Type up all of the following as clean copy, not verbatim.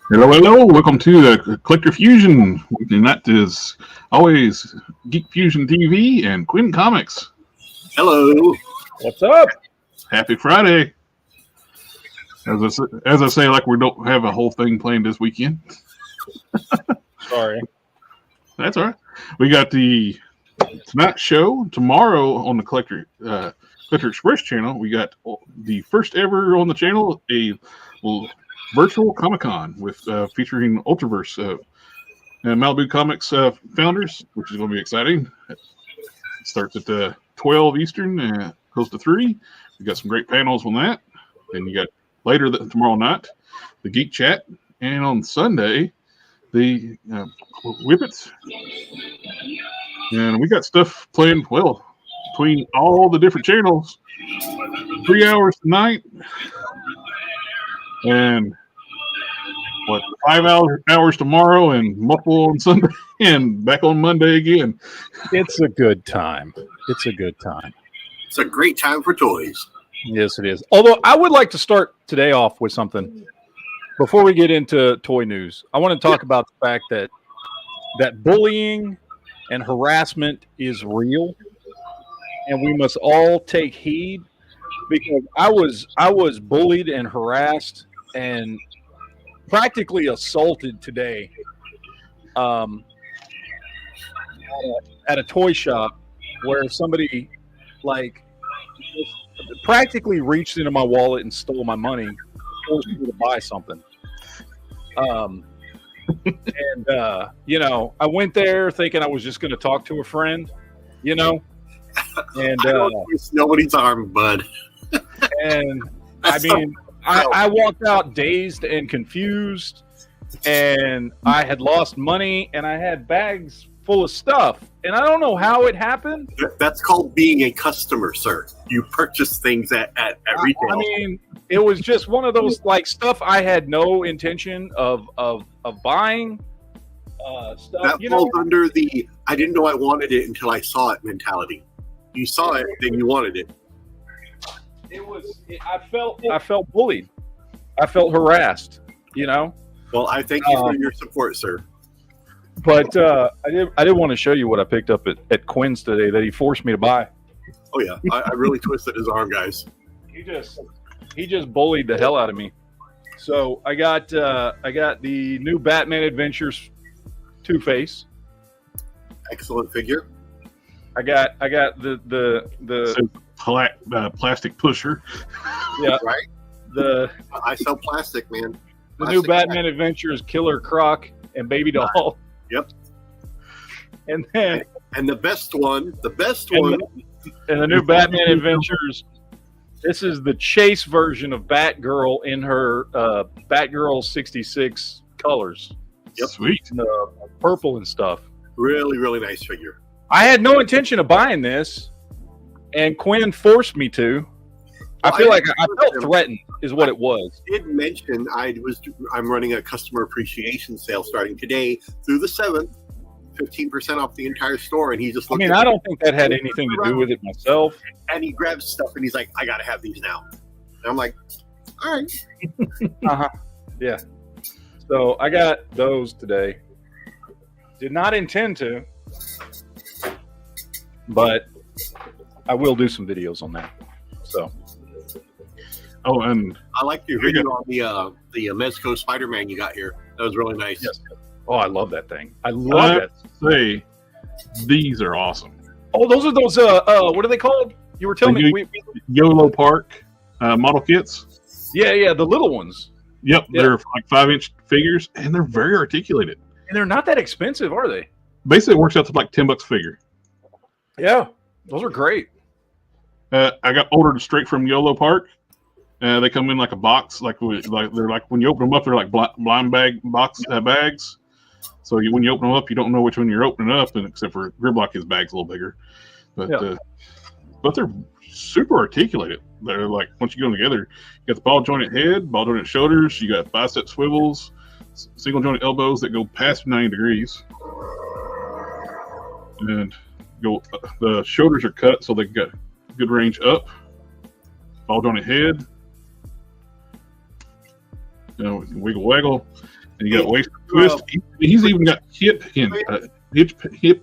Hello, hello. Welcome to the Collector Fusion. And that is always GeekFusionTV and Quinn Comics. Hello. What's up? Happy Friday. As I say, like we don't have a whole thing planned this weekend. Sorry. That's all right. We got the Tonight Show tomorrow on the Collector Express channel. We got the first ever on the channel, a virtual Comic-Con with featuring Ultraverse Malibu Comics founders, which is going to be exciting. It starts at 12 Eastern, goes to 3. We got some great panels on that. Then you got later tomorrow night the Geek Chat, and on Sunday the Whippets. And we got stuff planned between all the different channels. 3 hours tonight. And 5 hours tomorrow, and multiple on Sunday, and back on Monday again. It's a good time. It's a good time. It's a great time for toys. Yes, it is. Although I would like to start today off with something. Before we get into toy news, I want to talk about the fact that bullying and harassment is real, and we must all take heed. Because I was bullied and harassed and practically assaulted today at a toy shop where somebody practically reached into my wallet and stole my money, forced me to buy something. And I went there thinking I was just going to talk to a friend, and I don't twist nobody's arm, bud. And I walked out dazed and confused, and I had lost money, and I had bags full of stuff, and I don't know how it happened. That's called being a customer, sir. You purchase things at retail. I mean, it was just one of those stuff I had no intention of buying. Stuff that falls under the I didn't know I wanted it until I saw it mentality. You saw it, then you wanted it. I felt bullied. I felt harassed, Well, I thank you for your support, sir. But I did want to show you what I picked up at Quinn's today that he forced me to buy. Oh yeah, I really twisted his arm, guys. He just bullied the hell out of me. So I got the new Batman Adventures Two-Face. Excellent figure. I got the plastic pusher. Yeah, right. I sell plastic, man. The new Batman Adventures Killer Croc and Baby Doll. Yep. And then and the best one, and the new Batman Adventures. This is the chase version of Batgirl in her Batgirl 66 colors. Yep. Sweet. Purple and stuff. Really, really nice figure. I had no intention of buying this, and Quinn forced me to. I felt threatened is what it was. I did mention I'm running a customer appreciation sale starting today through the 7th, 15% off the entire store, and he just looked I don't think that had anything to do with it myself. And he grabs stuff and he's like, I gotta have these now. And I'm like, all right. Yeah. So I got those today. Did not intend to, but I will do some videos on that. So. Oh, and I like your video on the Mezco Spider-Man you got here. That was really nice. Yes. Oh, I love that thing. I love it. Say, these are awesome. Oh, those are those. What are they called? You were telling me. YOLO Park model kits. Yeah, the little ones. Yep, they're like 5-inch figures, and they're very articulated. And they're not that expensive, are they? Basically, it works out to like $10 a figure. Yeah, those are great. I got ordered straight from YOLO Park. They come in like a box, like they're like when you open them up, they're like blind bag bags. So when you open them up, you don't know which one you're opening up, and except for Gridlock, his bag's a little bigger. But they're super articulated. They're like once you get them together, you got the ball jointed head, ball jointed shoulders, you got bicep swivels, single jointed elbows that go past 90 degrees, and the shoulders are cut so they got good range up. Ball jointed head. Wiggle waggle. And you got waist twist. He's even got hip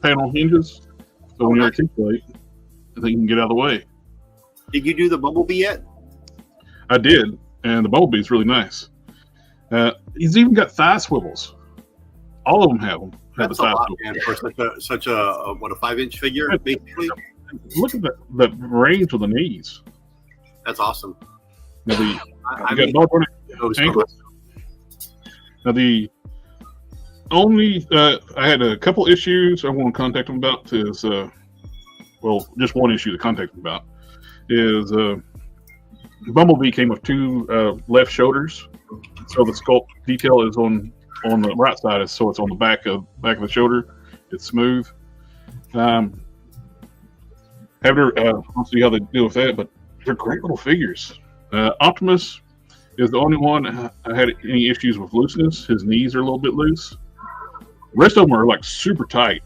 panel hinges. So when you articulate, I think you can get out of the way. Did you do the Bumblebee yet? I did, and the Bumblebee's really nice. He's even got thigh swivels. All of them have them. That's a lot, man, for such a 5-inch figure, basically. Look at the range of the knees. That's awesome. Now the only I had a couple issues I want to contact them about is just one issue to contact them about is Bumblebee came with 2 left shoulders, so the sculpt detail is on the right side, so it's on the back of the shoulder. It's smooth. We'll see how they deal with that, but they're great little figures. Optimus is the only one I had any issues with looseness. His knees are a little bit loose. The rest of them are like super tight.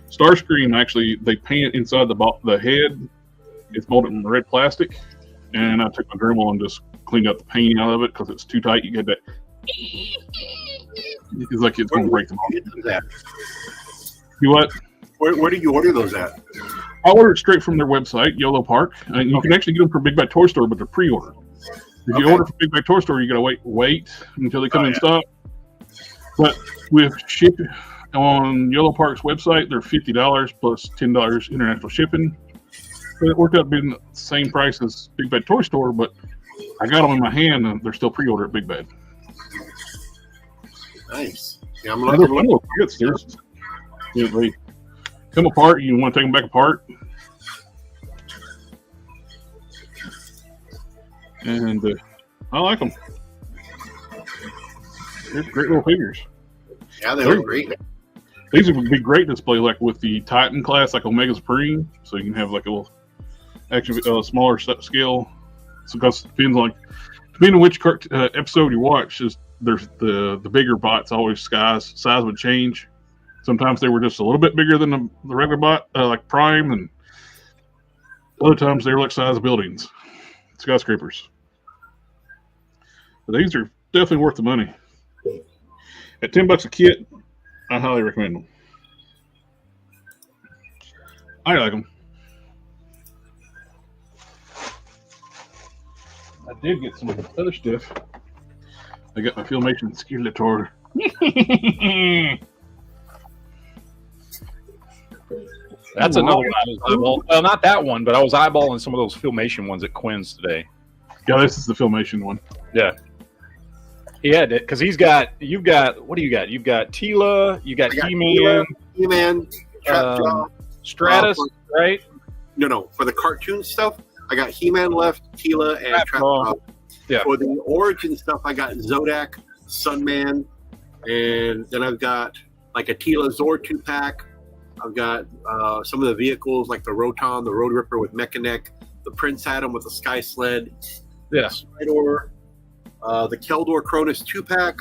Starscream, actually, they paint inside the head. It's molded in red plastic, and I took my Dremel and just cleaned out the paint out of it because it's too tight. You get that. It's like it's going to break them off. You what? Where do you order those at? I ordered straight from their website, Yolo Park. And you can actually get them from Big Bad Toy Store, but they're pre-ordered. If you order from Big Bad Toy Store, you got to wait until they come in stock. But with shipping on Yolo Park's website, they're $50 plus $10 international shipping. So it worked out being the same price as Big Bad Toy Store, but I got them in my hand and they're still pre-ordered at Big Bad. Nice. Yeah, I'm looking. They come apart. You want to take them back apart, and I like them. They're great little figures. Yeah, they look great. These would be great display, like with the Titan class, like Omega Supreme. So you can have like a little, actually smaller scale. So because depending on which episode you watch, there's the bigger bots always size would change. Sometimes they were just a little bit bigger than the regular bot, like Prime, and other times they were like size of buildings, skyscrapers. But these are definitely worth the money. At $10 a kit, I highly recommend them. I like them. I did get some other stuff. I got my Filmation Skeletor. That's another one I was eyeballing. Well, not that one, but I was eyeballing some of those Filmation ones at Quinn's today. Yeah, this is the Filmation one. Yeah. He had it because you've got, what do you got? You've got Tila, you got He-Man, Stratus, right? No. For the cartoon stuff, I got He-Man left, Tila, and Trap. Yeah. For the origin stuff, I got Zodak, Sunman, and then I've got like a Tila Zor 2-pack. I've got some of the vehicles like the Roton, the Road Ripper with Mechanic, the Prince Adam with the Sky Sled, Spider, the Keldor Cronus 2-pack,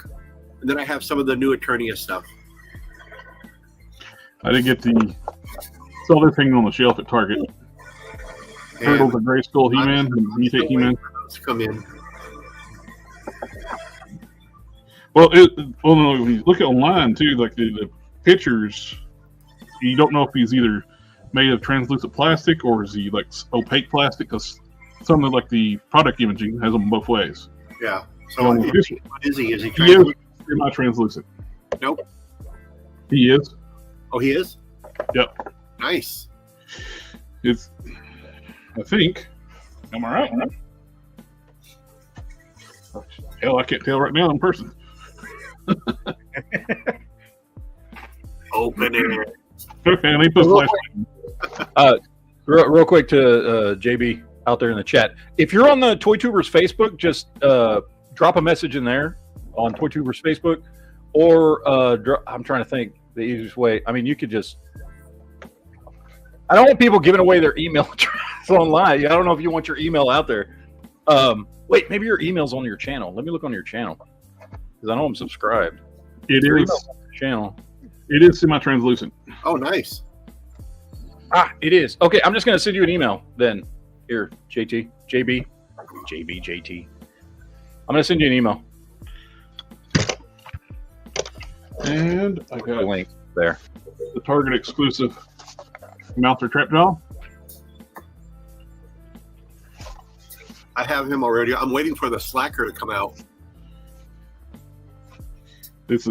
and then I have some of the new Eternia stuff. I did get saw their thing on the shelf at Target. Turtles and Gray Skull He-Man and Mutate He-Man. Come in. Well, when you look at online too, like the pictures, you don't know if he's either made of translucent plastic or is he like opaque plastic, because some of like the product imaging has them both ways. Yeah. So what is he? Is he translucent? He is semi-translucent. Nope. He is. Oh, he is? Yep. Nice. I think. Am I right? Hell, I can't tell right now in person. Open it. Okay, let me put real quick to JB out there in the chat. If you're on the Toy Tubers Facebook, just drop a message in there on Toy Tubers Facebook, or I'm trying to think the easiest way. I mean, you could just. I don't want people giving away their email address online. I don't know if you want your email out there. Wait, maybe your email's on your channel. Let me look on your channel because I know I'm subscribed. It is channel. It is semi-translucent. Oh, nice. It is. Okay, I'm just going to send you an email then. Here, JB. I'm going to send you an email. And I got link there. the Target exclusive Mounter Trap Jaw. I have him already. I'm waiting for the Slacker to come out. This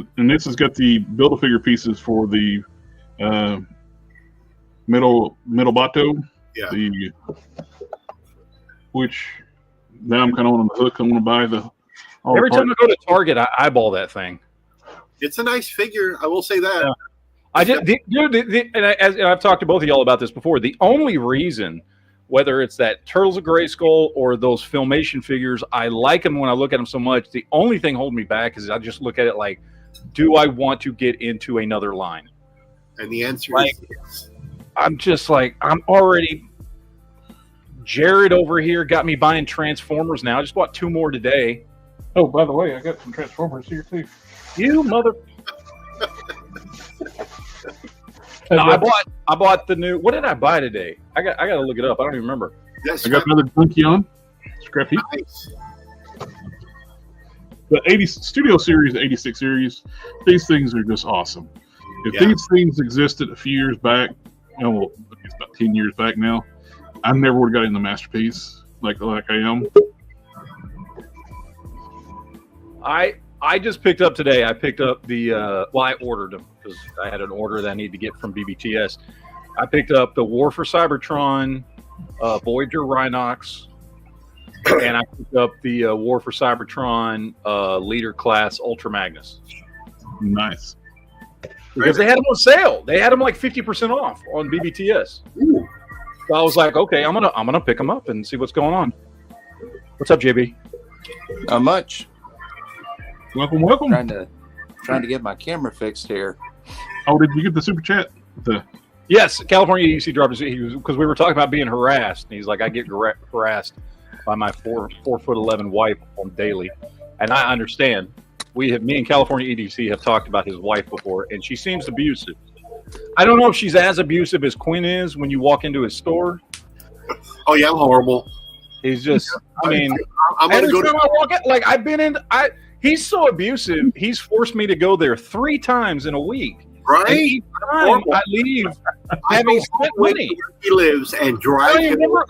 has got the Build-A-Figure pieces for the Metal Bato. Yeah. Which now I'm kind of on the hook. I want to buy Every time I go to Target, I eyeball that thing. It's a nice figure. I will say that. Yeah. I did, and I've talked to both of y'all about this before. The only reason, whether it's that Turtles of Grayskull or those Filmation figures, I like them when I look at them so much. The only thing holding me back is I just look at it like, do I want to get into another line? And the answer is yes. I'm just like, I'm already. Jared over here got me buying Transformers now. I just bought 2 more today. Oh, by the way, I got some Transformers here too. You mother. No, I bought the new. What did I buy today? I got to look it up. I don't even remember. Yes, I got another Dunkion scrap heap. nice. The 80 Studio Series, 86 series. These things are just awesome. If Yeah. these things existed a few years back, well, it's about 10 years back now, I never would have got in the Masterpiece like I am. I just picked up today. I picked up the I ordered them because I had an order that I need to get from BBTS. I picked up the War for Cybertron, Voyager Rhinox, and I picked up the War for Cybertron Leader Class Ultra Magnus. Nice. Because they had them on sale. They had them like 50% off on BBTS. Ooh. So I was like, okay, I'm gonna pick them up and see what's going on. What's up, JB? Not much. Welcome. Trying to get my camera fixed here. Oh, did you get the super chat? Yes, California EDC dropped his because we were talking about being harassed. And he's like, I get harassed by my 4'11" wife on daily, and I understand. Me and California EDC have talked about his wife before, and she seems abusive. I don't know if she's as abusive as Quinn is when you walk into his store. Oh yeah, I'm horrible. He's just, I mean, I'm gonna every go time to. I walk in, like I've been in, he's so abusive. He's forced me to go there 3 times in a week. And Right. each time I leave having spent money. Where he lives and I drive don't, even him. remember,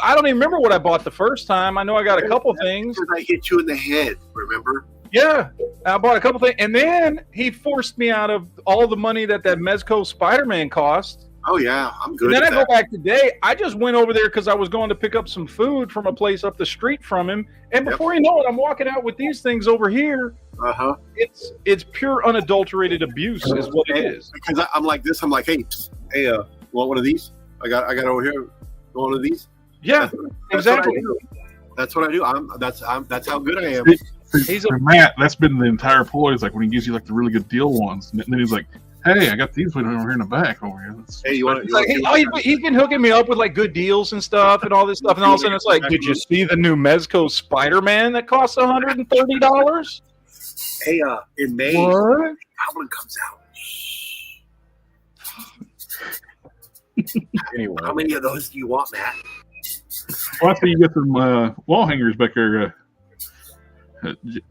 I don't even remember what I bought the first time. I know I got a couple things. Because I hit you in the head. Remember? Yeah, I bought a couple things. And then he forced me out of all the money that Mezco Spider-Man cost. Oh yeah, I'm good. And then at I that. go back today. I just went over there because I was going to pick up some food from a place up the street from him. And before you know it, I'm walking out with these things over here. Uh-huh. It's pure unadulterated abuse is what it is. Because I'm like this. I'm like, hey, want one of these? I got over here. One of these. Yeah, exactly. That's what I do. That's how good I am. For Matt, that's been the entire ploy. Is like when he gives you like the really good deal ones, and then he's like, "Hey, I got these over here in the back over here." Hey, you want? He's been hooking me up with like good deals and stuff and all this stuff, and all of a sudden it's like, did you see the new Mezco Spider-Man that costs $130? Hey, in May, What? Goblin comes out. Anyway, How many of those do you want, Matt? Well, I see you get some wall hangers back there.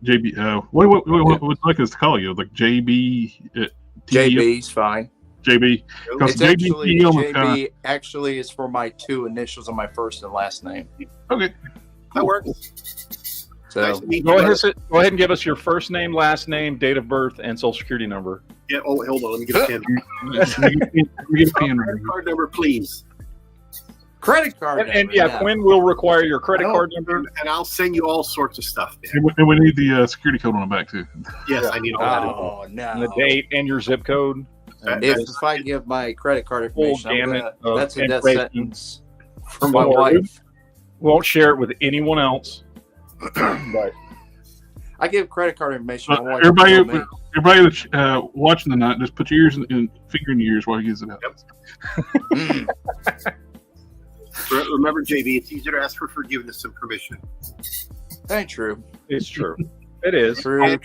JB, what's like to call you? Like JB? JB's fine. JB. Because It's actually JB JB. Actually, is for my 2 initials of my first and last name. Okay. That works. So Nice to meet go you, ahead and give us your first name, last name, date of birth, and social security number. Yeah. Oh, hold on. Let me get a pen. Let me get a pen. Credit card number, please. credit card. And number, yeah, Quinn will require your credit Oh. card number. And I'll send you all sorts of stuff, man. And we need the security code on the back too. Yes, I need all that. Oh no! And the date and your zip code. And If I give my credit card information, gamut of that's a death information. sentence for my wife. Won't share it with anyone else. But I give credit card information. my wife Everybody told me. that's watching tonight, just put your ears and finger in your ears while you use it out. Mm. Remember, JB, it's easier to ask for forgiveness than permission. Ain't true. it's true. It is. True. I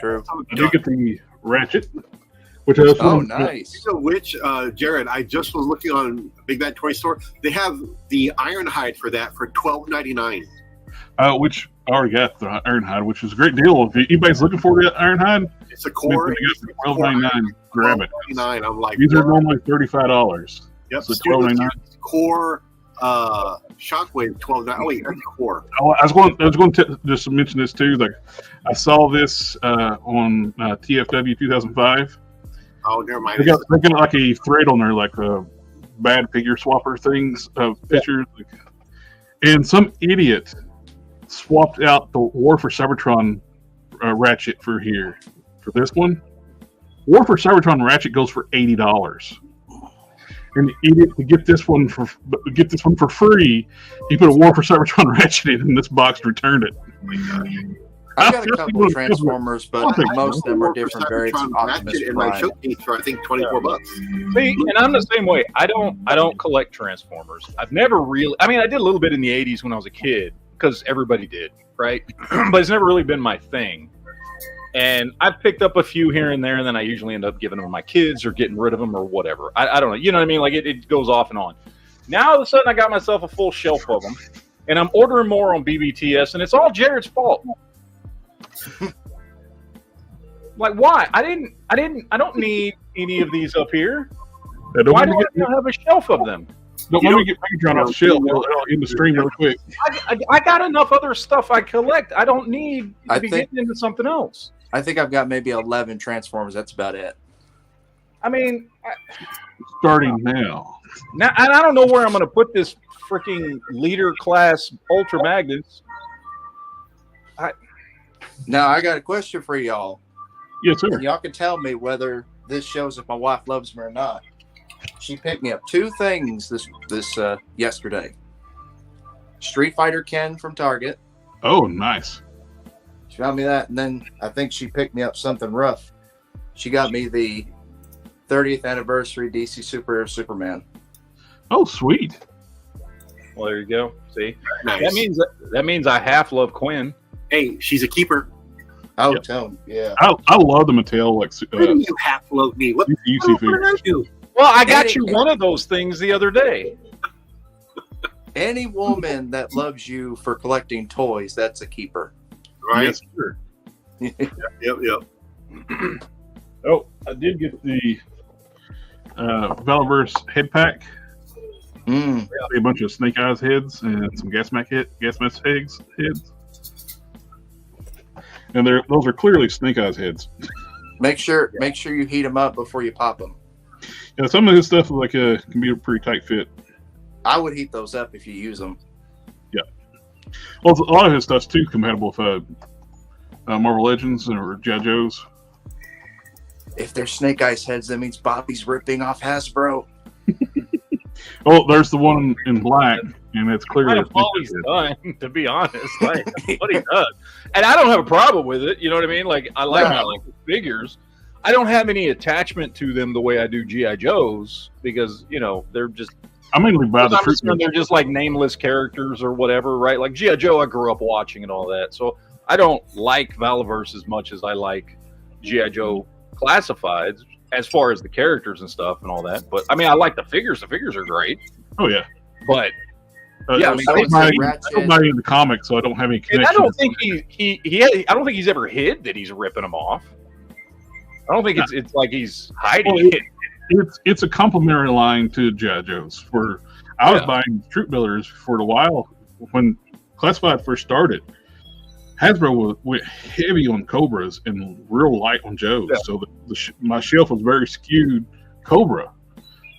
do get the ratchet, which I was Oh, nice. Speaking of which, Jared, I just was looking on Big Bad Toy Store. They have the Ironhide for that for $12.99. Which I already got the Ironhide, which is a great deal. If anybody's looking for the Ironhide, It's a core. $12.99. Grab it. $12.99. I'm like, These are normally $35. Yep. So $12.99. Core Shockwave $12.99. Oh wait, that's core. I was going to just mention this too. Like, I saw this on TFW 2005. Oh, never mind. They got like a thread on there, like bad figure swapper things of pictures, and some idiot swapped out the War for Cybertron Ratchet for this one. War for Cybertron Ratchet goes for $80. And the idiot to get this one for free, he put a War for Cybertron Ratchet in this box and returned it. I got a couple of Transformers, but most of them are different variants of Optimus in Prime. my showcase for I think $24. See, and I'm the same way. I don't collect Transformers. I've never really. I mean, I did a little bit in the '80s when I was a kid because everybody did, right? But it's never really been my thing. And I've picked up a few here and there, and then I usually end up giving them to my kids or getting rid of them or whatever. I don't know. You know what I mean? Like it goes off and on. Now all of a sudden I got myself a full shelf of them, and I'm ordering more on BBTS, and it's all Jared's fault. Like, why? I don't need any of these up here. Why do I have a shelf of them? Let me get Megatron off the shelf in the stream real quick. I got enough other stuff I collect. I don't need to be getting into something else. I think I've got maybe 11 Transformers. That's about it. I mean, starting now. And I don't know where I'm going to put this freaking leader class Ultra Magnets. Now I got a question for y'all. Yes, sir. Y'all can tell me whether this shows if my wife loves me or not. She picked me up two things this yesterday. Street Fighter Ken from Target. Oh, nice. She got me that, and then I think she picked me up something rough. She got me the 30th anniversary DC Superhero Superman. Oh, sweet. Well, there you go. See, Nice. that means I half love Quinn. Hey, she's a keeper. Oh, Yep. tell me, yeah. I love the Mattel What do you half love me? What UC figures. did I do? Well, I got you one of those things the other day. Any woman that loves you for collecting toys, that's a keeper. Right? Yes, sir. Yep. Oh, I did get the Valiverse head pack. A bunch of Snake Eyes heads and some Gas Mask heads. And those are clearly Snake Eyes heads. Make sure you heat them up before you pop them. Yeah, some of his stuff can be a pretty tight fit. I would heat those up if you use them. Yeah. Well, a lot of his stuff's too compatible with Marvel Legends or G.I. Joes. If they're Snake Eyes heads, that means Bobby's ripping off Hasbro. Oh, there's the one in black, and it's clearly What he's done, to be honest. Like, what he does. And I don't have a problem with it. You know what I mean? Like, I like the figures. I don't have any attachment to them the way I do G.I. Joes because, they're just... I mainly buy the fruit. They're just like nameless characters or whatever, right? Like G.I. Joe, I grew up watching and all that. So I don't like Valiverse as much as I like G.I. Joe Classifieds as far as the characters and stuff and all that. But I mean, I like the figures. The figures are great. Oh, yeah. But yeah, I mean, I don't buy in the comics, so I don't have any connection. And I don't think I don't think he's ever hid that he's ripping them off. I don't think it's like he's hiding it. It's a complimentary line to G.I. Joe's. I was buying Troop Builders for a while when Classified first started. Hasbro went heavy on Cobras and real light on Joes. Yeah. So my shelf was very skewed Cobra.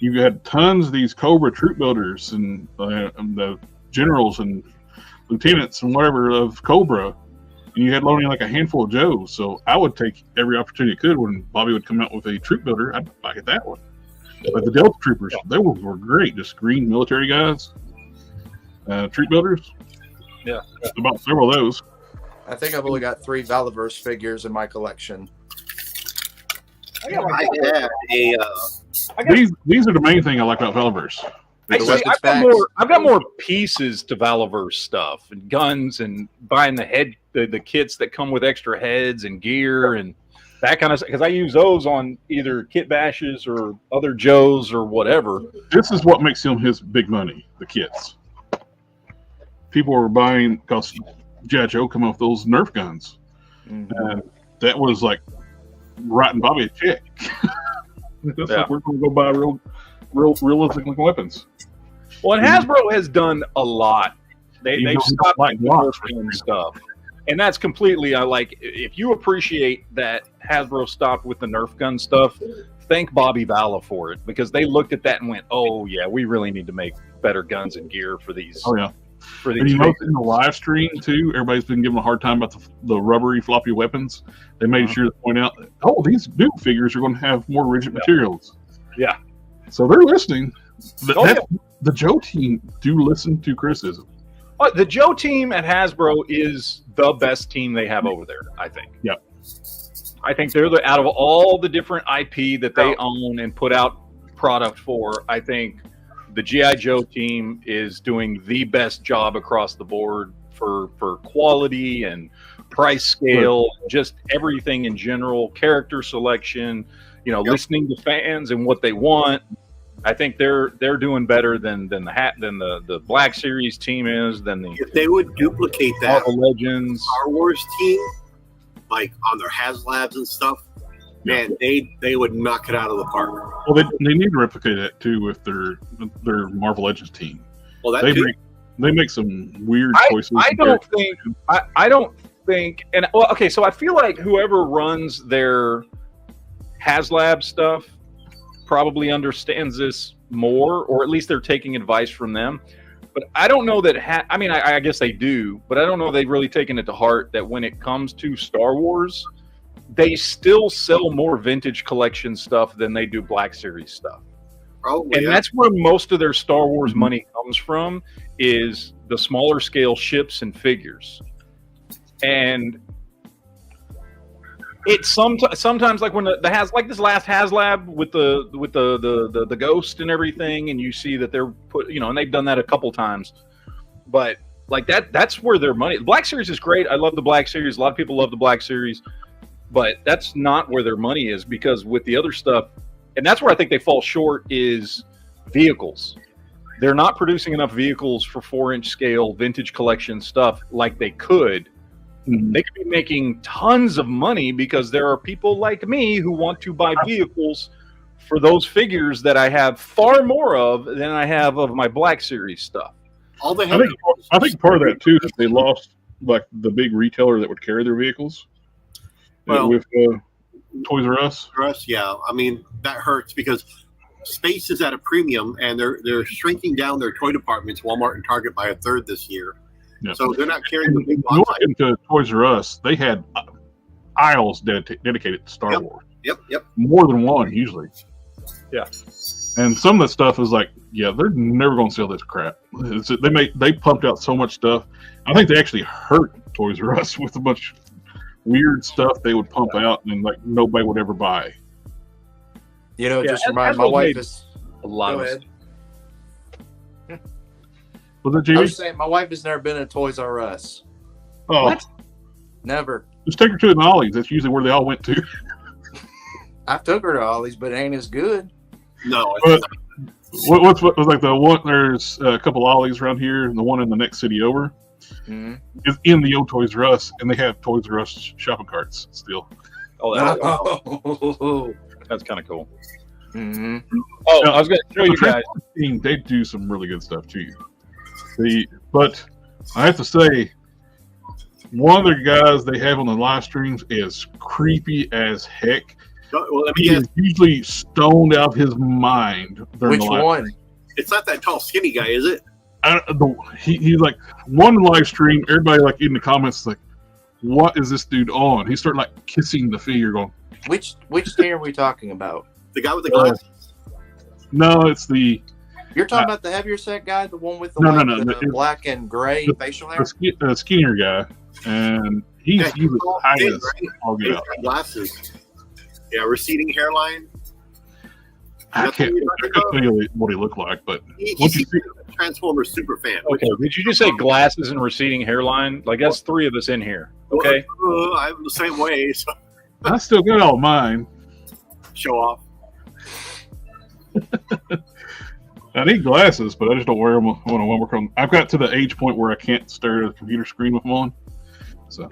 You had tons of these Cobra Troop Builders and the generals and lieutenants and whatever of Cobra. And you had only like a handful of Joes. So I would take every opportunity I could when Bobby would come out with a Troop Builder. I'd buy that one. But the Delta Troopers, they were great. Just green military guys. Troop Builders. Yeah. About several of those. I think I've only got 3 Valiverse figures in my collection. These are the main thing I like about Valiverse. I've got more pieces to Valiverse stuff and guns and buying the kits that come with extra heads and gear and that kind of stuff because I use those on either kit bashes or other Joes or whatever. This is what makes him his big money, the kits. people were buying because G.I. Joe come up with those Nerf guns, and that was like writing Bobby a check. That's like we're going to go buy real realistic looking weapons. Well, and Hasbro has done a lot. They've stopped like Nerf gun stuff, and that's completely. I like if you appreciate that Hasbro stopped with the Nerf gun stuff. Thank Bobby Bala for it, because they looked at that and went, "Oh yeah, we really need to make better guns and gear for these." Oh yeah. For these and you know, in the live stream too, everybody's been giving a hard time about the rubbery floppy weapons. They made sure to point out, oh, these new figures are going to have more rigid materials. Yeah. So they're listening. The Joe team do listen to criticism. The Joe team at Hasbro is the best team they have over there, I think. Yeah. I think they're out of all the different IP that they own and put out product for, I think the G.I. Joe team is doing the best job across the board for quality and price scale, just everything in general, character selection, listening to fans and what they want. I think they're doing better than the Black Series team is. If they would duplicate that Marvel Legends Star Wars team, like on their HasLabs and stuff, man, they would knock it out of the park. Well, they need to replicate that too with their Marvel Legends team. Well, they make some weird choices. I don't think, and well, okay, so I feel like whoever runs their HasLab stuff probably understands this more, or at least they're taking advice from them. But I don't know that. I guess they do, but I don't know they've really taken it to heart that when it comes to Star Wars, they still sell more vintage collection stuff than they do Black Series stuff. Probably, and that's where most of their Star Wars money comes from, is the smaller scale ships and figures. And it's sometimes like when the like this last HasLab with the ghost and everything, and you see that they're and they've done that a couple times, but like that's where their money. The Black Series is great. I love the Black Series. A lot of people love the Black Series. But that's not where their money is, because with the other stuff, and that's where I think they fall short, is vehicles. They're not producing enough vehicles for 4-inch scale vintage collection stuff like they could. They could be making tons of money because there are people like me who want to buy vehicles for those figures that I have far more of than I have of my Black Series stuff. I think part of that too is they lost like the big retailer that would carry their vehicles. Well, with Toys R Us. Yeah. I mean, that hurts because space is at a premium, and they're shrinking down their toy departments, Walmart and Target, by a third this year. Yeah. So they're not carrying the big box. Into Toys R Us, they had aisles dedicated to Star Wars. Yep. More than one, usually. Yeah. And some of that stuff is like, they're never going to sell this crap. They pumped out so much stuff. I think they actually hurt Toys R Us with a bunch of weird stuff they would pump out and like nobody would ever buy. Just remind my wife is a lot of ahead. Was it Jimmy? I was saying my wife has never been to Toys R Us. Oh, what? Never. Just take her to an Ollie's. That's usually where they all went to. I took her to Ollie's, but it ain't as good. No. What was like the one? There's a couple Ollie's around here, and the one in the next city over. Is in the old Toys R Us, and they have Toys R Us shopping carts still. Oh, that's kind of cool. Oh, I was going to show you guys. They do some really good stuff too. But I have to say, one of the guys they have on the live streams is creepy as heck. Well, he is usually stoned out of his mind. Which one? It's not that tall, skinny guy, is it? He's like, one live stream, everybody like in the comments like, what is this dude on? He started like kissing the figure, going, which thing are we talking about? The guy with the glasses? No, it's the. You're talking about the heavier set guy, the one with the black and gray facial hair? The skinnier guy, and he's high as all get out. Glasses. Yeah, receding hairline. I couldn't tell you what he looked like, but once you see a Transformers super fan. Okay, did you just say glasses and receding hairline? Like, that's three of us in here. Okay, I'm the same way. So. I still got all mine. Show off. I need glasses, but I just don't wear them when I work on. I've got to the age point where I can't stare at a computer screen with them on. So,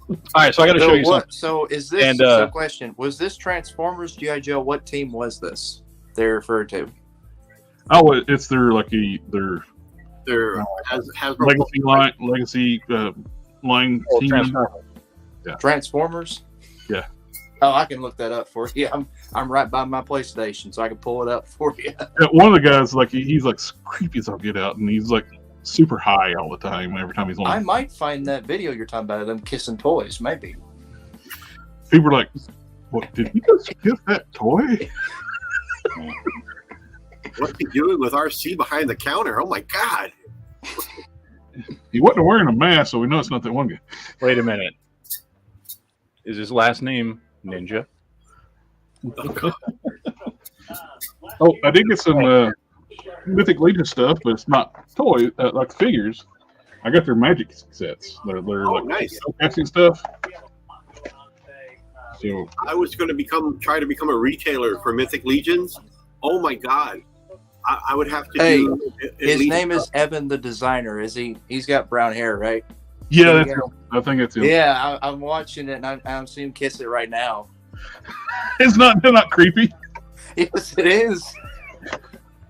all right, so I got to show you something. So is this? And, so question: was this Transformers G.I. Joe? What team was this? They referred to? oh, it's their Hasbro legacy line Oh, team. Transformers. Transformers. Yeah. Oh, I can look that up for you. I'm right by my PlayStation, so I can pull it up for you. Yeah, one of the guys, like he's like creepy as I'll get out, and he's like super high all the time. Every time he's on, I might find that video you're talking about of them kissing toys. Maybe. people are like, "What did you just kiss that toy?" What's he doing with RC behind the counter? Oh my God! He wasn't wearing a mask, so we know it's not that one guy. Wait a minute. Is his last name Ninja? Oh, I did get some Mythic Legion stuff, but it's not toys like figures. I got their magic sets. They're like nice casting stuff. So I was going to try to become a retailer for Mythic Legions. Oh my God! I would have to. Hey, do his name is Evan the Designer. Is he? He's got brown hair, right? yeah, that's him. I think it's him. Yeah, I'm watching it, and I'm seeing him kiss it right now. They're not creepy. Yes, it is.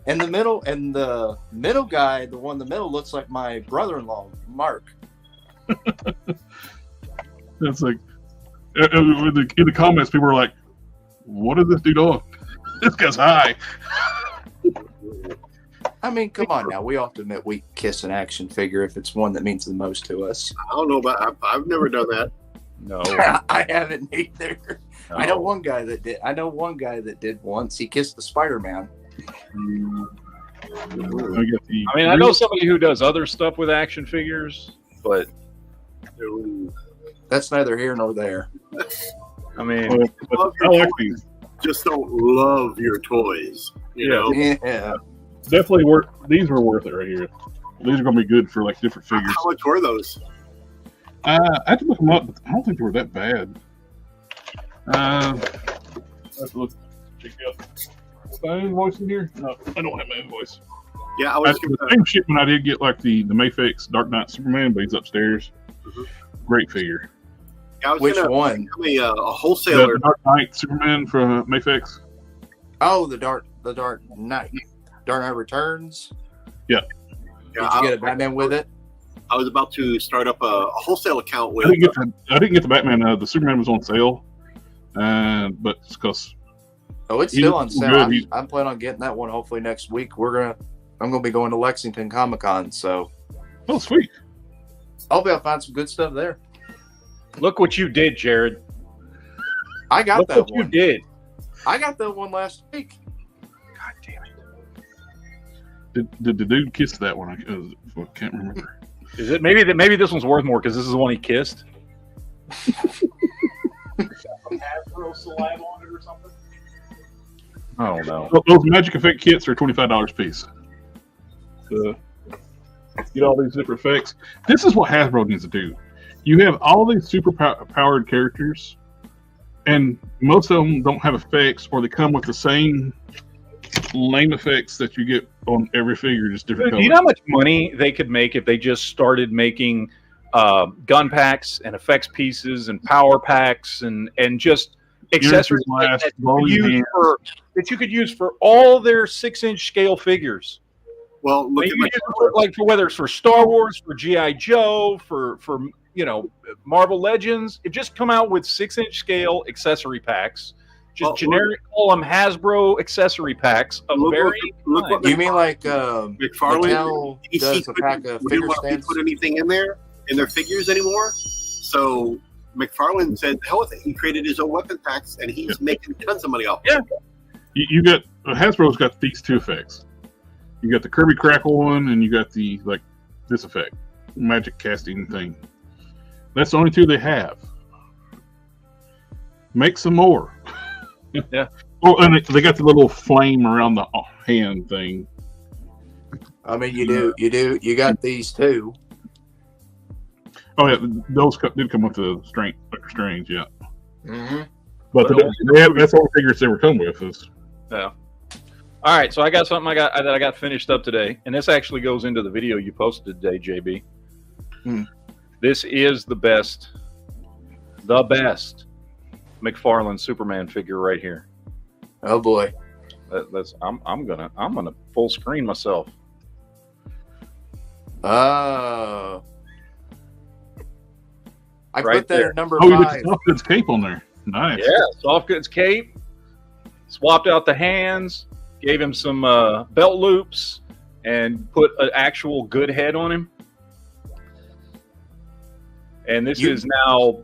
And the middle guy, the one in the middle, looks like my brother-in-law, Mark. It's like in the comments, people are like, "What is this dude on? This guy's high." I mean, come on now. We all have to admit we kiss an action figure if it's one that means the most to us. I don't know about. I've never done that. No. I haven't either. No. I know one guy that did. I know one guy that did once. He kissed the Spider-Man. I mean, I know somebody who does other stuff with action figures, but That's neither here nor there. I mean, I like these. Just don't love your toys. You know. Yeah. Definitely worth. These were worth it right here. These are going to be good for like different figures. How much were those? I had to look them up, but I don't think they were that bad. I have to look. Check out. Is my invoice in here? No, I don't have my invoice. Yeah, I was. That's the same shipment I did get, like the Mayfix Dark Knight Superman, but he's upstairs. Mm-hmm. Great figure. I was Which gonna one? become a wholesaler. The Dark Knight Superman from Mayfix. Oh, the Dark Knight. Dark Knight Returns. Yeah. Did you get a Batman with it? I was about to start up a wholesale account with. I didn't get the Batman. The Superman was on sale, but it's because it's still on sale. Good. I'm planning on getting that one hopefully next week. I'm gonna be going to Lexington Comic-Con, so oh sweet. hopefully I'll find some good stuff there. look what you did, Jared. I got Look that what one. you did. I got that one last week. God damn it. Did the dude kiss that one? I can't remember. Is it maybe this one's worth more because this is the one he kissed? Hasbro slab on it or something. I don't know. Those Magic Effect kits are $25 a piece. So, get all these different effects. This is what Hasbro needs to do. You have all these super powered characters, and most of them don't have effects, or they come with the same lame effects that you get on every figure, just different Do colors. you know how much money they could make if they just started making gun packs and effects pieces and power packs and just accessories Glass, that you could use for all their 6-inch scale figures? Well, look Maybe at my like for whether it's for Star Wars, for G.I. Joe, for Marvel Legends, it just come out with 6-inch scale accessory packs. Just generic, call them Hasbro accessory packs of varying kinds. You mean like McFarlane. Mattel does a pack of figure stands? Put anything in their figures anymore. So McFarlane said, "Hell with it." He created his own weapon packs, and he's making tons of money off. Yeah. You got Hasbro's got these two effects. You got the Kirby Crackle one, and you got the this effect, magic casting thing. That's the only two they have. Make some more. Yeah. Oh, and they got the little flame around the hand thing. I mean, you got these two. Oh yeah, those did come with the Doctor Strange, yeah. Mm-hmm. But that's all the figures they were come with. Yeah. All right, so I got something that I got finished up today, and this actually goes into the video you posted today, JB. This is the best McFarlane Superman figure right here. Oh boy. I'm gonna full screen myself. Oh. I Right put that there. at number Oh, you got 5. the soft goods cape on there. Nice. Yeah, soft goods cape. Swapped out the hands, gave him some belt loops, and put an actual good head on him. And this is now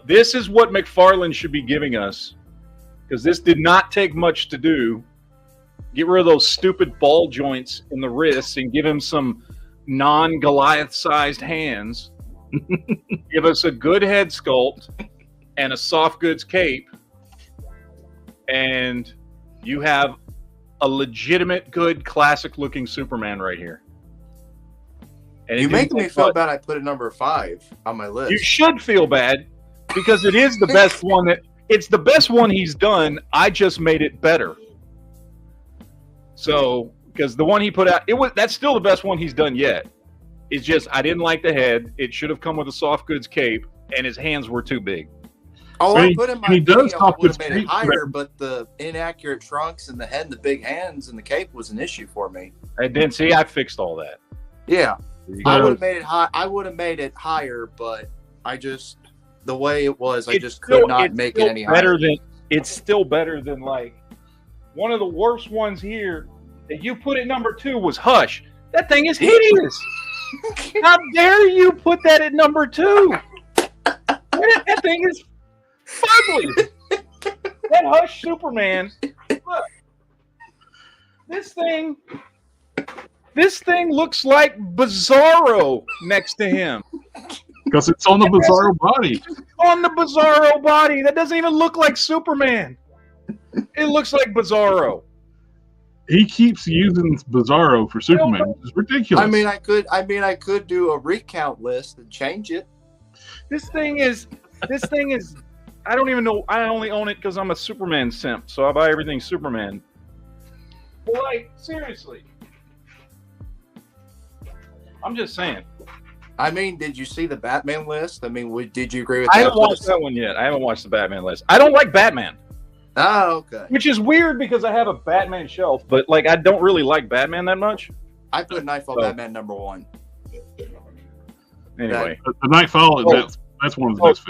this is what McFarlane should be giving us, because this did not take much to do. Get rid of those stupid ball joints in the wrists and give him some non-Goliath-sized hands. Give us a good head sculpt and a soft goods cape, and you have a legitimate, good, classic-looking Superman right here. And You make me feel bad I put it number 5 on my list. You should feel bad, because it is the best one it's the best one he's done. I just made it better. So, because the one he put out, that's still the best one he's done yet. It's just I didn't like the head. It should have come with a soft goods cape, and his hands were too big. Oh, I put in my video, I would have made cape, it higher, but the inaccurate trunks and the head and the big hands and the cape was an issue for me. I didn't see. I fixed all that. Yeah, I would have made it high. I would have made it higher, but I just the way it was, I just could not make it any higher. It's still better than like one of the worst ones here that you put at number 2 was Hush. That thing is hideous. How dare you put that at number 2? That thing is ugly. That Hush Superman. Look, this thing looks like Bizarro next to him. Because it's on the Bizarro body. On the Bizarro body. That doesn't even look like Superman. It looks like Bizarro. He keeps using Bizarro for Superman, which is ridiculous. I mean, I could do a recount list and change it. This thing is. I don't even know. I only own it because I'm a Superman simp, so I buy everything Superman. But like, seriously, I'm just saying. I mean, did you see the Batman list? I mean, did you agree with that? I haven't watched that one yet. I haven't watched the Batman list. I don't like Batman. Oh, okay. Which is weird because I have a Batman shelf, but like I don't really like Batman that much. I put Nightfall Batman number 1. Anyway, the Nightfall, that's one of the best.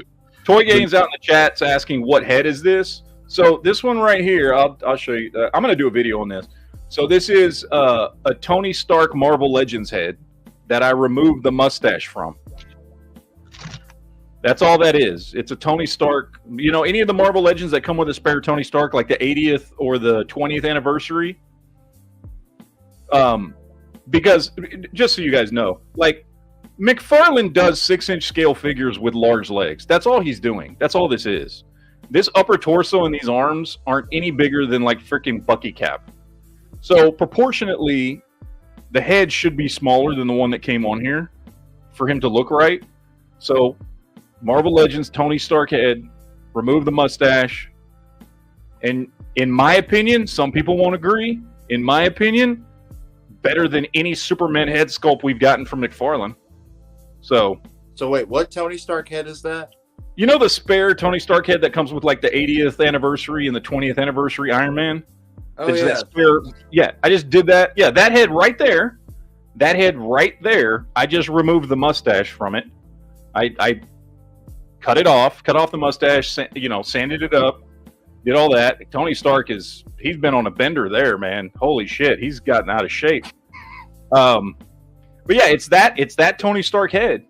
Toy Game's out in the chat's asking what head is this. So this one right here, I'll show you. I'm going to do a video on this. So this is a Tony Stark Marvel Legends head that I removed the mustache from. That's all that is. It's a Tony Stark. You know, any of the Marvel Legends that come with a spare Tony Stark, like the 80th or the 20th anniversary. Because, just so you guys know, like, McFarlane does 6-inch scale figures with large legs. That's all he's doing. That's all this is. This upper torso and these arms aren't any bigger than, like, freaking Bucky Cap. So, proportionately, the head should be smaller than the one that came on here for him to look right. So, Marvel Legends, Tony Stark head, remove the mustache. And in my opinion, some people won't agree. In my opinion, better than any Superman head sculpt we've gotten from McFarlane. So wait, what Tony Stark head is that? You know the spare Tony Stark head that comes with like the 80th anniversary and the 20th anniversary Iron Man? Oh, yeah. Yeah, I just did that. Yeah, that head right there. That head right there. I just removed the mustache from it. I cut it off, cut off the mustache, sanded it up, did all that. Tony Stark he's been on a bender there, man. Holy shit, he's gotten out of shape. But yeah, it's that Tony Stark head.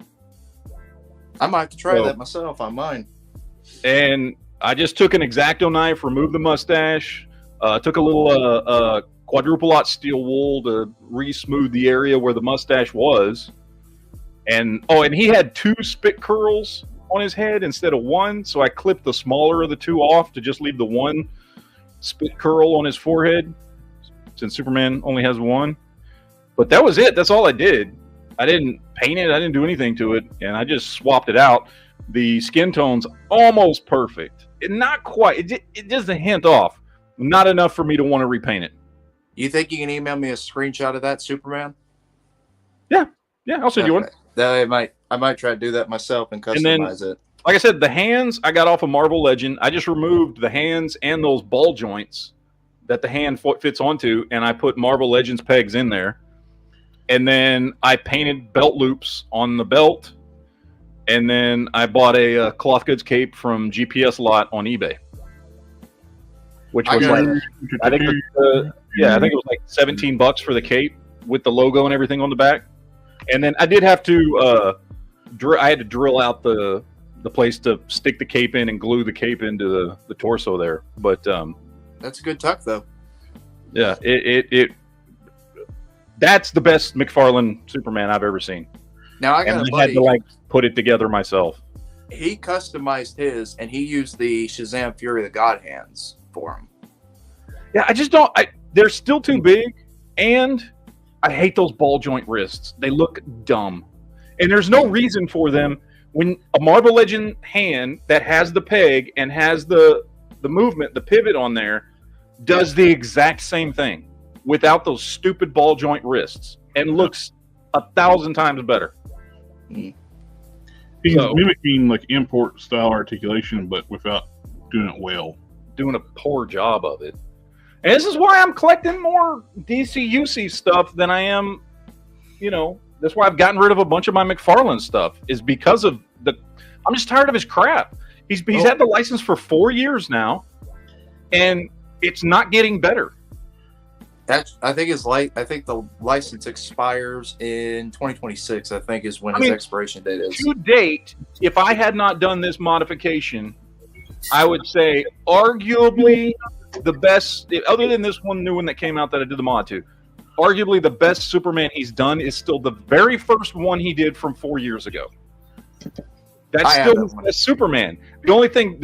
I might have to try that myself on mine. And I just took an X-Acto knife, removed the mustache, took a little quadruple aught steel wool to re-smooth the area where the mustache was. And he had 2 spit curls on his head instead of 1, so I clipped the smaller of the 2 off to just leave the 1 spit curl on his forehead, since Superman only has 1. But that was it. That's all I did. I didn't paint it. I didn't do anything to it, and I just swapped it out. The skin tone's almost perfect. Not quite. It just a hint off. Not enough for me to want to repaint it. You think you can email me a screenshot of that Superman? Yeah, I'll send you one. I might try to do that myself and customize it. Like I said, the hands I got off of Marvel Legend. I just removed the hands and those ball joints that the hand fits onto, and I put Marvel Legends pegs in there. And then I painted belt loops on the belt. And then I bought a cloth goods cape from GPS Lot on eBay, which was I think it was like $17 for the cape with the logo and everything on the back. And then I did have to I had to drill out the place to stick the cape in and glue the cape into the torso there. But that's a good tuck, though. Yeah, that's the best McFarlane Superman I've ever seen. Now I got a buddy. Had to put it together myself. He customized his, and he used the Shazam Fury of the God hands for him. Yeah, I just don't. They're still too big, and I hate those ball joint wrists. They look dumb, and there's no reason for them. When a Marvel Legend hand that has the peg and has the movement, the pivot on there, does the exact same thing without those stupid ball joint wrists, and looks 1,000 times better. He's mimicking import style articulation, but without doing it well. Doing a poor job of it. And this is why I'm collecting more DC UC stuff than I am, that's why I've gotten rid of a bunch of my McFarlane stuff, is because of I'm just tired of his crap. He's had the license for 4 years now, and it's not getting better. I think the license expires in 2026. I think is when his expiration date is. To date, if I had not done this modification, I would say arguably the best, other than this one new one that came out that I did the mod to, arguably the best Superman he's done is still the very first one he did from 4 years ago. That's still his best Superman. The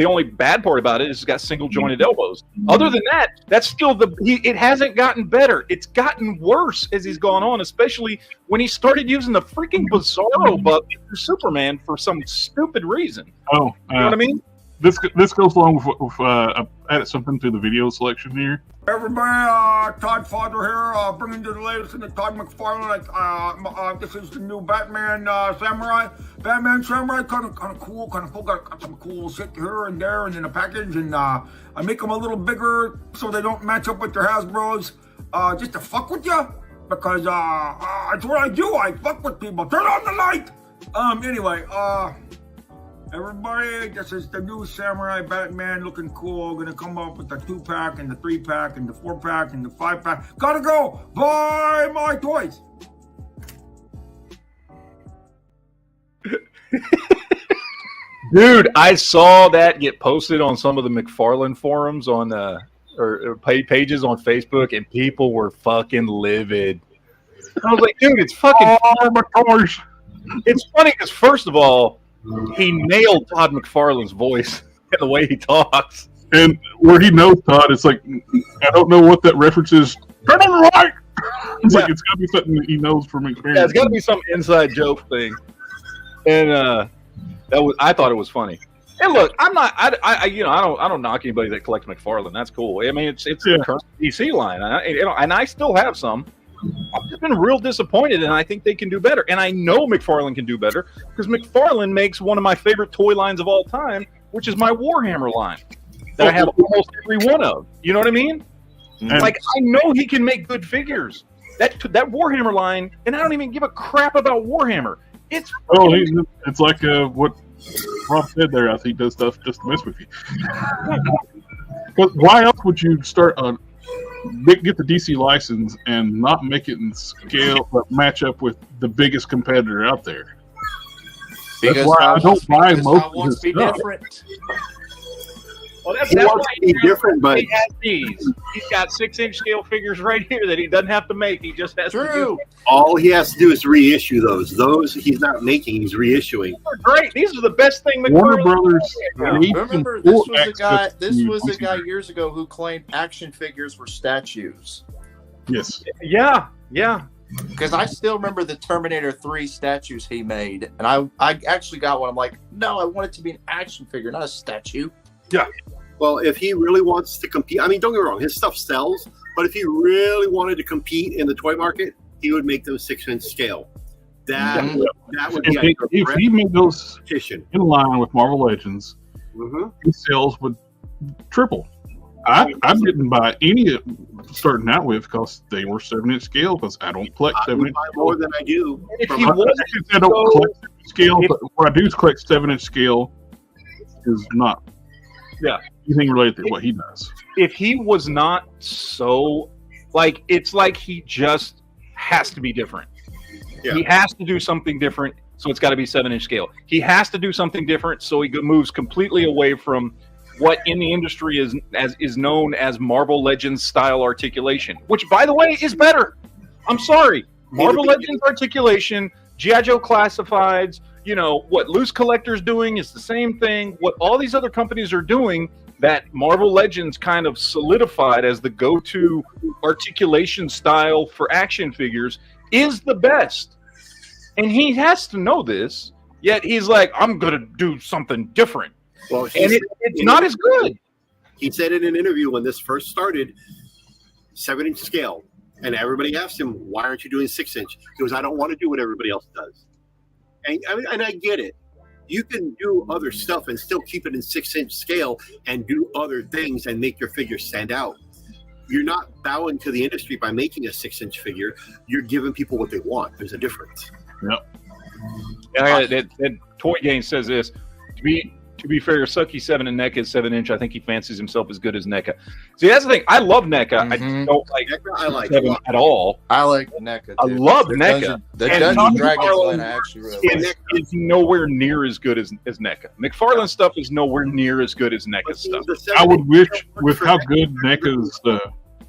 only bad part about it is it's got single jointed elbows. Other than that, that's still it hasn't gotten better. It's gotten worse as he's gone on, especially when he started using the freaking Bizarro button for Superman for some stupid reason. Oh, you know what I mean? This goes along with I added something to the video selection here. Everybody, Todd Father here, bringing you the latest in the Todd McFarlane. This is the new Batman Samurai. Batman Samurai, kind of cool, got some cool shit here and there and in a package, and I make them a little bigger so they don't match up with your Hasbros, just to fuck with you, because that's what I do. I fuck with people. Turn on the light. Anyway, everybody, this is the new Samurai Batman, looking cool. Gonna come up with the 2-pack and the 3-pack and the 4-pack and the 5-pack. Gotta go buy my toys. Dude, I saw that get posted on some of the McFarlane forums on or pages on Facebook, and people were fucking livid. I was like, dude, it's fucking my toys. It's funny because first of all, he nailed Todd McFarlane's voice and the way he talks. And where he knows Todd, it's like, I don't know what that reference is. Turn on the light! It's like, it's got to be something that he knows from experience. Yeah, it's got to be some inside joke thing. And I thought it was funny. And look, I don't knock anybody that collects McFarlane. That's cool. I mean, it's the current DC line, and I still have some. I've just been real disappointed, and I think they can do better. And I know McFarlane can do better because McFarlane makes one of my favorite toy lines of all time, which is my Warhammer line that I have almost every one of. You know what I mean? And I know he can make good figures. That Warhammer line, and I don't even give a crap about Warhammer. It's like what Rob said there. I think he does stuff just to mess with you. But why else would you start on? Get the DC license and not make it in scale, but match up with the biggest competitor out there. That's why I don't buy most of his stuff. Different. Well, that's why he different, but he has these. He's got 6-inch scale figures right here that he doesn't have to make. He just has to do. All he has to do is reissue those. Those he's not making; he's reissuing. They're great. These are the best thing. Warner Brothers. Remember, this was a guy years ago who claimed action figures were statues. Yes. Yeah. Because I still remember the Terminator 3 statues he made, and I actually got one. I'm like, no, I want it to be an action figure, not a statue. Yeah. Well, if he really wants to compete, I mean, don't get me wrong, his stuff sells, But if he really wanted to compete in the toy market, he would make them 6-inch scale. That would be if he made those competition in line with Marvel Legends, his sales would triple. I didn't buy any starting out with because they were 7-inch scale because I don't collect 7-inch more than I do. If he I don't collect 7-inch scale, but what I do is collect 7-inch scale is not anything related to what he does. If he was not so like, it's like he just has to be different. Yeah. He has to do something different, so it's got to be 7-inch scale. He has to do something different, so he moves completely away from what in the industry is known as Marvel Legends style articulation, which, by the way, is better. I'm sorry. Marvel Legends articulation, G.I. Joe Classifieds, what Loose Collector's doing is the same thing. What all these other companies are doing that Marvel Legends kind of solidified as the go-to articulation style for action figures is the best. And he has to know this, yet he's like, I'm going to do something different. Well, and it's not as good. He said in an interview when this first started, 7-inch scale. And everybody asked him, why aren't you doing 6-inch? He goes, I don't want to do what everybody else does. And I get it. You can do other stuff and still keep it in 6-inch scale and do other things and make your figure stand out. You're not bowing to the industry by making a 6-inch figure. You're giving people what they want. There's a difference. Yep. That Toy Game says this. To be fair, Sucky 7 and NECA is 7-inch. I think he fancies himself as good as NECA. See, that's the thing. I love NECA. I don't like NECA, I like 7 at all. I like NECA too. I love NECA. The Dungeons Dragons line I actually really like. Is nowhere near as good as NECA. McFarlane stuff is nowhere near as good as NECA stuff. I would wish, with how good NECA's...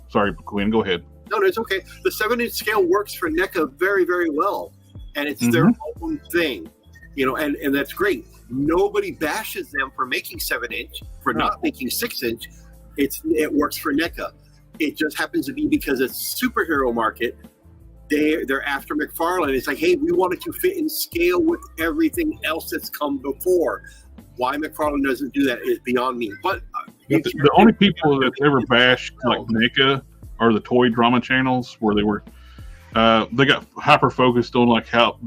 sorry, Quinn, go ahead. No, it's okay. The 7-inch scale works for NECA very, very well. And it's their own thing. And that's great. Nobody bashes them for making 7-inch, for not making 6-inch. It works for NECA. It just happens to be because it's superhero market. They're after McFarlane. It's like, hey, we want it to fit in scale with everything else that's come before. Why McFarlane doesn't do that is beyond me. But the only people that ever bashed like NECA are the toy drama channels where they got hyper focused on like how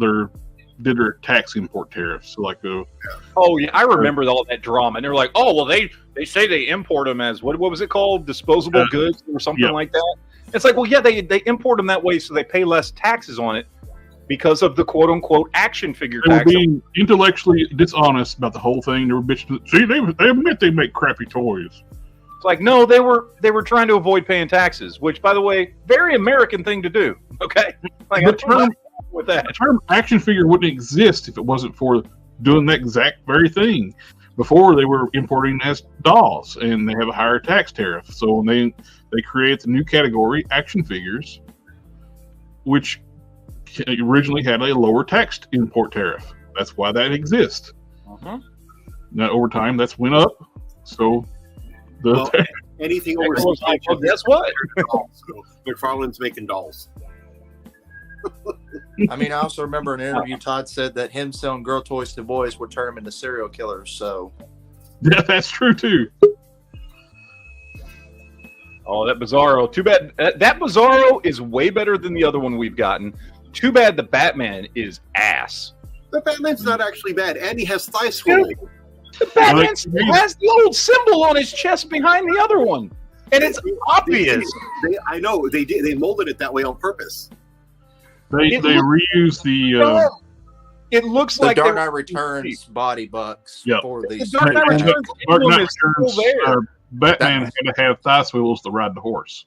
did their tax import tariffs. So I remember all that drama, and they're like, oh well, they say they import them as what was it called, disposable goods or something like that. It's like, well, yeah, they import them that way so they pay less taxes on it because of the quote unquote action figure they tax. Were being intellectually dishonest about the whole thing. They were bitching. See, they admit they make crappy toys. It's like, no, they were trying to avoid paying taxes, which, by the way, very American thing to do. Okay, like the term action figure wouldn't exist if it wasn't for doing that exact very thing. Before, they were importing as dolls, and they have a higher tax tariff. So they create the new category, action figures, which originally had a lower tax import tariff. That's why that exists. Now, over time, that's went up. So anything over guess what? McFarlane's making dolls. I mean, I also remember in an interview, Todd said that him selling girl toys to boys would turn them into serial killers. So, yeah, that's true too. Oh, that Bizarro! Too bad that Bizarro is way better than the other one we've gotten. Too bad the Batman is ass. The Batman's not actually bad, and he has thigh swelling. The Batman has the old symbol on his chest behind the other one, and it's obvious. I know they did. They molded it that way on purpose. They reuse the. It looks the like Dark Knight Returns body bucks for these. The Dark Knight Returns emblem is still there. Batman had to have thigh swivels to ride the horse.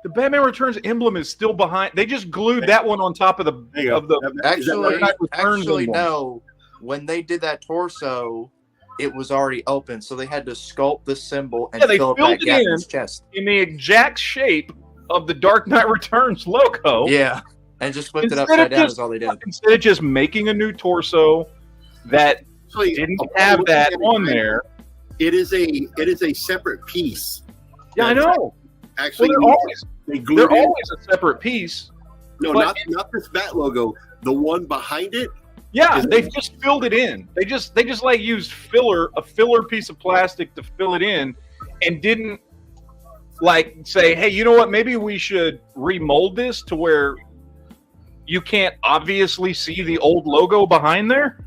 The Batman Returns emblem is still behind. They just glued that one on top of the. Actually, no. When they did that torso, it was already open, so they had to sculpt the symbol and they fill up filled that gap in his chest in the exact shape of the Dark Knight Returns logo. Yeah, and just flipped it upside down is all they did. Instead of just making a new torso that didn't have that on there. It is a separate piece. Yeah, I know. Actually, they're always a separate piece. No, not this Bat logo. The one behind it. Yeah, they've just filled it in. They just like used a filler piece of plastic to fill it in, and didn't like say, hey, you know what? Maybe we should remold this to where you can't obviously see the old logo behind there,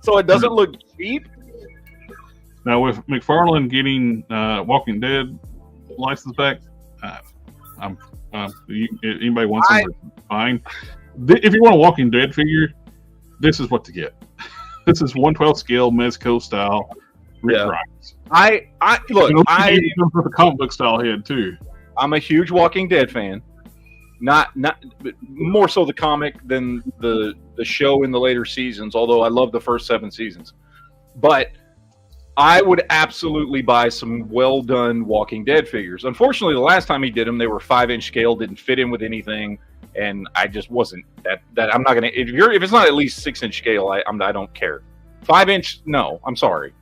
so it doesn't look cheap. Now with McFarlane getting Walking Dead license back, anybody wants them, fine. If you want a Walking Dead figure, this is what to get. This is 1/12 scale Mezco style. Rick Grimes. I look. I comes with a comic book style head too. I'm a huge Walking Dead fan. Not more so the comic than the show in the later seasons. Although I love the first 7 seasons, but I would absolutely buy some well done Walking Dead figures. Unfortunately, the last time he did them, they were 5-inch scale, didn't fit in with anything, and I just wasn't that. I'm not gonna. If it's not at least 6-inch scale, I don't care. 5-inch, no. I'm sorry.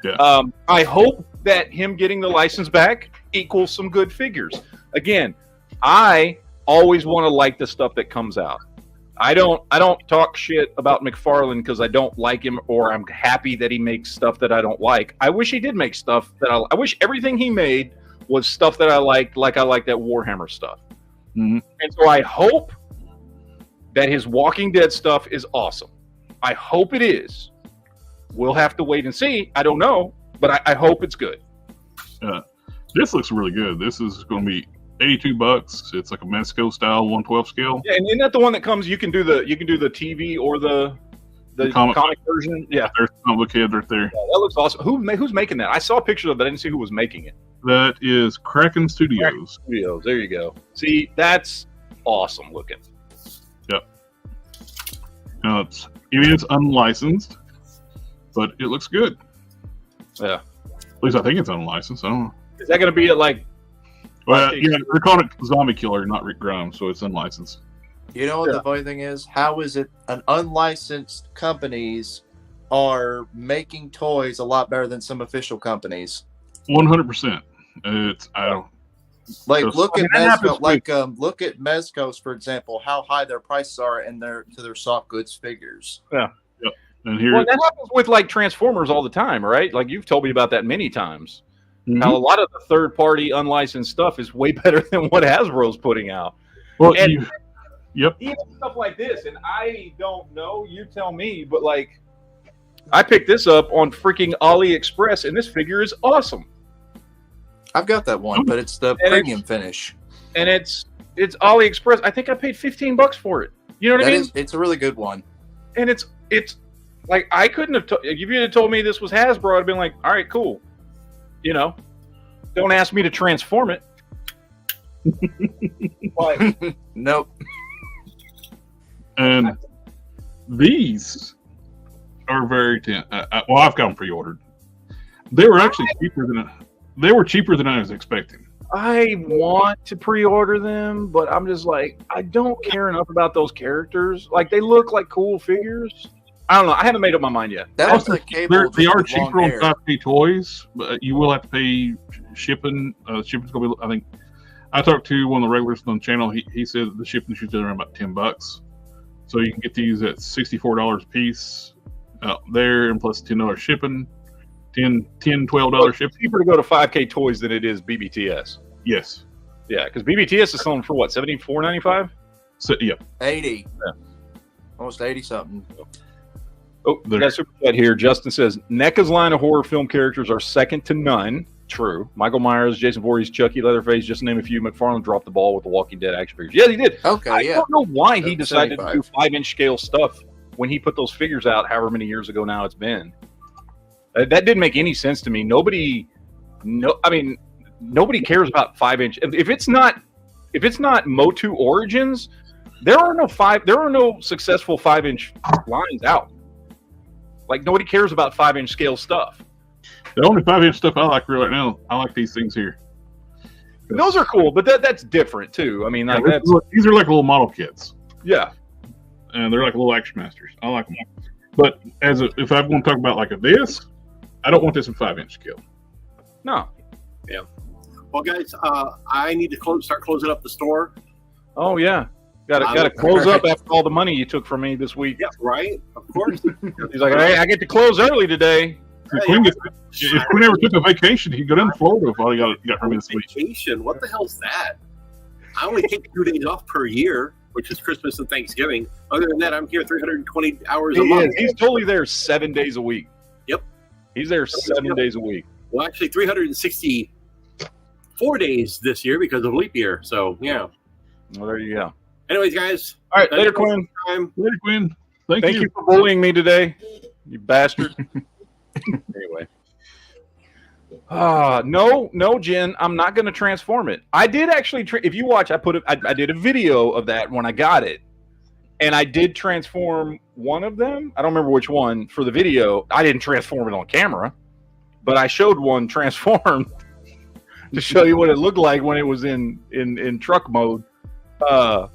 Yeah. I hope that him getting the license back equals some good figures. Again, I always want to like the stuff that comes out. I don't talk shit about McFarlane because I don't like him or I'm happy that he makes stuff that I don't like. I wish he did make stuff that I wish everything he made was stuff that I liked, like I like that Warhammer stuff. Mm-hmm. And so I hope that his Walking Dead stuff is awesome. I hope it is. We'll have to wait and see. I don't know, but I hope it's good. This looks really good. This is going to be $82. It's like a Mezco style 1/12 scale. Yeah, and isn't that the one that comes? You can do the TV or the comic version. Yeah, there's a comic book head right there. Yeah, that looks awesome. Who's making that? I saw pictures of it. I didn't see who was making it. That is Kraken Studios. Kraken Studios. There you go. See, that's awesome looking. Yep. Now it is unlicensed, but it looks good. Yeah. At least I think it's unlicensed. I don't know. Is that going to be at like? Well, yeah, they're calling it Zombie Killer, not Rick Grimes, so it's unlicensed. You know what the funny thing is? How is it an unlicensed companies are making toys a lot better than some official companies? 100%. It's I don't like just, look I at mean, that happens Mezco, like look at Mezco's for example, how high their prices are in their soft goods figures. Yeah. Yep. And here that happens with like Transformers all the time, right? Like you've told me about that many times. Mm-hmm. How a lot of the third-party unlicensed stuff is way better than what Hasbro's putting out. Well, and yep. Even stuff like this, and I don't know, you tell me, but like I picked this up on freaking AliExpress, and this figure is awesome. I've got that one, but it's the premium finish. And it's AliExpress. I think I paid $15 for it. You know what I mean? It's a really good one. And it's like I couldn't have if you had told me this was Hasbro, I'd have been like, all right, cool. You know, don't ask me to transform it. But, nope. And these are very well, I've got them pre-ordered. They were actually cheaper than I was expecting. I want to pre-order them, but I'm just like, I don't care enough about those characters. Like they look like cool figures. I don't know. I haven't made up my mind yet. That was like cable. They are cheaper on 5K toys, but you will have to pay shipping. Shipping's gonna be. I think I talked to one of the regulars on the channel. He said the shipping should be around about $10. So you can get these at $64 a piece out there, and plus $10 shipping, $12 shipping. Cheaper to go to 5K toys than it is BBTS. Yes. Yeah, because BBTS is selling for what, $74.95? So yeah, 80. Yeah. Almost 80 something. Oh, we got a super chat here. Justin says NECA's line of horror film characters are second to none. True. Michael Myers, Jason Voorhees, Chucky, Leatherface, just to name a few. McFarlane dropped the ball with the Walking Dead action figures. Yeah, he did. Okay, I don't know why he decided 75. to do 5-inch scale stuff when he put those figures out however many years ago now it's been. That didn't make any sense to me. Nobody cares about 5-inch. If it's not Motu Origins, there are no successful 5-inch lines out. Like nobody cares about 5-inch scale stuff. The only 5-inch stuff I like right now, I like these things here. Those are cool, but that's different too. I mean, like these are like little model kits. Yeah, and they're like little action masters. I like them. But if I'm going to talk about like this, I don't want this in 5-inch scale. No. Yeah. Well, guys, I need to start closing up the store. Oh yeah, got to close up after all the money you took from me this week. Yeah, right. Of course. He's like, hey, I get to close early today. If Quinn ever took a vacation, he'd go down to Florida while he got from his vacation. What the hell's that? I only take 2 days off per year, which is Christmas and Thanksgiving. Other than that, I'm here 320 hours a month. He's totally there 7 days a week. Yep. He's there 7 days a week. Well, actually, 364 days this year because of leap year. So, yeah. Well, there you go. Anyways, guys. All right, later, Quinn. Later, Quinn. Thank you for bullying me today, you bastard. Anyway. No, Jen, I'm not going to transform it. I did actually, if you watch, I did a video of that when I got it. And I did transform one of them. I don't remember which one for the video. I didn't transform it on camera, but I showed one transformed to show you what it looked like when it was in truck mode. So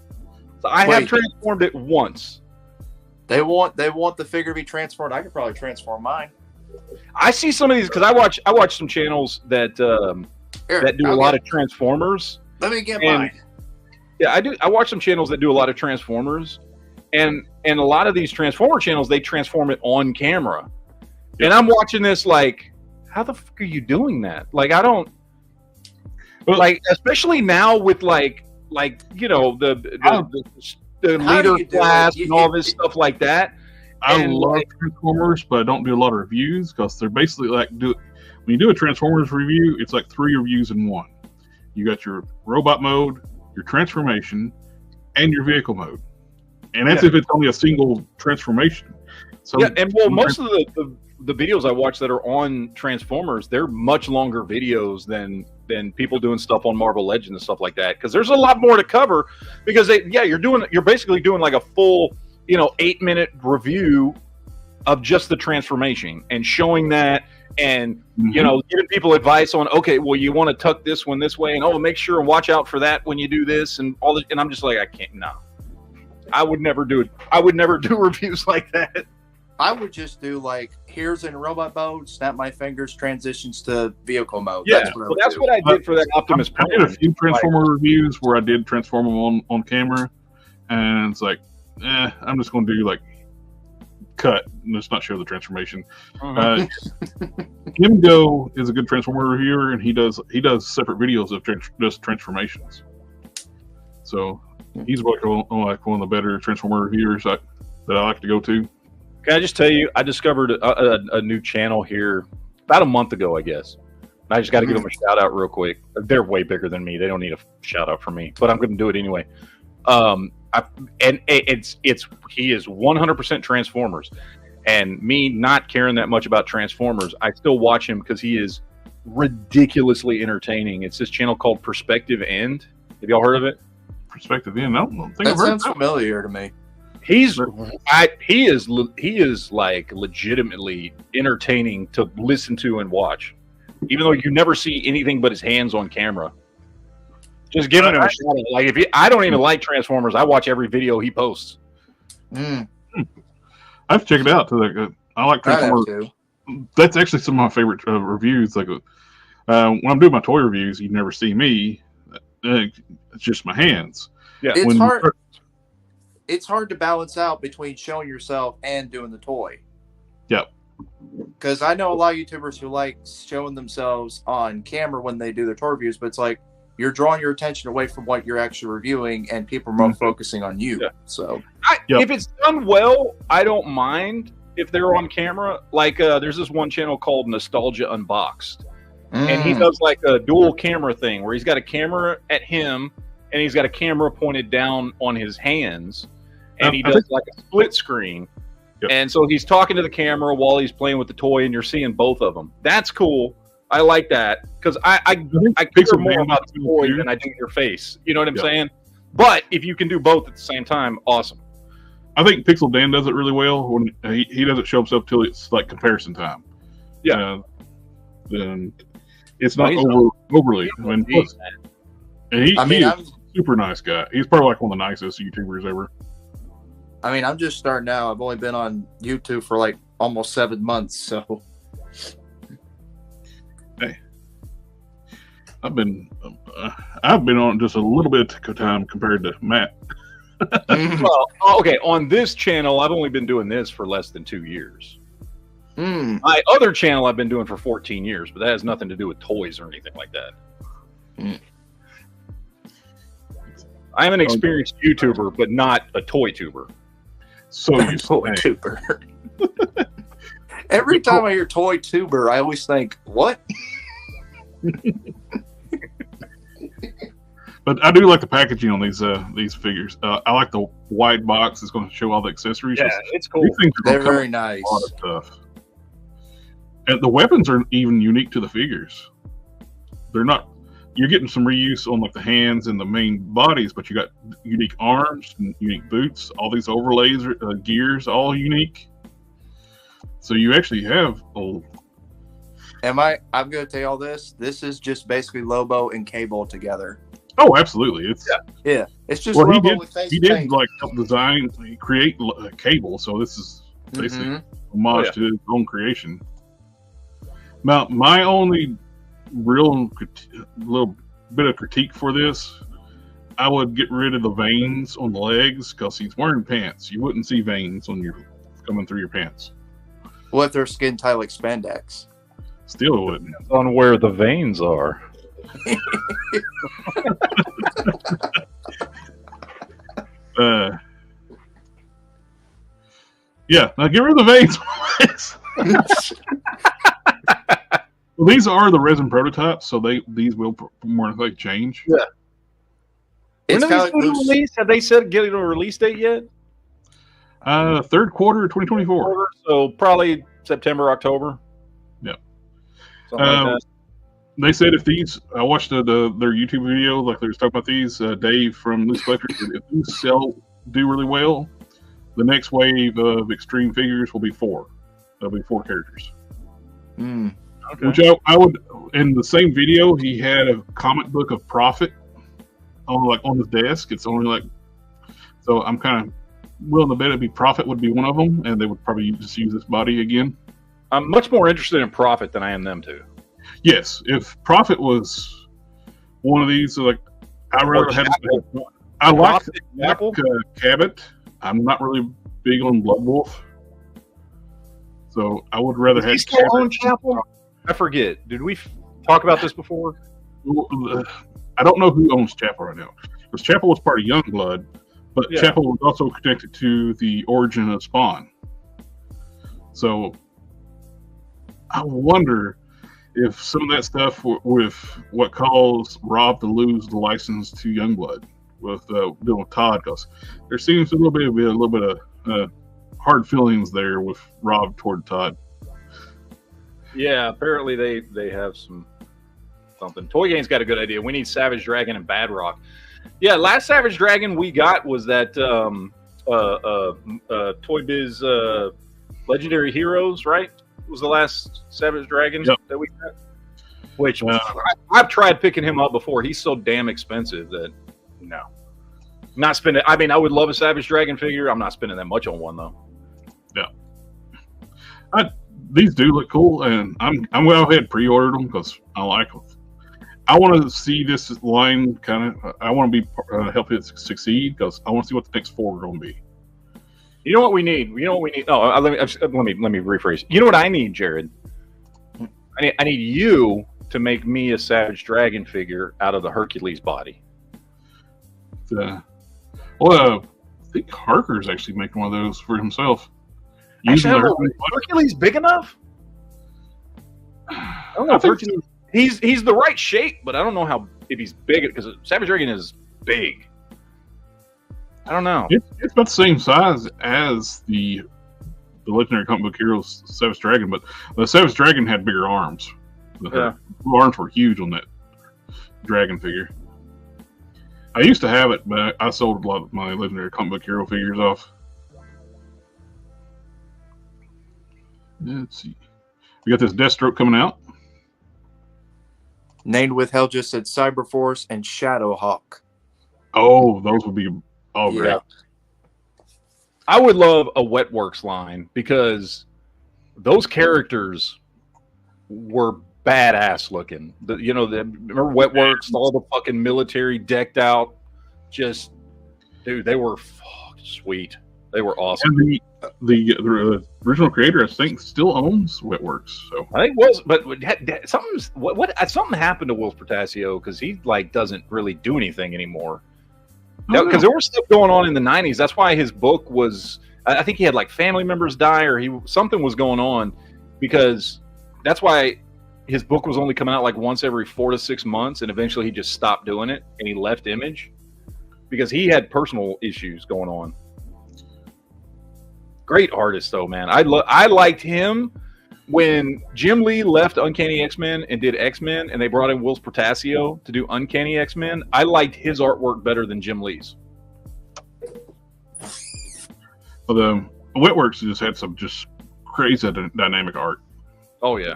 I have transformed it once. They want the figure to be transformed. I could probably transform mine. I see some of these because I watch some channels that do a lot of Transformers. Let me get mine. Yeah, I do. I watch some channels that do a lot of Transformers, and a lot of these Transformer channels, they transform it on camera. Yeah. And I'm watching this like, how the fuck are you doing that? Like, I don't like, especially now with like you know the leader class and all this stuff like that. I love Transformers, but I don't do a lot of reviews because they're basically like when you do a Transformers review, it's like 3 reviews in one. You got your robot mode, your transformation, and your vehicle mode, and that's if it's only a single transformation. So most of the videos I watch that are on Transformers, they're much longer videos than people doing stuff on Marvel Legends and stuff like that, because there's a lot more to cover. Because you're basically doing like a full 8-minute review of just the transformation and showing that, and giving people advice on, okay, well, you want to tuck this one this way, and make sure and watch out for that when you do this and all that. And I'm just like, I can't. No, I would never do it. I would never do reviews like that. I would just do like, here's in robot mode, snap my fingers, transitions to vehicle mode. Yeah, that's what I did for that Optimus Prime. I did a few Transformer reviews where I did transform them on camera, and it's like, I'm just going to do like cut and just not show the transformation. Kim Go is a good Transformer reviewer, and he does separate videos of just transformations. So he's like one of the better Transformer reviewers that I like to go to. Can I just tell you, I discovered a new channel here about a month ago, I guess. I just got to give them a shout out real quick. They're way bigger than me. They don't need a shout out from me, but I'm going to do it anyway. He is 100% Transformers, and me not caring that much about Transformers, I still watch him because he is ridiculously entertaining. It's this channel called Perspective End. Have y'all heard of it? Perspective End? I don't think that sounds familiar to me. He is like legitimately entertaining to listen to and watch, even though you never see anything but his hands on camera. Just giving him a shout out. Like, I don't even like Transformers, I watch every video he posts. I have to check it out. I like Transformers. That's actually some of my favorite reviews. Like when I'm doing my toy reviews, you never see me. It's just my hands. Yeah, it's hard. It's hard to balance out between showing yourself and doing the toy. Yep. Because I know a lot of YouTubers who like showing themselves on camera when they do their toy reviews, but it's like you're drawing your attention away from what you're actually reviewing, and people are more focusing on you. Yeah. So, if it's done well, I don't mind if they're on camera. Like, there's this one channel called Nostalgia Unboxed, and he does like a dual camera thing where he's got a camera at him and he's got a camera pointed down on his hands, and he does like a split screen. Yep. And so he's talking to the camera while he's playing with the toy, and you're seeing both of them. That's cool. I like that because I care more about the toy than I do your face. You know what I'm saying? But if you can do both at the same time, awesome. I think Pixel Dan does it really well when he doesn't show himself till it's like comparison time. Yeah. Then it's not overly. I mean, he's a super nice guy. He's probably like one of the nicest YouTubers ever. I mean, I'm just starting out. I've only been on YouTube for like almost 7 months, so. Hey, I've been on just a little bit of time compared to Matt. Well, okay, on this channel, I've only been doing this for less than 2 years. My other channel I've been doing for 14 years, but that has nothing to do with toys or anything like that. I am an experienced YouTuber, but not a toy tuber. So you Toy tuber. Every time I hear toy tuber, I always think, what? But I do like the packaging on these figures. I like the wide box. It's going to show all the accessories. Yeah, it's cool. These things are They're gonna come very with nice. a lot of stuff. And the weapons are even unique to the figures. They're not. You're getting some reuse on like the hands and the main bodies, but you got unique arms and unique boots. All these overlays, gears, all unique. So you actually have I'm going to tell you all this. This is just basically Lobo and Cable together. Oh, absolutely! It's Yeah. It's just well, Lobo with face he did paint. like help design, create Cable. So this is basically Mhm. homage to his own creation. Now, my only real little bit of critique for this, I would get rid of the veins on the legs because he's wearing pants. You wouldn't see veins on your coming through your pants. What if they're skin tight like spandex? Still wouldn't. On where the veins are. Yeah, now get rid of the veins. Well, these are the resin prototypes, so these will more likely change. Yeah. It's When are kind these of like released? Have they said getting a release date yet? Third quarter of 2024. So probably September, October. Yeah. Something like that. They said if these, I watched their YouTube video, like they were talking about these. Dave from Loose Collectors, if these do really well, the next wave of extreme figures will be 4. There'll be 4 characters. Okay. Which I would, in the same video, he had a comic book of Prophet on his desk. It's only like, so I'm kind of willing to bet it'd be Prophet would be one of them, and they would probably just use this body again. I'm much more interested in Prophet than I am them two. Yes, if Prophet was one of these, so like I rather have. I like Apple. Cabot. I'm not really big on Blood Wolf, so I would rather have. still own Chapel? I forget. Did we talk about this before? I don't know who owns Chapel right now, because Chapel was part of Youngblood, but Yeah. Chapel was also connected to the origin of Spawn. So I wonder if some of that stuff with what caused Rob to lose the license to Youngblood with dealing with Todd, because there seems a little bit of hard feelings there with Rob toward Todd. Yeah, apparently they have something. Toy Game's got a good idea. We need Savage Dragon and Bad Rock. Yeah, last Savage Dragon we got was that Toy Biz Legendary Heroes, right? Was the last Savage Dragon that we got. Which I've tried picking him up before. He's so damn expensive that no. Not spending. I mean, I would love a Savage Dragon figure. I'm not spending that much on one though. Yeah. These do look cool, and I'm well ahead and pre-ordered them because I like them. I want to see this line kind of. I want to be help it succeed because I want to see what the next 4 are going to be. You know what we need? You know what we need? Oh, let me rephrase. You know what I need, Jared? I need you to make me a Savage Dragon figure out of the Hercules body. I think Harker's actually making one of those for himself. Actually, Hercules big enough? I don't know if Hercules. He's the right shape, but I don't know if he's big because Savage Dragon is big. I don't know. It's about the same size as the Legendary Comic Book Heroes Savage Dragon, but the Savage Dragon had bigger arms. The arms were huge on that dragon figure. I used to have it, but I sold a lot of my Legendary Comic Book Hero figures off. Let's see. We got this Deathstroke coming out. Named with Hell just said Cyberforce and Shadowhawk. Oh, those would be all great. Yeah. I would love a Wetworks line because those characters were badass looking. Remember Wetworks, all the fucking military decked out. Just, dude, they were sweet. They were awesome. And the original creator, I think, still owns Wetworks. So I think something happened to Will Portasio because he like doesn't really do anything anymore. Because there was stuff going on in the 90s. That's why his book was. I think he had like family members die, or something was going on, because that's why his book was only coming out like once every 4 to 6 months, and eventually he just stopped doing it and he left Image because he had personal issues going on. Great artist though, man. I liked him when Jim Lee left Uncanny X-Men and did X-Men, and they brought in Will Portasio to do Uncanny X-Men. I liked his artwork better than Jim Lee's. Well, the Wetworks just had some just crazy dynamic art. Oh yeah.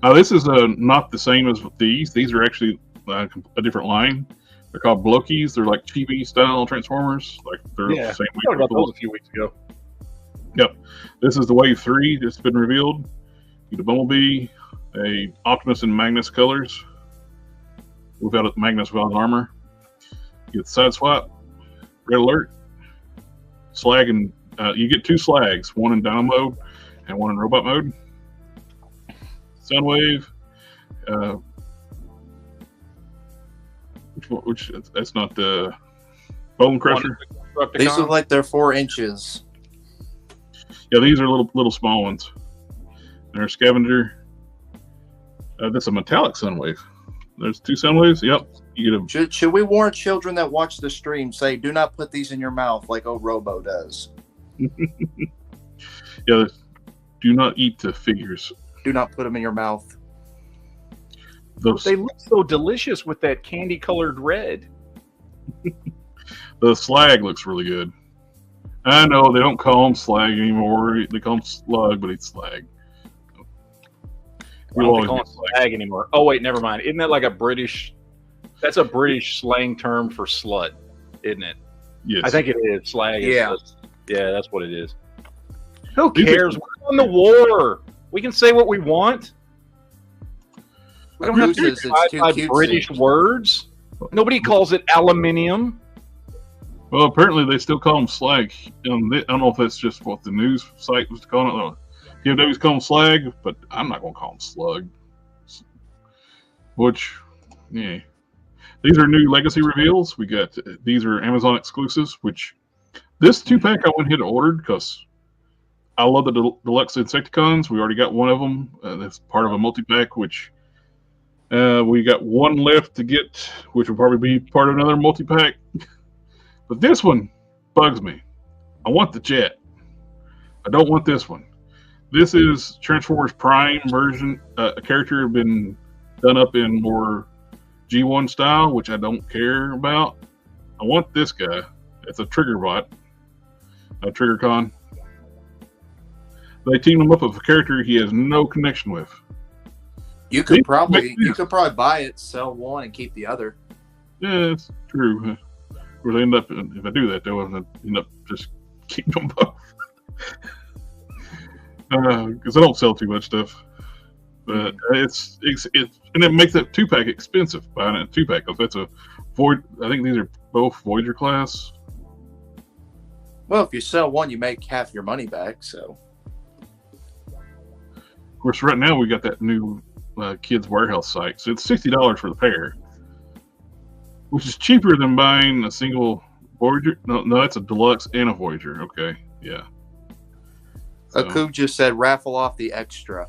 This is not the same as these. These are actually a different line. They're called Blokies. They're like chibi style Transformers. Like they're the same. We talked about those a few weeks ago. Yep. This is the Wave 3 that's been revealed. You get a Bumblebee, a Optimus and Magnus colors. Without Magnus without armor. You get Side Swap, Red Alert, Slag, and you get 2 Slags, one in Dino mode and one in Robot mode. Sunwave, which that's not the Bone Crusher. These look like they're 4 inches. Yeah, these are little small ones. They're a Scavenger. That's a metallic Sunwave. There's 2 Sunwaves. Yep. You get them. Should we warn children that watch the stream? Say, do not put these in your mouth like old Robo does. Yeah. Do not eat the figures. Do not put them in your mouth. They look so delicious with that candy-colored red. The Slag looks really good. I know they don't call him Slag anymore. They call him Slug, but it's Slag. We don't call him Slag anymore. Oh wait, never mind. Isn't that like a British? That's a British slang term for slut, isn't it? Yes. I think it is. Slag. Yeah. Yeah, that's what it is. Who cares? We're on the war. We can say what we want. We don't have to use British words. Nobody calls it aluminium. Well, apparently they still call them Slag. I don't know if that's just what the news site was calling it. POW's call them Slag, but I'm not going to call them Slug. Which, yeah. These are new Legacy reveals. These are Amazon exclusives, which this 2-pack I went ahead and ordered because I love the Deluxe Insecticons. We already got one of them. That's part of a multi-pack, which we got one left to get, which will probably be part of another multi-pack. But this one bugs me. I want the Jet. I don't want this one. This is Transformers Prime version. A character had been done up in more G1 style, which I don't care about. I want this guy. It's a Trigger bot. A TriggerCon. They teamed him up with a character he has no connection with. You could probably buy it, sell one, and keep the other. Yeah, it's true. Or they end up, if I do that, though, I end up just keeping them both. Because I don't sell too much stuff. But it's and it makes that 2-pack expensive, buying a 2-pack. Because that's a Void. I think these are both Voyager class. Well, if you sell one, you make half your money back. So, of course, right now we got that new Kids Warehouse site, so it's $60 for the pair, which is cheaper than buying a single Voyager. No, that's a Deluxe and a Voyager. Okay, yeah. So, Aku just said raffle off the extra.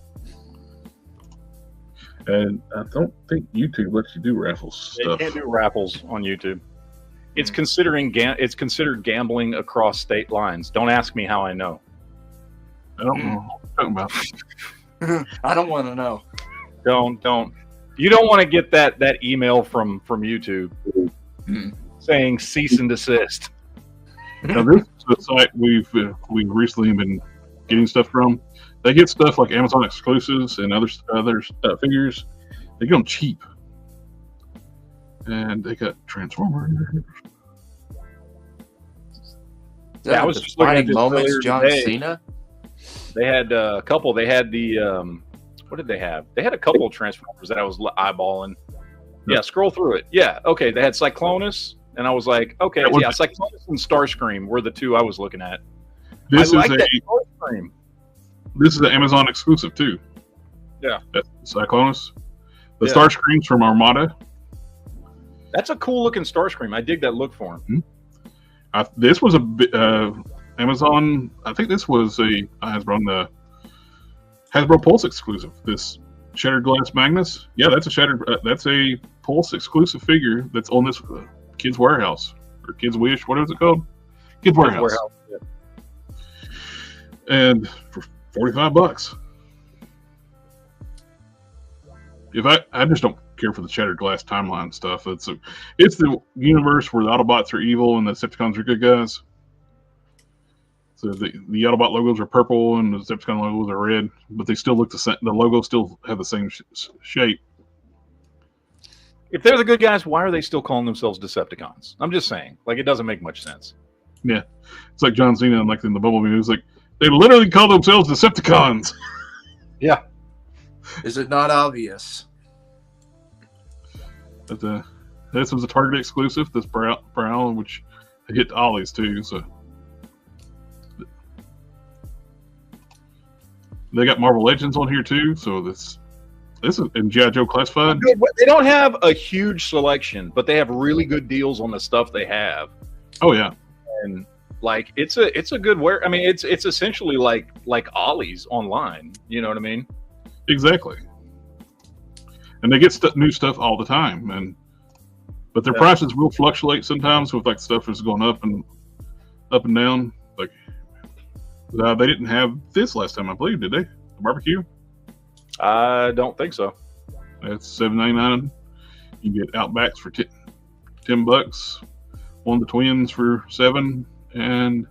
And I don't think YouTube lets you do raffles stuff. They can't do raffles on YouTube. It's considered gambling across state lines. Don't ask me how I know. I don't know what you're talking about. I don't want to know. Don't. You don't want to get that email from YouTube saying cease and desist. Now, this is the site we've recently been getting stuff from. They get stuff like Amazon exclusives and other figures. They get them cheap, and they got Transformers. Yeah, I was just looking at moments. John today. Cena. They had a couple. They had the what did they have? They had a couple of Transformers that I was eyeballing. Yeah, scroll through it. Yeah, okay. They had Cyclonus. and I was like, okay, yeah, Cyclonus and Starscream were the two I was looking at. This is like that Starscream. This is an Amazon exclusive too. Yeah, that's Cyclonus. The Starscream's from Armada. That's a cool looking Starscream. I dig that look for him. This was a Amazon. I think this was a Hasbro Pulse exclusive. This Shattered Glass Magnus. Yeah, that's a Pulse exclusive figure that's on this Kids Warehouse or Kids Wish. What is it called? Kids Warehouse. Yeah. And for $45. I just don't care for the Shattered Glass timeline stuff. It's the universe where the Autobots are evil and the Decepticons are good guys. So the Autobot logos are purple and the Decepticon logos are red, but they still look the same. The logos still have the same shape. If they're the good guys, why are they still calling themselves Decepticons? I'm just saying, like, it doesn't make much sense. Yeah, it's like John Cena, like in the Bumblebee news, like they literally call themselves Decepticons. Yeah. Is it not obvious? But this was a Target exclusive. This Prowl, which hit Ollie's too. So they got Marvel Legends on here too. So this is in G.I. Joe Classified. They don't have a huge selection, but they have really good deals on the stuff they have. Oh yeah, and like it's a good wear. I mean, it's essentially like Ollie's online. You know what I mean? Exactly. And they get new stuff all the time, but their prices will fluctuate sometimes with like stuff that's going up and down. Like they didn't have this last time, I believe, did they? The barbecue? I don't think so. That's $7.99. You get Outbacks for $10. One of the twins for $7, and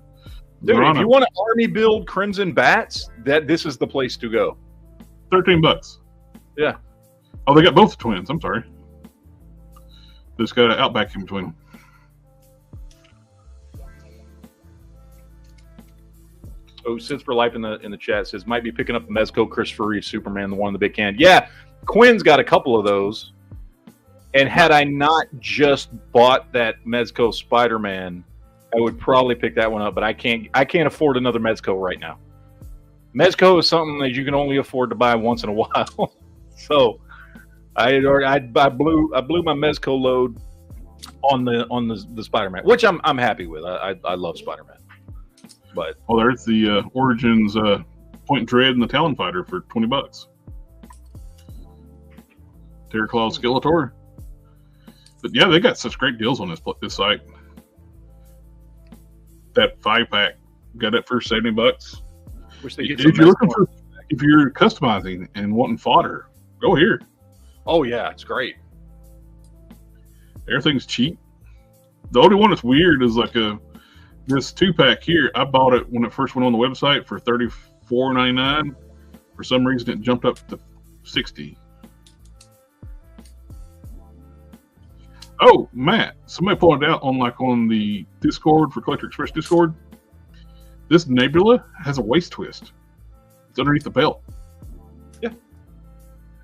dude, if you want an army build Crimson Bats, this is the place to go. $13. Yeah. Oh, they got both the twins. I'm sorry. Just got an Outback in between them. Oh, Sits for Life in the chat says might be picking up the Mezco Christopher Reeve Superman, the one in the big can. Yeah, Quinn's got a couple of those. And had I not just bought that Mezco Spider-Man, I would probably pick that one up. But I can't afford another Mezco right now. Mezco is something that you can only afford to buy once in a while. So I blew my Mezco load on the Spider-Man, which I'm happy with. I love Spider-Man. But there's the Origins Point and Dread and the Talon Fighter for $20. Terraclaw Skeletor. But yeah, they got such great deals on this site. That 5-pack got it for $70. If you're customizing and wanting fodder, go here. Oh yeah, it's great. Everything's cheap. The only one that's weird is like this 2-pack here. I bought it when it first went on the website for $34.99. For some reason, it jumped up to $60. Oh, Matt! Somebody pointed out on the Discord for Collector Express Discord. This Nebula has a waist twist. It's underneath the belt. Yeah.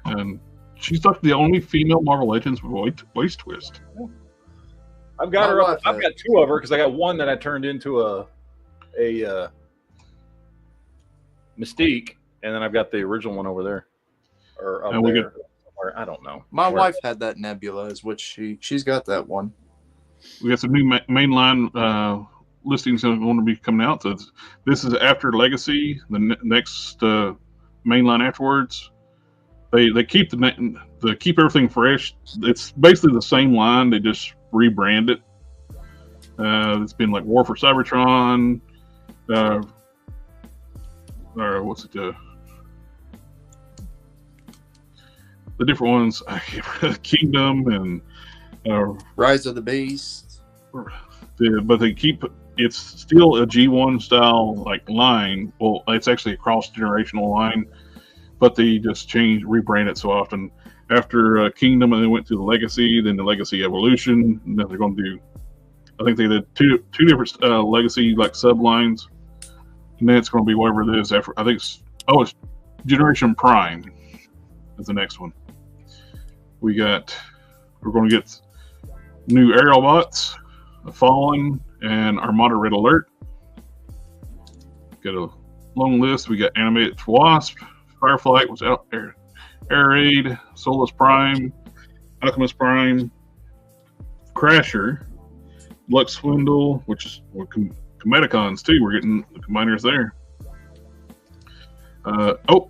And she's like the only female Marvel Legends with waist twist. Yeah. I've got her up. I've got two of her because I got one that I turned into a Mystique, and then I've got the original one over there. Or up there. Or I don't know. My wife had that Nebula, is what she's got that one. We got some new mainline listings that are going to be coming out. So this is after Legacy. The next mainline afterwards. They keep keep everything fresh. It's basically the same line. They just rebrand it. It's been like War for Cybertron. Or what's it? The different ones, Kingdom and Rise of the Beast. But they keep it's still a G1 style like line. Well, it's actually a cross generational line, but they just rebrand it so often. After Kingdom, and they went to the Legacy, then the Legacy Evolution, and then they're going to do. I think they did two different Legacy like sub lines, and then it's going to be whatever it is after. I think it's Generation Prime is the next one. We're going to get new Aerial Bots Fallen, and Armada Red Alert. Got a long list. We got Animated Wasp, Fireflight was out there, Air Raid, Solus Prime, Alchemist Prime, Crasher, Lux Swindle, which is Cometicons too. We're getting the combiners there.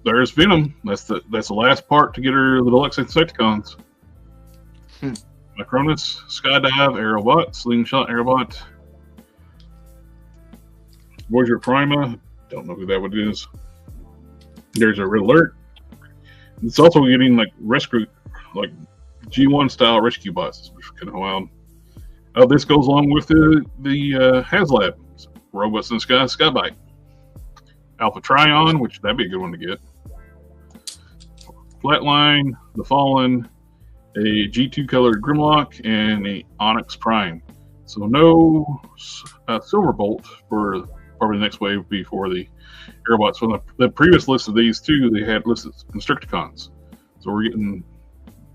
There's Venom. That's the last part to get her the Deluxe Insecticons. Macronus, Skydive, Aerobot, Slingshot, Aerobot, Voyager Prima. Don't know who that one is. There's a Red Alert. It's also getting like rescue, like G1 style rescue bots, which is kind of wild. This goes along with the HasLab Robots in the Sky, Skybite, Alpha Trion, which that'd be a good one to get. Flatline, the Fallen, a G2 colored Grimlock, and a Onyx Prime. So no Silverbolt for probably the next wave would be for the Aerobots. So the previous list of these two, they had listed Constructicons. So we're getting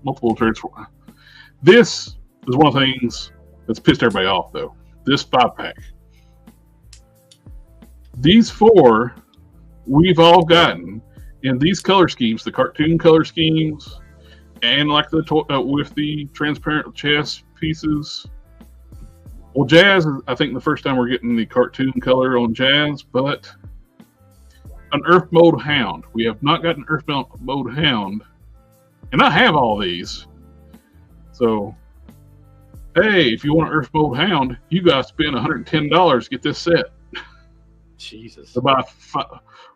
multiple turns. This is one of the things that's pissed everybody off, though. This 5-pack. These 4 we've all gotten in these color schemes, the cartoon color schemes, and like with the transparent chest pieces. Well, Jazz, I think the first time we're getting the cartoon color on Jazz, but an Earth Mode Hound. We have not gotten Earth Mode Hound, and I have all these. So, hey, if you want an Earth Mode Hound, you guys spend $110 to get this set. Jesus. To buy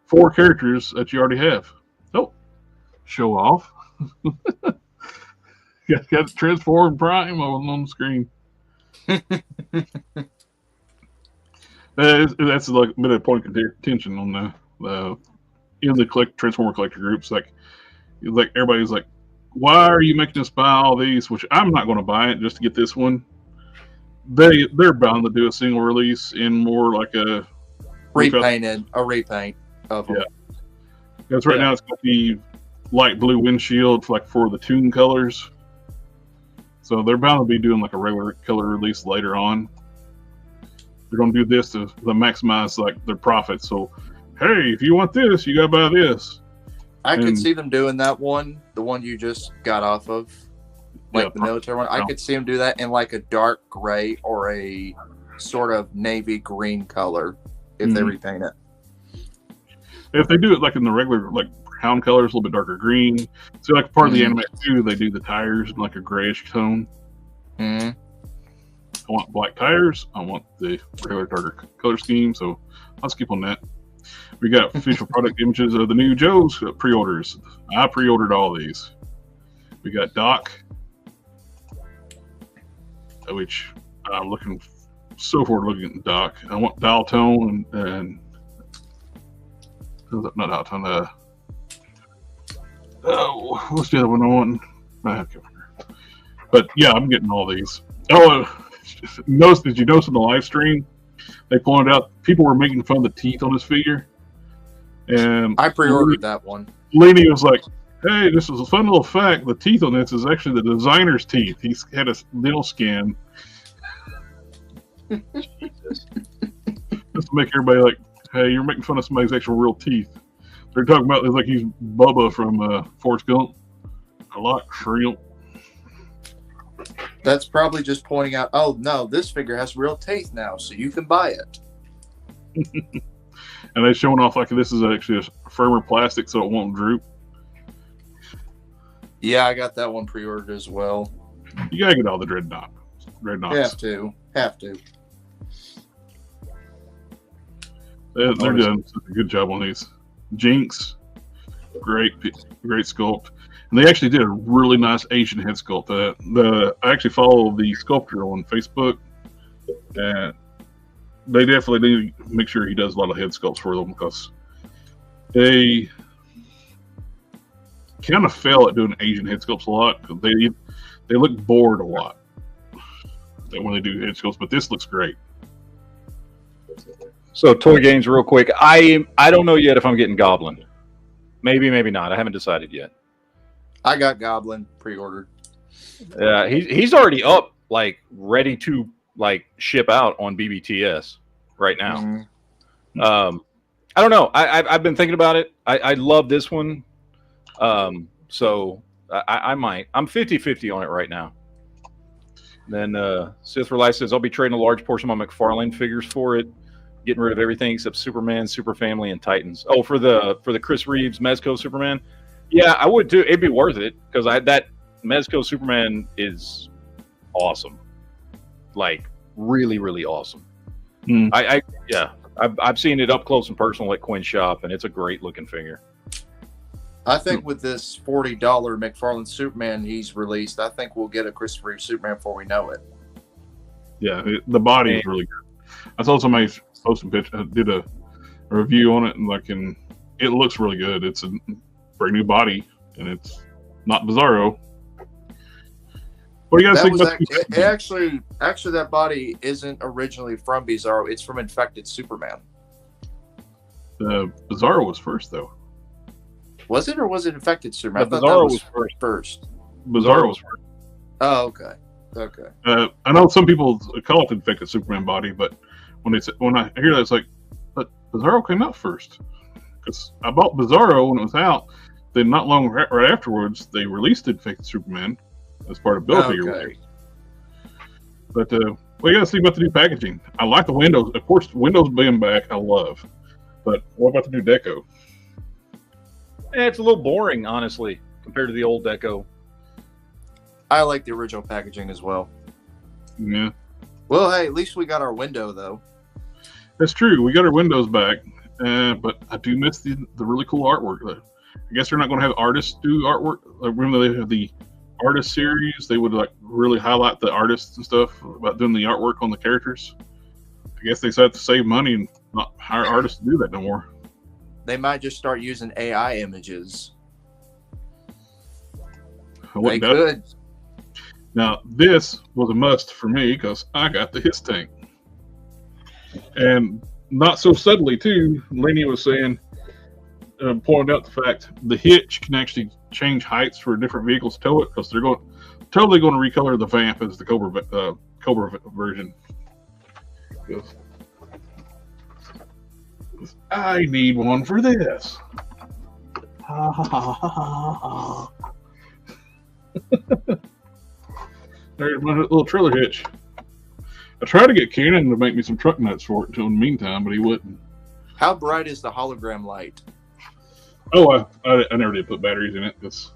4 characters that you already have. Oh, show off. got Transform Prime on the screen. That's like a bit of point of contention on the in the Transformer collector groups. Like everybody's like, why are you making us buy all these? Which I'm not going to buy it just to get this one. They're bound to do a single release in more like a repaint of them. Yeah, because right now it's got the light blue windshield for the tune colors. So they're bound to be doing like a regular color release later on. They're going to do this to maximize like their profits. So, hey, if you want this, you got to buy this. I could see them doing that one, the one you just got off of, like the military one. I could see them do that in like a dark gray or a sort of navy green color if they repaint it. If they do it like in the regular like hound colors, a little bit darker green. So like part of the anime too, they do the tires in like a grayish tone. I want black tires. I want the regular darker color scheme. So I'll skip on that. We got official product images of the new Joe's pre-orders. I pre-ordered all these. We got Doc, which I'm looking so forward looking at Doc. I want Dial Tone and not Dial Tone. What's the other one I want? I can't remember. But yeah, I'm getting all these. Did you notice in the live stream they pointed out people were making fun of the teeth on his figure? And I pre-ordered that one. Lenny was like, hey, this is a fun little fact. The teeth on this is actually the designer's teeth. He's had a dental scan. Just to make everybody like, hey, you're making fun of somebody's actual real teeth. They're talking about it's like he's Bubba from Forrest Gump. I like shrimp. That's probably just pointing out, oh no, this figure has real teeth now, so you can buy it. And they're showing off like this is actually a firmer plastic so it won't droop. Yeah, I got that one pre-ordered as well. You gotta get all the dreadnoughts. Have to. They're doing such a good job on these. Jinx, great sculpt, and they actually did a really nice Asian head sculpt. I actually follow the sculptor on Facebook, and they definitely need to make sure he does a lot of head sculpts for them because they kind of fail at doing Asian head sculpts a lot because they look bored a lot when they do head sculpts. But this looks great. So Toy Games, real quick. I don't know yet if I'm getting Goblin. Maybe not. I haven't decided yet. I got Goblin pre-ordered. He's already up, like ready to like ship out on BBTS right now. Mhm. I don't know. I've been thinking about it. I love this one. So I might. I'm 50-50 on it right now. Then Sith Relight says, I'll be trading a large portion of my McFarlane figures for it, getting rid of everything except Superman, Super Family, and Titans. Oh, for the Chris Reeves Mezco Superman? Yeah, I would too. It'd be worth it because that Mezco Superman is awesome. Like, really, really awesome. I've seen it up close and personal at Quinn's shop, and it's a great looking figure. I think with this $40 McFarlane Superman he's released, I think we'll get a Christopher Reeve Superman before we know it. Yeah, the body is really good. I saw somebody post some picture, did a review on it, and it looks really good. It's a brand new body, and it's not Bizarro. What do you guys think about actually, that body isn't originally from Bizarro. It's from Infected Superman. Bizarro was first, though. Was it, or was it Infected Superman? I thought Bizarro that was first. Bizarro was first. Oh, okay. Okay. I know some people call it the Infected Superman body, but when I hear that, it's like, but Bizarro came out first. Because I bought Bizarro when it was out. Then not long right afterwards, they released Infected Superman as part of Bill figure. But what do you guys think about the new packaging? I like the windows. Of course, windows being back, I love. But what about the new deco? It's a little boring, honestly, compared to the old deco. I like the original packaging as well. Yeah. Well, hey, at least we got our window, though. That's true. We got our windows back. But I do miss the really cool artwork. I guess they're not going to have artists do artwork. Remember, they have the artist series. They would really highlight the artists and stuff about doing the artwork on the characters. I guess they decided to save money and not hire artists to do that no more. They might just start using AI images. They could. Now, this was a must for me because I got the Hiss tank. And not so subtly, too, Lenny was saying, pointed out the fact the hitch can actually change heights for different vehicles to tow it because they're totally going to recolor the Vamp as the Cobra version. Yes. I need one for this. There's my little trailer hitch. I tried to get Cannon to make me some truck nuts for it until in the meantime, but he wouldn't. How bright is the hologram light? Oh, I never did put batteries in it because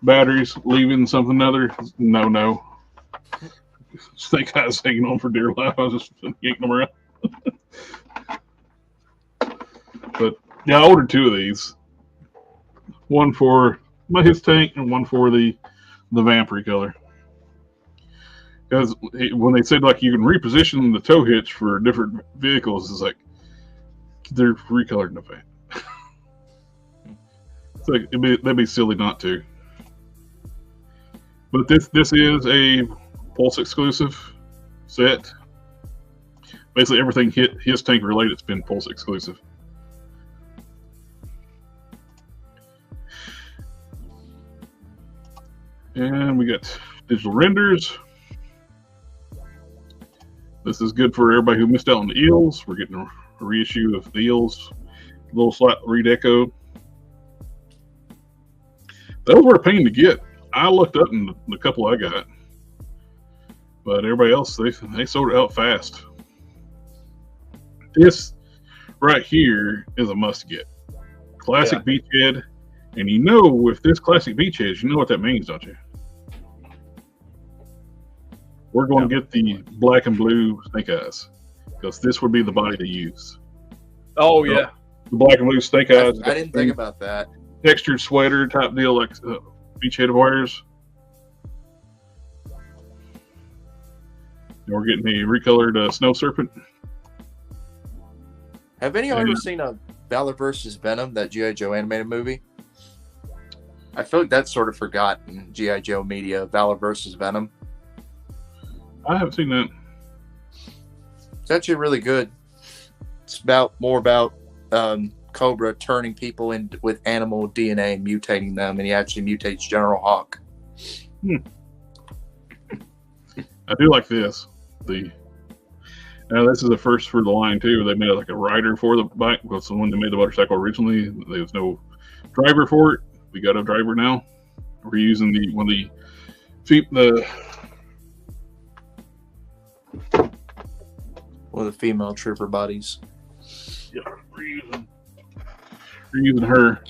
batteries leaving something other. No. Snake Eyes hanging on for dear life. I was just yanking them around. But yeah, I ordered two of these. One for my Hiss tank and one for the Vamp recolor. Because when they said you can reposition the tow hitch for different vehicles, it's like they're recoloring the Vamp. It's like that'd be silly not to. But this is a Pulse exclusive set. Basically, everything Hiss tank related has been Pulse exclusive. And we got digital renders. This is good for everybody who missed out on the Eels. We're getting a reissue of the Eels, a little slight redeco. Those were a pain to get. I looked up in the couple I got, but everybody else they sold it out fast. This right here is a must get. Classic Beachhead, and if this classic Beachhead, you know what that means, don't you? We're going to get the black and blue Snake Eyes because this would be the body to use. Oh yeah, the black and blue Snake Eyes. I didn't think about that. Textured sweater type deal like Beachhead wears. And we're getting the recolored Snow Serpent. Have any of you ever seen a Valor vs. Venom, that G.I. Joe animated movie? I feel like that's sort of forgotten, G.I. Joe media, Valor vs. Venom. I haven't seen that. It's actually really good. It's more about Cobra turning people in with animal DNA and mutating them, and he actually mutates General Hawk. I do like this. This is the first for the line too. They made like a rider for the bike because the one that made the motorcycle originally, there was no driver for it. We got a driver now. We're using the female trooper bodies. Yeah, we're using her.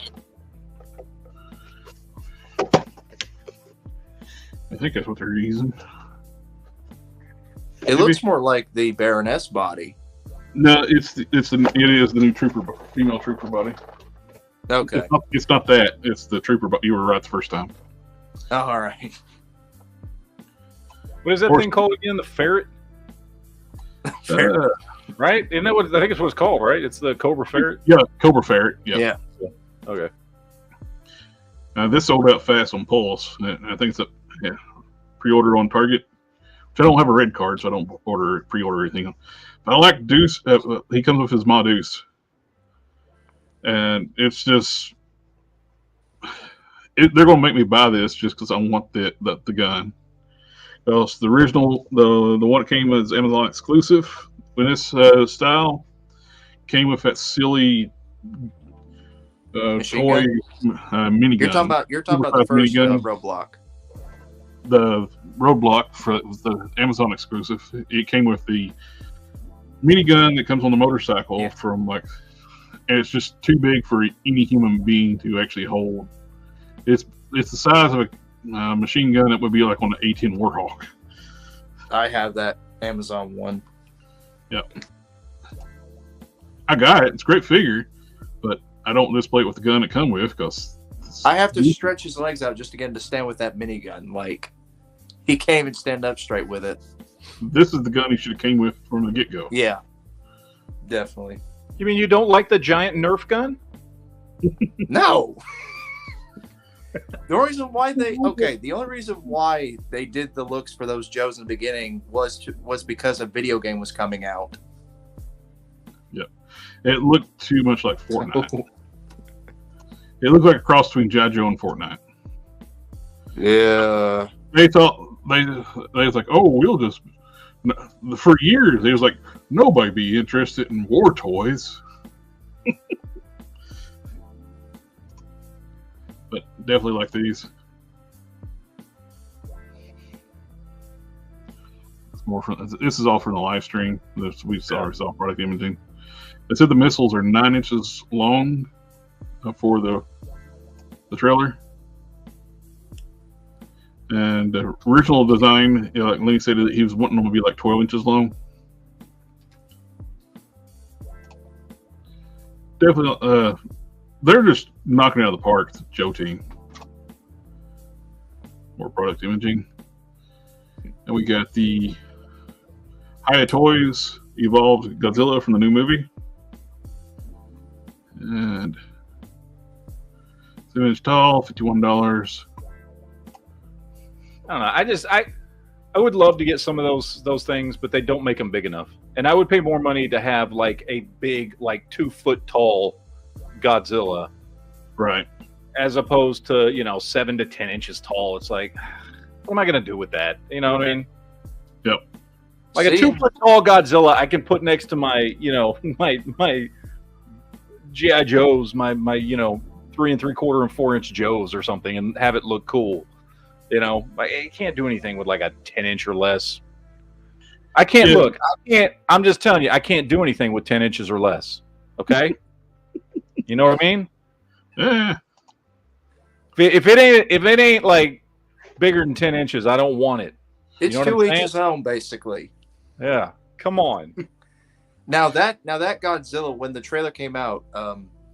I think that's what they're using. It looks more like the Baroness body. No, it is the new female trooper body. Okay. It's not that. It's the trooper body. You were right the first time. Oh, all right. What is that thing called again? The ferret? Right? Isn't that what I think it's what it's called, right? It's the Cobra Ferret? Yeah, Cobra Ferret. Yeah. Okay. This sold out fast on Pulse. I think it's pre-order on Target. Which I don't have a red card, so I don't pre-order anything. But I like Deuce. He comes with his Ma Deuce. And it's just... they're going to make me buy this just because I want the gun. Because the original, the one that came as Amazon exclusive in this style, came with that silly toy minigun. You're talking about the first Roadblock. The Roadblock for the Amazon exclusive. It came with the minigun that comes on the motorcycle and it's just too big for any human being to actually hold. It's the size of a machine gun that would be like on the A-10 Warhawk. I have that Amazon one. Yep. I got it. It's a great figure, but I don't display it with the gun it come with because I have to stretch his legs out just to get him to stand with that minigun. Like, he can't even stand up straight with it. This is the gun he should have came with from the get-go. Yeah, definitely. You mean you don't like the giant Nerf gun? No. The only reason why they did the looks for those Joes in the beginning was because a video game was coming out. Yep. It looked too much like Fortnite. It looked like a cross between G.I. Joe and Fortnite. Yeah. They thought they was like, oh, we'll just for years they was like nobody be interested in war toys. But definitely like these. It's more from this is all from the live stream. We saw product imaging. They said the missiles are 9 inches long for the trailer. And the original design, like Lenny said, he was wanting them to be like 12 inches long. Definitely, they're just knocking it out of the park, the Joe team. More product imaging. And we got the Hiya Toys Evolved Godzilla from the new movie. And 7 inch tall, $51. I don't know. I would love to get some of those things, but they don't make them big enough. And I would pay more money to have like a big, like 2 foot tall Godzilla, right? As opposed to 7 to 10 inches tall. It's like, what am I going to do with that? You know what I mean? Yep. Like a 2 foot tall Godzilla, I can put next to my my GI Joes, my 3 3/4 and 4 inch Joes or something, and have it look cool. I can't do anything with like a 10 inch or less. I can't look. I'm just telling you, I can't do anything with 10 inches or less. Okay. You know what I mean? Yeah. If it ain't like bigger than 10 inches, I don't want it. It's 2 inches home, basically. Yeah. Come on. Now that Godzilla, when the trailer came out,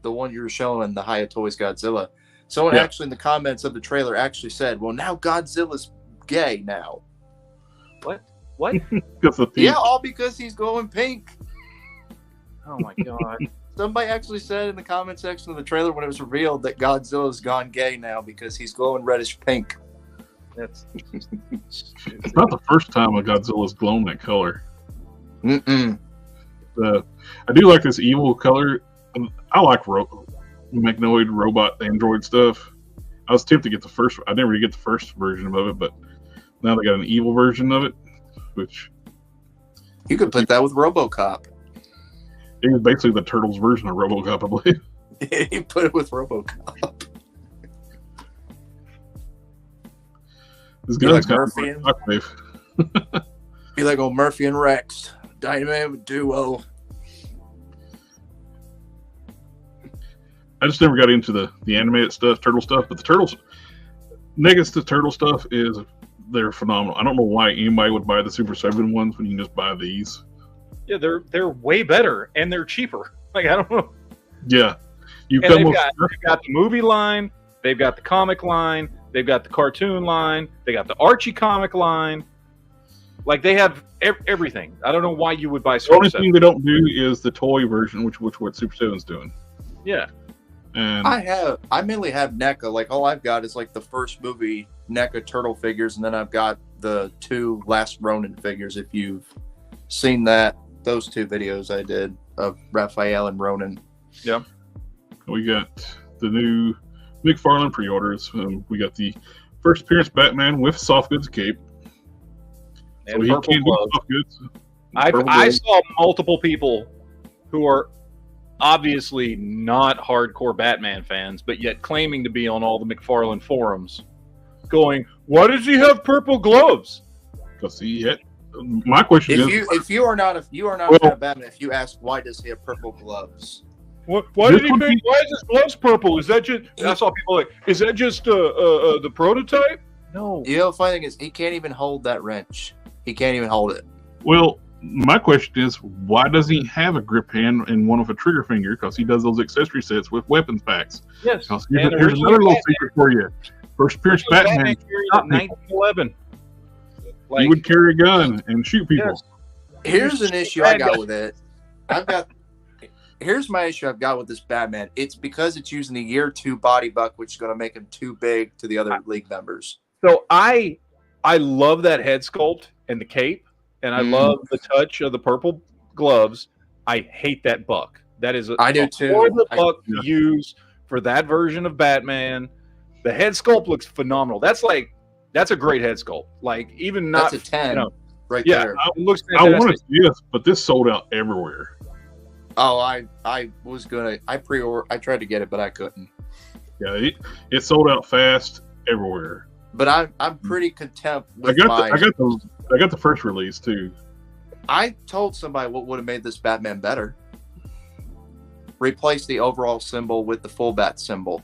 the one you were showing, the Hiya Toys Godzilla, someone actually in the comments of the trailer actually said, well, now Godzilla's gay now. What? Yeah, all because he's glowing pink. Oh my God. Somebody actually said in the comment section of the trailer when it was revealed that Godzilla's gone gay now because he's glowing reddish pink. That's it's not the first time a Godzilla's glowing that color. I do like this evil color. I like Mechanoid, robot, android stuff. I was tempted to get the first. I didn't really get the first version of it, but now they got an evil version of it. which You could put that with RoboCop. is basically the Turtles version of RoboCop, I believe. You put it with RoboCop. This Be gun's like kind of Murphy like Shockwave. Be like old Murphy and Rex, dynamic duo. I just never got into the animated stuff, turtle stuff, but the turtles, negative to turtle stuff is they're phenomenal. I don't know why anybody would buy the Super 7 ones when you can just buy these. Yeah, they're way better and they're cheaper. Like, I don't know. Yeah. You And come they've with got the movie line, they've got the comic line, they've got the cartoon line, they got the Archie comic line. Like, they have everything. I don't know why you would buy the Super only 7. thing they don't do is the toy version, which what Super 7's doing. Yeah. And I mainly have NECA. Like, all I've got is like the first movie NECA turtle figures, and then I've got the 2 Last Ronin figures. If you've seen those 2 videos I did of Raphael and Ronin. Yeah. we got the new McFarlane pre-orders. We got the first appearance Batman with soft goods cape. And So he purple can do gloves. soft goods. I Purple saw multiple people who are obviously not hardcore Batman fans, but yet claiming to be on all the McFarlane forums, going, "Why does he have purple gloves?" Because he had. My question is, If you are not a fan of Batman, if you ask why does he have purple gloves, Why This did he would paint? Why is his gloves purple? Is that just? I saw people like, "Is that just the prototype?" No. you know, the funny thing is he can't even hold that wrench. He can't even hold it. well, my question is, why does he have a grip hand and one with a trigger finger? Because he does those accessory sets with weapons packs. Yes. Here's And another little originally secret for you. First appearance Batman, carried shot in people. 1911. Like, he would carry a gun and shoot people. yes. Here's an issue I got with it. Here's my issue I've got with this Batman. It's because it's using the year 2 body buck, which is going to make him too big to the other league members. So I love that head sculpt and the cape, and I love the touch of the purple gloves. I hate that buck. That is I do too. horrible I- buck to use for that version of Batman. The head sculpt looks phenomenal. That's a great head sculpt. Like, even not That's a 10 you know, right yeah, there. it looks I fantastic. wanted this, but this sold out everywhere. Oh, I was gonna. I tried to get it, but I couldn't. Yeah, it sold out fast everywhere. But I'm pretty content I with got the first release too. I told somebody what would have made this Batman better. Replace the overall symbol with the full bat symbol.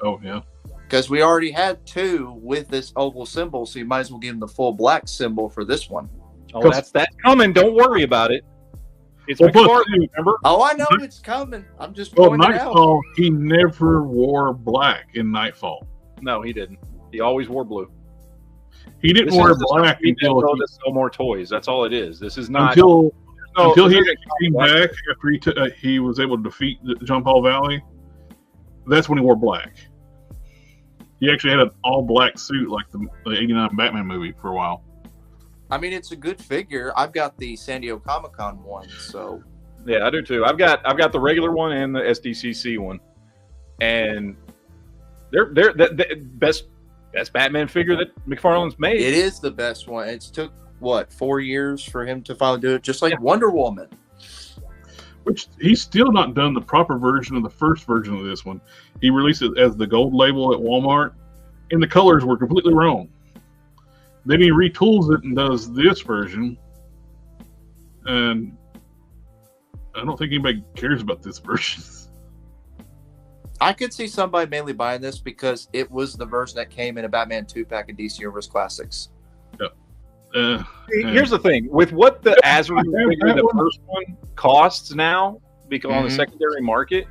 Oh yeah. Because we already had 2 with this oval symbol, so you might as well give them the full black symbol for this one. Oh, that's coming. Don't worry about it. It's Well, plus, McFarlane, remember? Oh, I know it's coming. I'm just Well, pointing it out. Nightfall, he never wore black in Nightfall. No, he didn't. He always wore blue. He didn't This wear is just black a until retailer he, to sell more toys. That's all it is. This is not until he there's came no- back after he was able to defeat John Paul Valley. That's when he wore black. He actually had an all black suit like the '89 Batman movie for a while. I mean, it's a good figure. I've got the San Diego Comic-Con one, so Yeah, I do too. I've got the regular one and the SDCC one, and they're the best Batman figure that McFarlane's made. it is the best one. It's took 4 years for him to finally do it, just like Wonder Woman. Which he's still not done the proper version of the first version of this one. He released it as the gold label at Walmart, and the colors were completely wrong. Then he retools it and does this version, and I don't think anybody cares about this version. I could see somebody mainly buying this because it was the version that came in a Batman 2-pack of DC Universe Classics. Here's the thing with what the Azrael figure, the first one costs now, because on the secondary market.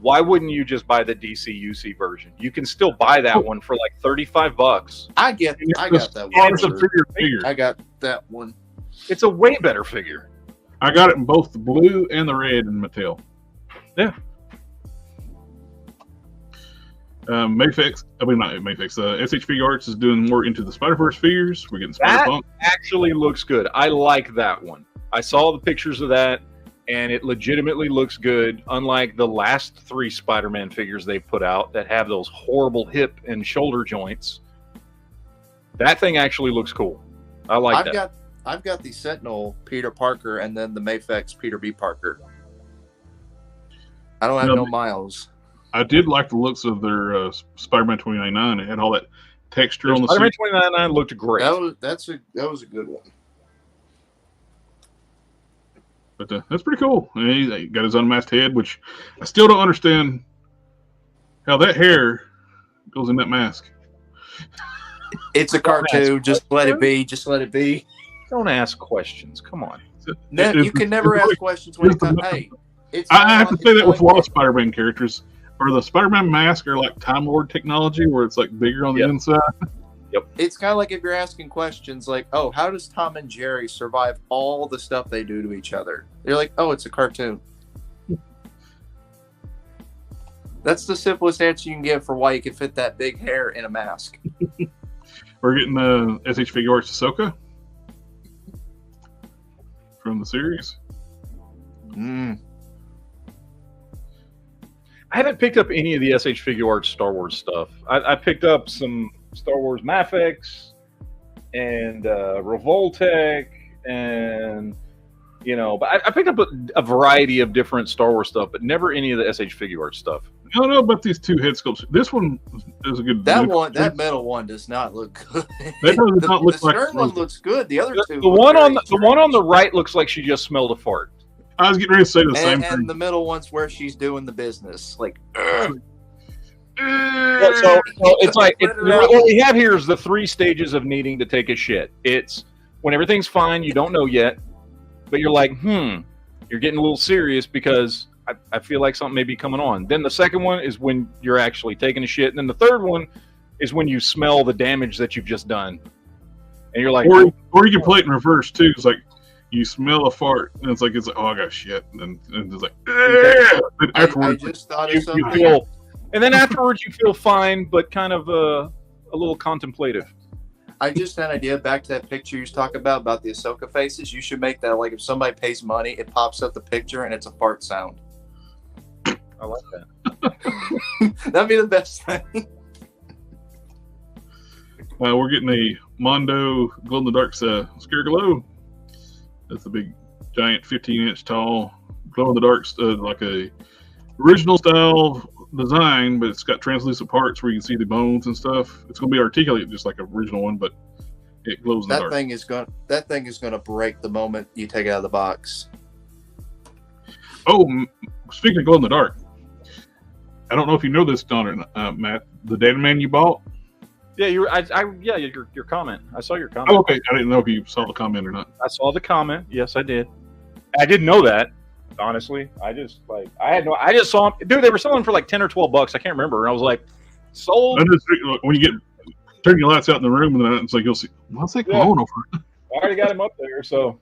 Why wouldn't you just buy the DC UC version? You can still buy that one for like $35. I got that It's a one. figure. I got that one. It's a way better figure. I got it in both the blue and the red in Mattel. Yeah. Mayfix, I mean not Mayfix. SHP Arts is doing more into the Spider-Verse figures. We're getting Spider-Punk. Actually looks good. I like that one. I saw the pictures of that, and it legitimately looks good, unlike the last 3 Spider-Man figures they've put out that have those horrible hip and shoulder joints. That thing actually looks cool. I like that. I've got the Sentinel Peter Parker and then the Mafex Peter B. Parker. I don't have no Miles. I did like the looks of their Spider-Man 2099. It had all that texture on the Spider-Man suit. 2099 looked great. That was a good one. But that's pretty cool. And he got his unmasked head, which I still don't understand how that hair goes in that mask. It's a cartoon. Just let it be. Just let it be. Don't ask questions. Come on. You can never ask questions when it comes. Hey, I have to say that with a lot of Spider-Man characters, or the Spider-Man mask are like Time Lord technology, where it's like bigger on the inside. Yep. It's kind of like if you're asking questions like, oh, how does Tom and Jerry survive all the stuff they do to each other? You're like, oh, it's a cartoon. That's the simplest answer you can give for why you can fit that big hair in a mask. We're getting SH Figure Arts Ahsoka from the series. I haven't picked up any of the SH Figure Arts Star Wars stuff. I picked up some Star Wars Mafex and Revoltech, and but I picked up a variety of different Star Wars stuff, but never any of the SH Figure Arts stuff. I don't know about these two head sculpts. This one is a good. That middle one does not look good. That does not look the like stern one looks good. The other two. The one on the right looks like she just smelled a fart. I was getting ready to say the same thing. And the middle one's where she's doing the business. Like, so it's like what we have here is the 3 stages of needing to take a shit. It's when everything's fine, you don't know yet, but you're like, you're getting a little serious because I feel like something may be coming on. Then the second one is when you're actually taking a shit, and then the third one is when you smell the damage that you've just done, and you're like, or you can play it in reverse too. It's like you smell a fart, and it's like oh, I got shit, and it's like, and afterwards, I just thought of something. you feel, and then afterwards you feel fine, but kind of a little contemplative. I just had an idea back to that picture you was talking about the Ahsoka faces. You should make that like if somebody pays money, it pops up the picture and it's a fart sound. I like that. That'd be the best thing. We're getting a Mondo glow in the dark Scare Glow. That's a big, giant, 15-inch tall glow in the dark, like a original style design, but it's got translucent parts where you can see the bones and stuff. It's going to be articulated just like an original one, but it glows in the dark. That thing is gonna break the moment you take it out of the box. Oh, speaking of glow in the dark, I don't know if you know this, Don or Matt. The Data Man you bought. Yeah, your comment. I saw your comment. Oh, okay. I didn't know if you saw the comment or not. I saw the comment. Yes, I did. I didn't know that. Honestly, I just saw them. Dude, they were selling for like $10 or $12. I can't remember. And I was like, sold. When you turn your lights out in the room, and then it's like you'll see. What's that glowing over? I already got him up there, so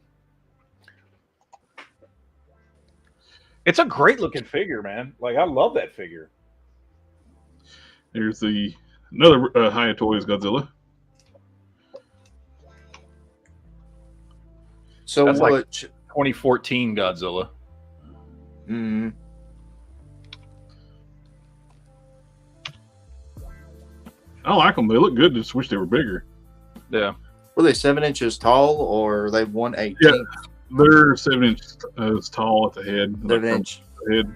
it's a great looking figure, man. Like I love that figure. There's another Hiya Toys Godzilla. So that's what? Like 2014 Godzilla. Mm-hmm. I like them. They look good. Just wish they were bigger. Yeah. Were they 7 inches tall or are they 1/18? Yeah, they're 7 inches tall at the head. 7 inch.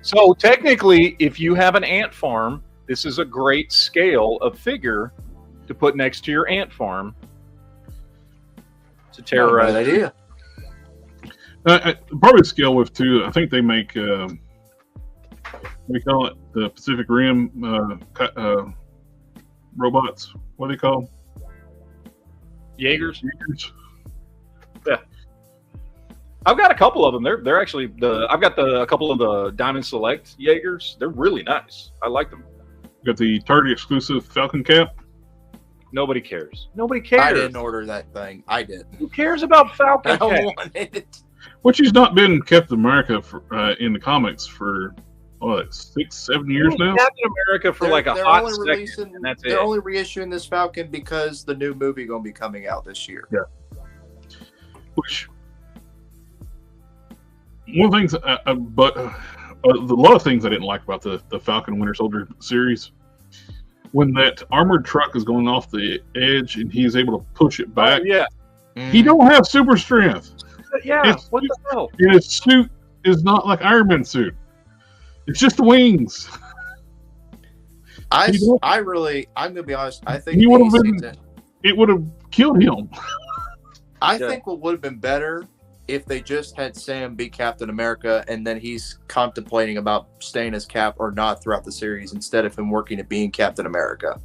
So technically, if you have an ant farm, this is a great scale of figure to put next to your ant farm to terrorize. Good idea. Probably scale with too. I think they make we call it the Pacific Rim robots. What do they call them? Jaegers. Yeah, I've got a couple of them. They're actually I've got a couple of the Diamond Select Jaegers. They're really nice. I like them. Got the Target exclusive Falcon Cap. Nobody cares. Nobody cares. I didn't order that thing. I did. Who cares about Falcon I Cap? wanted it. Which has not been kept in America in the comics for 6-7 years now. Captain America for like a hot second, and that's it. They're only reissuing this Falcon because the new movie going to be coming out this year. Yeah. Which one of the things, but a lot of things I didn't like about the Falcon Winter Soldier series, when that armored truck is going off the edge and he's able to push it back. Yeah. He don't have super strength. Yeah, what the hell? And his suit is not like Iron Man's suit. It's just the wings. I'm gonna be honest. I think He would have been. It would have killed him. I think what would have been better if they just had Sam be Captain America, and then he's contemplating about staying as Cap or not throughout the series, instead of him working at being Captain America.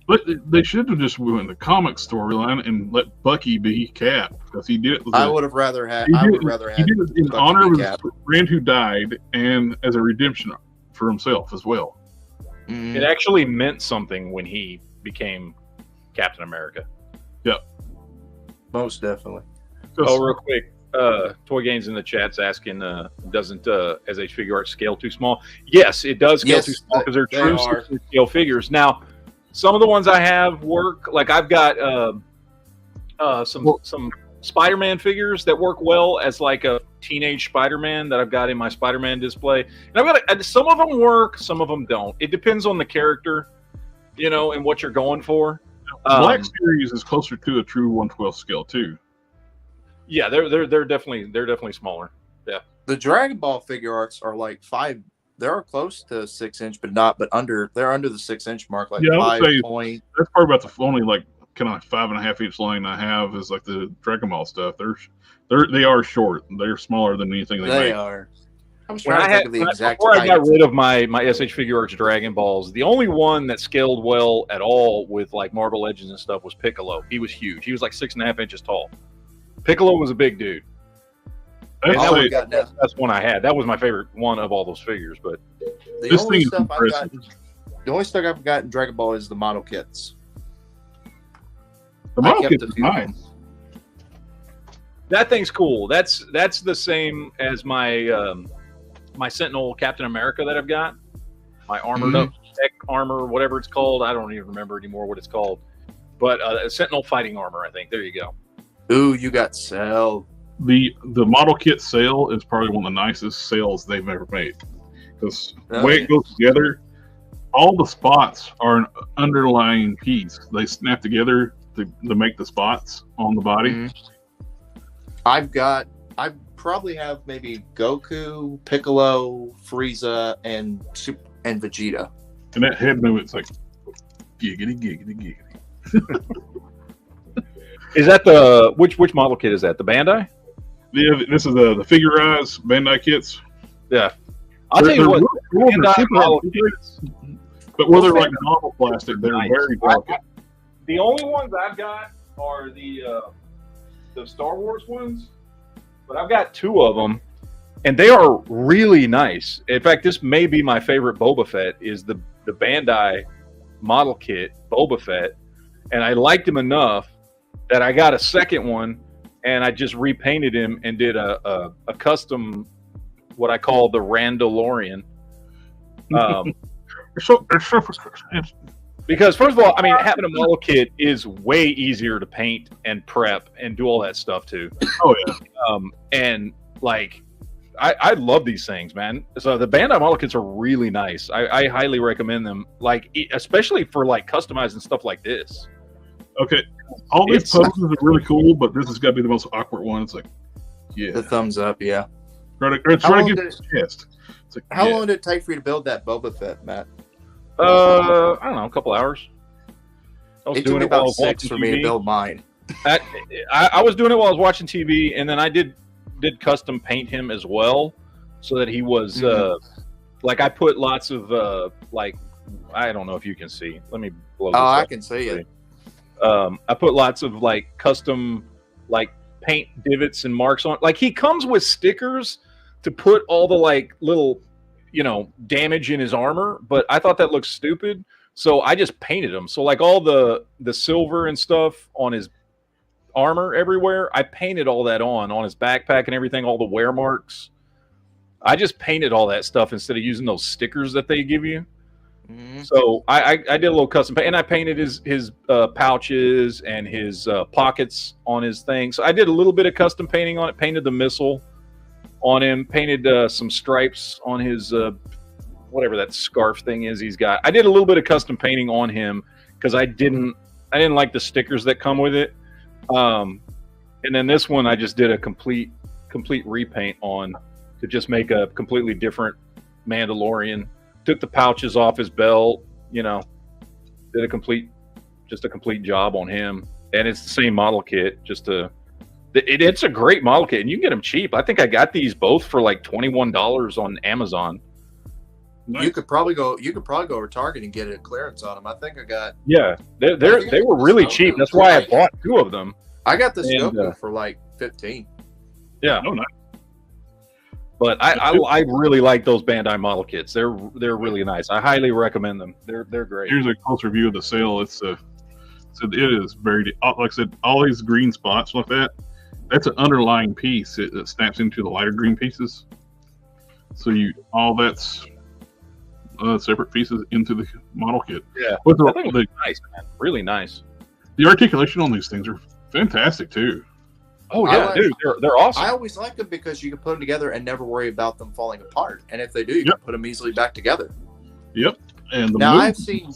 But they should have just went the comic storyline and let Bucky be Cap, because he did it. I would have rather had. He I did would rather it had in Bucky honor of be his Cap. friend who died, and as a redemption for himself as well. It actually meant something when he became Captain America. Most definitely. Oh, real quick, Toy Gains in the chat's asking, doesn't SH Figure Art scale too small? Yes, it does scale too small because they're true scale figures. Now, some of the ones I have work. Like I've got some Spider-Man figures that work well as like a teenage Spider-Man that I've got in my Spider-Man display. And I've got some of them work, some of them don't. It depends on the character, and what you're going for. Black Series is closer to a true 1/12 scale too. Yeah, they're definitely smaller. Yeah. The Dragon Ball figure arts are like 5. They're close to 6-inch, but under the 6-inch mark. Like 5 point. That's probably about the only like kind of like 5.5-inch line I have is like the Dragon Ball stuff. They are short. They're smaller than anything they make. Are. I was trying to think of the exact. Before I got rid of my SH Figure Arts Dragon Balls, the only one that scaled well at all with like Marvel Legends and stuff was Piccolo. He was huge. He was like 6.5 inches tall. Piccolo was a big dude. That's one I had. That was my favorite one of all those figures. But the only stuff I've got in Dragon Ball is the model kits. The model kit is nice. That thing's cool. That's the same as my my Sentinel Captain America that I've got. My armored up tech armor, whatever it's called. I don't even remember anymore what it's called. But Sentinel fighting armor, I think. There you go. Ooh, you got Cell. The model kit sale is probably one of the nicest sales they've ever made, because the way it goes together, all the spots are an underlying piece. They snap together to make the spots on the body. I probably have maybe Goku, Piccolo, Frieza, and Vegeta. And that head movement's like giggity, giggity, giggity. Is that the which model kit is that? The Bandai? Yeah, this is the figurized Bandai kits. Yeah, I'll tell you what. Bandai model kits, but where they're like novel plastic, they're very delicate. The only ones I've got are the Star Wars ones, but I've got 2 of them, and they are really nice. In fact, this may be my favorite Boba Fett. Is the Bandai model kit Boba Fett, and I liked him enough that I got a second one, and I just repainted him and did a custom, what I call the Randalorian. Because first of all, I mean, having a model kit is way easier to paint and prep and do all that stuff too. Oh yeah. And like, I love these things, man. So the Bandai model kits are really nice. I highly recommend them. Like, especially for like customizing stuff like this. Okay, all these poses are really cool, but this has got to be the most awkward one. It's like, yeah, the thumbs up, yeah. Try to get his chest. Like, how long did it take for you to build that Boba Fett, Matt? I don't know, a couple hours. I was doing it while I was watching for me to build mine. I was doing it while I was watching TV, and then I did custom paint him as well, so that he was like, I put lots of like, I don't know if you can see. Let me blow this up. I can see it. I put lots of like custom like paint divots and marks on. Like, he comes with stickers to put all the like little, damage in his armor, but I thought that looked stupid, so I just painted him. So like all the silver and stuff on his armor everywhere, I painted all that on his backpack and everything, all the wear marks. I just painted all that stuff instead of using those stickers that they give you. So I did a little custom paint, and I painted his pouches and his pockets on his thing. So I did a little bit of custom painting on it, painted the missile on him, painted some stripes on his whatever that scarf thing is he's got. I did a little bit of custom painting on him because I didn't like the stickers that come with it. And then this one I just did a complete repaint on to just make a completely different Mandalorian. Took the pouches off his belt, did a complete job on him. And it's the same model kit, it's a great model kit, and you can get them cheap. I think I got these both for like $21 on Amazon. Nice. You could probably go over Target and get a clearance on them. I think I got. Yeah, they were really cheap. That's why I bought 2 of them. I got the Goku for like 15. Yeah, Oh, nice. but I really like those Bandai model kits. They're really nice. I highly recommend them. They're great. Here's a closer view of the sale. It is very, like I said, all these green spots like that. That's an underlying piece. It snaps into the lighter green pieces. So that's separate pieces into the model kit. Yeah, But I think it's nice, man. Really nice. the articulation on these things are fantastic too. Oh yeah, dude, they're awesome. I always like them because you can put them together and never worry about them falling apart. And if they do, you can put them easily back together. Yep. And Now I've seen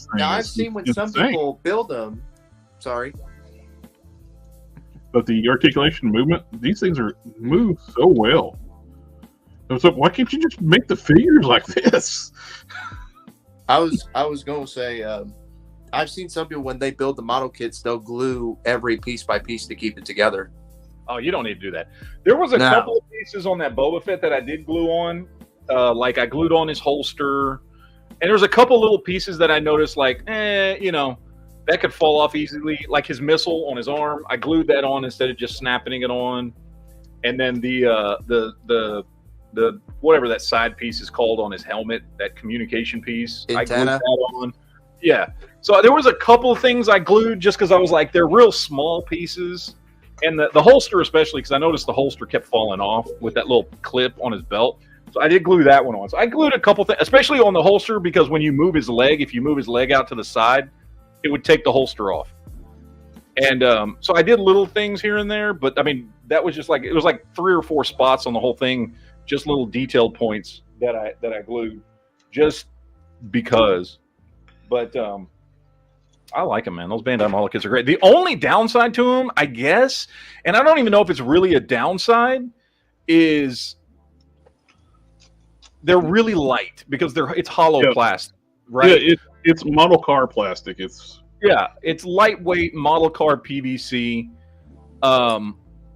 when some people build them. Sorry. But the articulation movement, these things move so well. So why can't you just make the figures like this? I was going to say, I've seen some people when they build the model kits, they'll glue every piece by piece to keep it together. Oh, you don't need to do that. There was a couple of pieces on that Boba Fett that I did glue on. Like I glued on his holster. And there's a couple little pieces that I noticed that could fall off easily. Like his missile on his arm. I glued that on instead of just snapping it on. And then the whatever that side piece is called on his helmet, that communication piece. Antenna. I glued that on. Yeah. So there was a couple of things I glued just because I was like, they're real small pieces. And the holster especially, because I noticed the holster kept falling off with that little clip on his belt. So I did glue that one on. So I glued a couple things, especially on the holster, because when you move his leg, if you move his leg out to the side, it would take the holster off. And so I did little things here and there, but I mean, that was just it was like 3 or 4 spots on the whole thing, just little detailed points that I glued just because. But I like them, man. Those Bandai model kits are great. The only downside to them, I guess, and I don't even know if it's really a downside, is they're really light because it's hollow plastic, right? Yeah, it's model car plastic. It's lightweight model car PVC.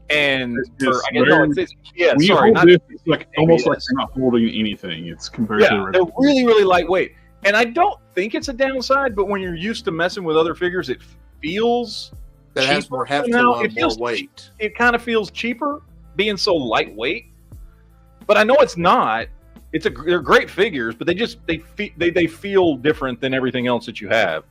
It's like almost like you're not holding anything. It's compared to they're really, really lightweight. And I don't think it's a downside, but when you're used to messing with other figures, it feels that has more heft to them, more weight. It kind of feels cheaper being so lightweight. But I know it's not. They're great figures, but they feel different than everything else that you have.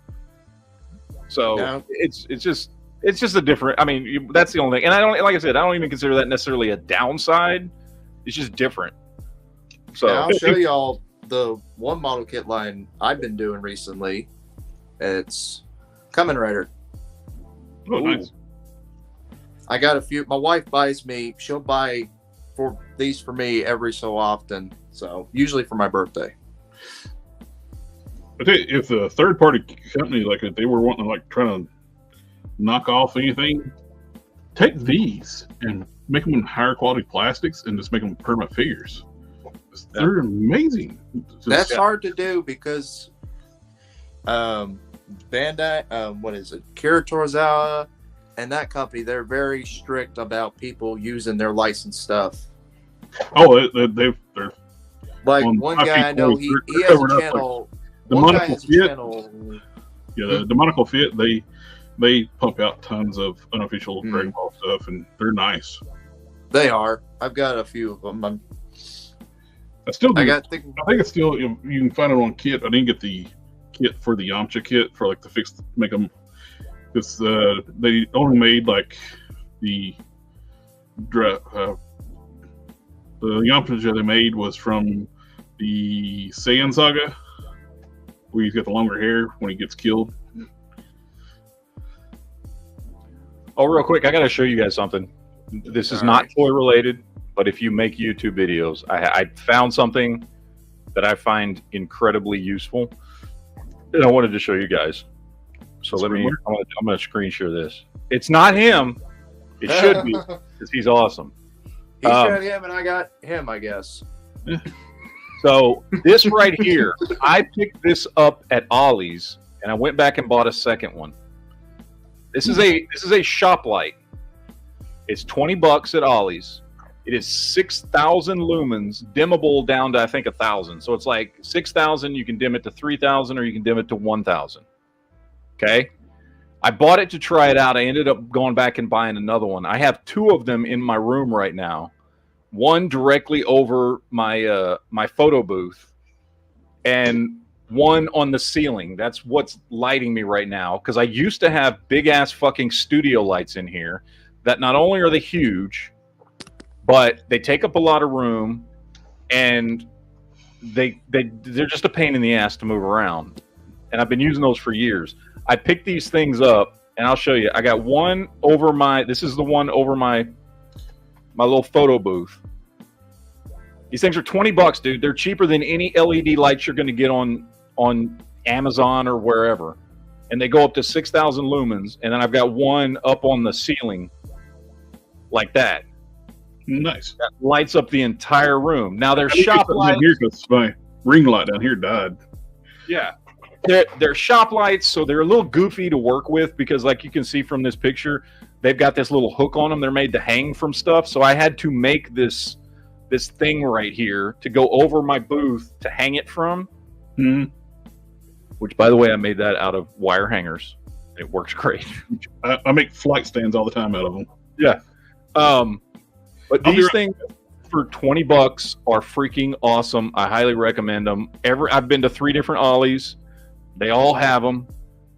So it's just a different. I mean, that's the only thing. And I don't even consider that necessarily a downside. It's just different. So now I'll show y'all the one model kit line I've been doing recently. It's Kamen Rider. Oh, nice. I got a few. My wife buys me. She'll buy these for me every so often. So usually for my birthday. I tell you, if a third-party company if they were wanting to trying to knock off anything, take these and make them in higher quality plastics and just make them permanent figures. They're amazing. That's hard to do because Bandai, what is it, Kira Tozawa, and that company, they're very strict about people using their licensed stuff. Oh, they're like one guy I know, he has a channel. One guy has a channel. Yeah, the Demonical Fit, they pump out tons of unofficial Dragon Ball stuff, and they're nice. They are. I've got a few of them. I think it's still, you can find it on kit. I didn't get the kit for the Yamcha kit for the fix, make them, because they only made the Yamcha they made was from the Saiyan saga, where he's got the longer hair when he gets killed. Oh, real quick, I got to show you guys something. This is not toy related, but if you make YouTube videos, I found something that I find incredibly useful, and I wanted to show you guys. So I'm going to screen share this. It's not him. It should be because he's awesome. He got him, and I got him, I guess. So this right here, I picked this up at Ollie's, and I went back and bought a second one. This is a shop light. It's $20 at Ollie's. It is 6,000 lumens, dimmable down to I think 1,000. So it's like 6,000. You can dim it to 3,000, or you can dim it to 1,000. Okay. I bought it to try it out. I ended up going back and buying another one. I have two of them in my room right now. One directly over my my photo booth, and one on the ceiling. That's what's lighting me right now, because I used to have big ass fucking studio lights in here that not only are they huge, but they take up a lot of room, and they're just a pain in the ass to move around. And I've been using those for years. I picked these things up, and I'll show you. I got one over my. This is the one over my little photo booth. These things are $20, dude. They're cheaper than any LED lights you're going to get on Amazon or wherever. And they go up to 6,000 lumens. And then I've got one up on the ceiling like that. Nice. That lights up the entire room. Now there's shop lights. Here, because my ring light down here died. Yeah. They're shop lights, so they're a little goofy to work with, because like you can see from this picture, they've got this little hook on them. They're made to hang from stuff. So I had to make this thing right here to go over my booth to hang it from. Mm-hmm. Which, by the way, I made that out of wire hangers. It works great. I make flight stands all the time out of them. Yeah. But these things for $20 are freaking awesome. I highly recommend them. I've been to 3 different Ollies. They all have them,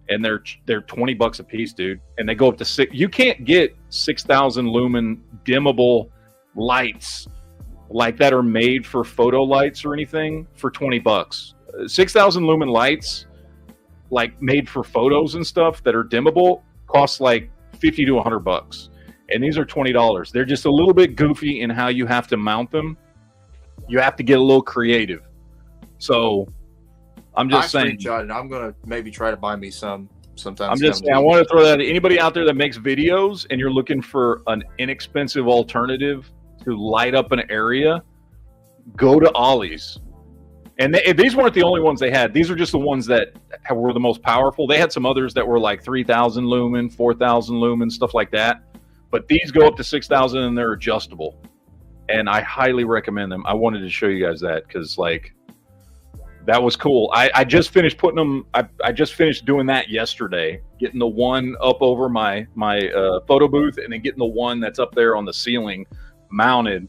and they're $20 a piece, dude. And they go up to 6. You can't get 6,000 lumen dimmable lights like that are made for photo lights or anything for $20. 6,000 lumen lights, like made for photos and stuff that are dimmable, cost like $50 to $100. And these are $20. They're just a little bit goofy in how you have to mount them. You have to get a little creative. So I'm just saying. I'm gonna maybe try to buy me some sometime. I'm just saying. I want to throw that. Anybody out there that makes videos and you're looking for an inexpensive alternative to light up an area, go to Ollie's. And these weren't the only ones they had. These are just the ones that were the most powerful. They had some others that were like 3,000 lumen, 4,000 lumen, stuff like that. But these go up to 6,000, and they're adjustable. And I highly recommend them. I wanted to show you guys that because, like, that was cool. I just finished putting them. I just finished doing that yesterday, getting the one up over my photo booth, and then getting the one that's up there on the ceiling mounted.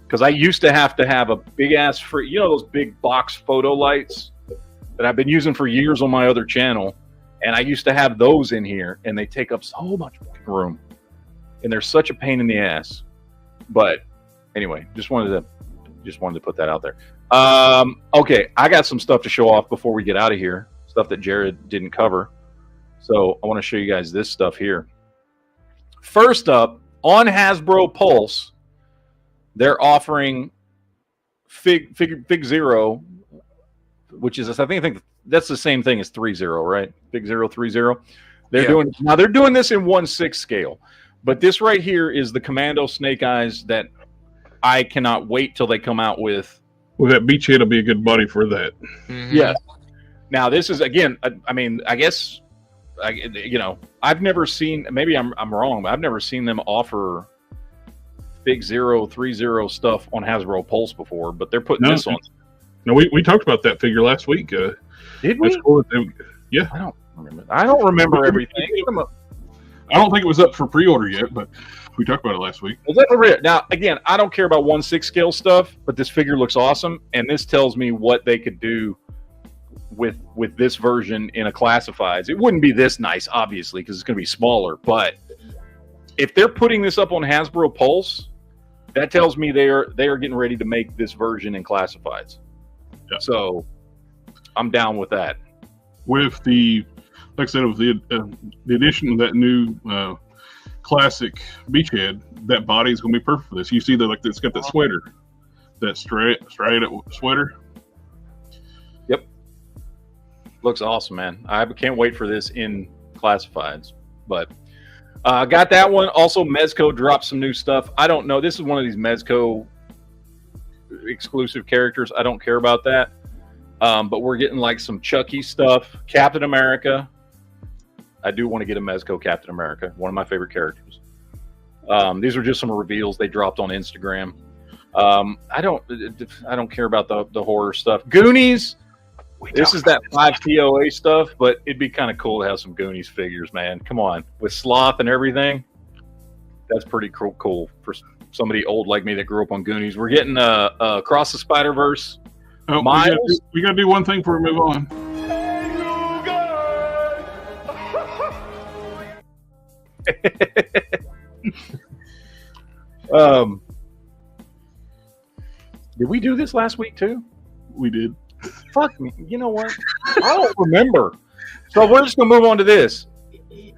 Because I used to have a big ass those big box photo lights that I've been using for years on my other channel, and I used to have those in here, and they take up so much room, and they're such a pain in the ass. But anyway, just wanted to put that out there. Okay, I got some stuff to show off before we get out of here. Stuff that Jared didn't cover, so I want to show you guys this stuff here. First up, on Hasbro Pulse, they're offering Fig Zero, which is I think that's the same thing as 3-0, right? Fig 030. They're doing this in 1/6 scale, but this right here is the Commando Snake Eyes that I cannot wait till they come out with. Well, that Beachhead will be a good buddy for that. Mm-hmm. Yeah. Now this is again. I mean, I guess I've never seen. Maybe I'm wrong, but I've never seen them offer Fig 030 stuff on Hasbro Pulse before, but they're putting this on. No, we talked about that figure last week. Did we? Cool. Yeah. I don't remember everything. I don't think it was up for pre-order yet, but we talked about it last week. Now, again, I don't care about 1/6 scale stuff, but this figure looks awesome, and this tells me what they could do with this version in a classifieds. It wouldn't be this nice, obviously, because it's going to be smaller, but if they're putting this up on Hasbro Pulse, that tells me they are getting ready to make this version in classifieds. Yeah. So I'm down with that. With the, like I said, with the addition of that new classic Beachhead, that body is going to be perfect for this. You see that, like, it's got that sweater, that straight sweater. Yep, looks awesome, man. I can't wait for this in classifieds. But Got that one. Also, Mezco dropped some new stuff. I don't know. This is one of these Mezco exclusive characters. I don't care about that. But we're getting like some Chucky stuff. Captain America. I do want to get a Mezco Captain America. One of my favorite characters. These are just some reveals they dropped on Instagram. I don't care about the horror stuff. Goonies. This is that 5 TOA stuff, but it'd be kind of cool to have some Goonies figures, man. Come on, with Sloth and everything. That's pretty cool for somebody old like me that grew up on Goonies. We're getting Across the Spider-Verse. Oh, Miles. we gotta do one thing before we move on. Did we do this last week too? We did. Fuck me. You know what? I don't remember. So we're just gonna move on to this.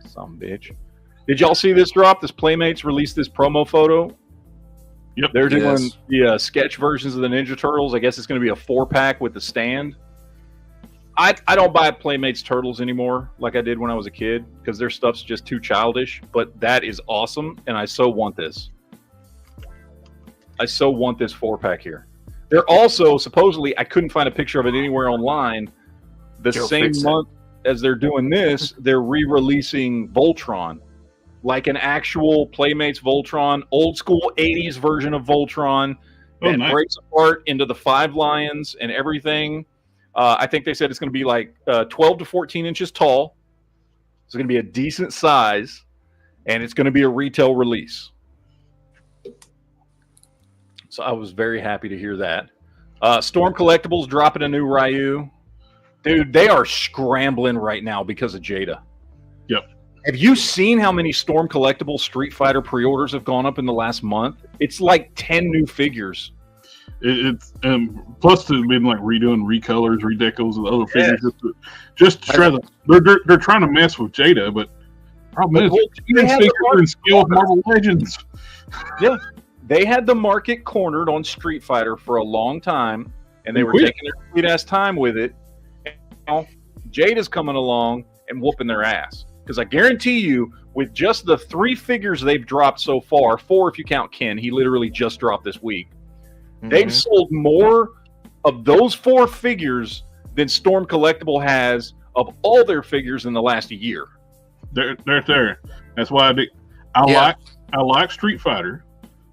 Some bitch. Did y'all see this drop? This Playmates released this promo photo. Yep. They're doing the sketch versions of the Ninja Turtles. I guess it's going to be a 4-pack with the stand. I don't buy Playmates Turtles anymore like I did when I was a kid because their stuff's just too childish. But that is awesome, and I so want this. I so want this 4-pack here. They're also, supposedly, I couldn't find a picture of it anywhere online. The same month as they're doing this, they're re-releasing Voltron. Like an actual Playmates Voltron, old school 80s version of Voltron that breaks apart into the 5 lions and everything. I think they said it's going to be like 12 to 14 inches tall. It's going to be a decent size, and it's going to be a retail release. So I was very happy to hear that. Storm Collectibles dropping a new Ryu. Dude, they are scrambling right now because of Jada. Yep. Have you seen how many Storm Collectibles Street Fighter pre-orders have gone up in the last month? It's like 10 new figures. It's plus they've been like redoing recolors, redecos of the other figures just to try to. They're trying to mess with Jada, but problem is Jada's figures are in scale with Marvel Legends. Yeah, they had the market cornered on Street Fighter for a long time, and they were taking their sweet ass time with it. And now Jada's coming along and whooping their ass. Because I guarantee you, with just the 3 figures they've dropped so far, 4 if you count Ken, he literally just dropped this week. They've sold more of those 4 figures than Storm Collectible has of all their figures in the last year. They're there. That's why I like Street Fighter,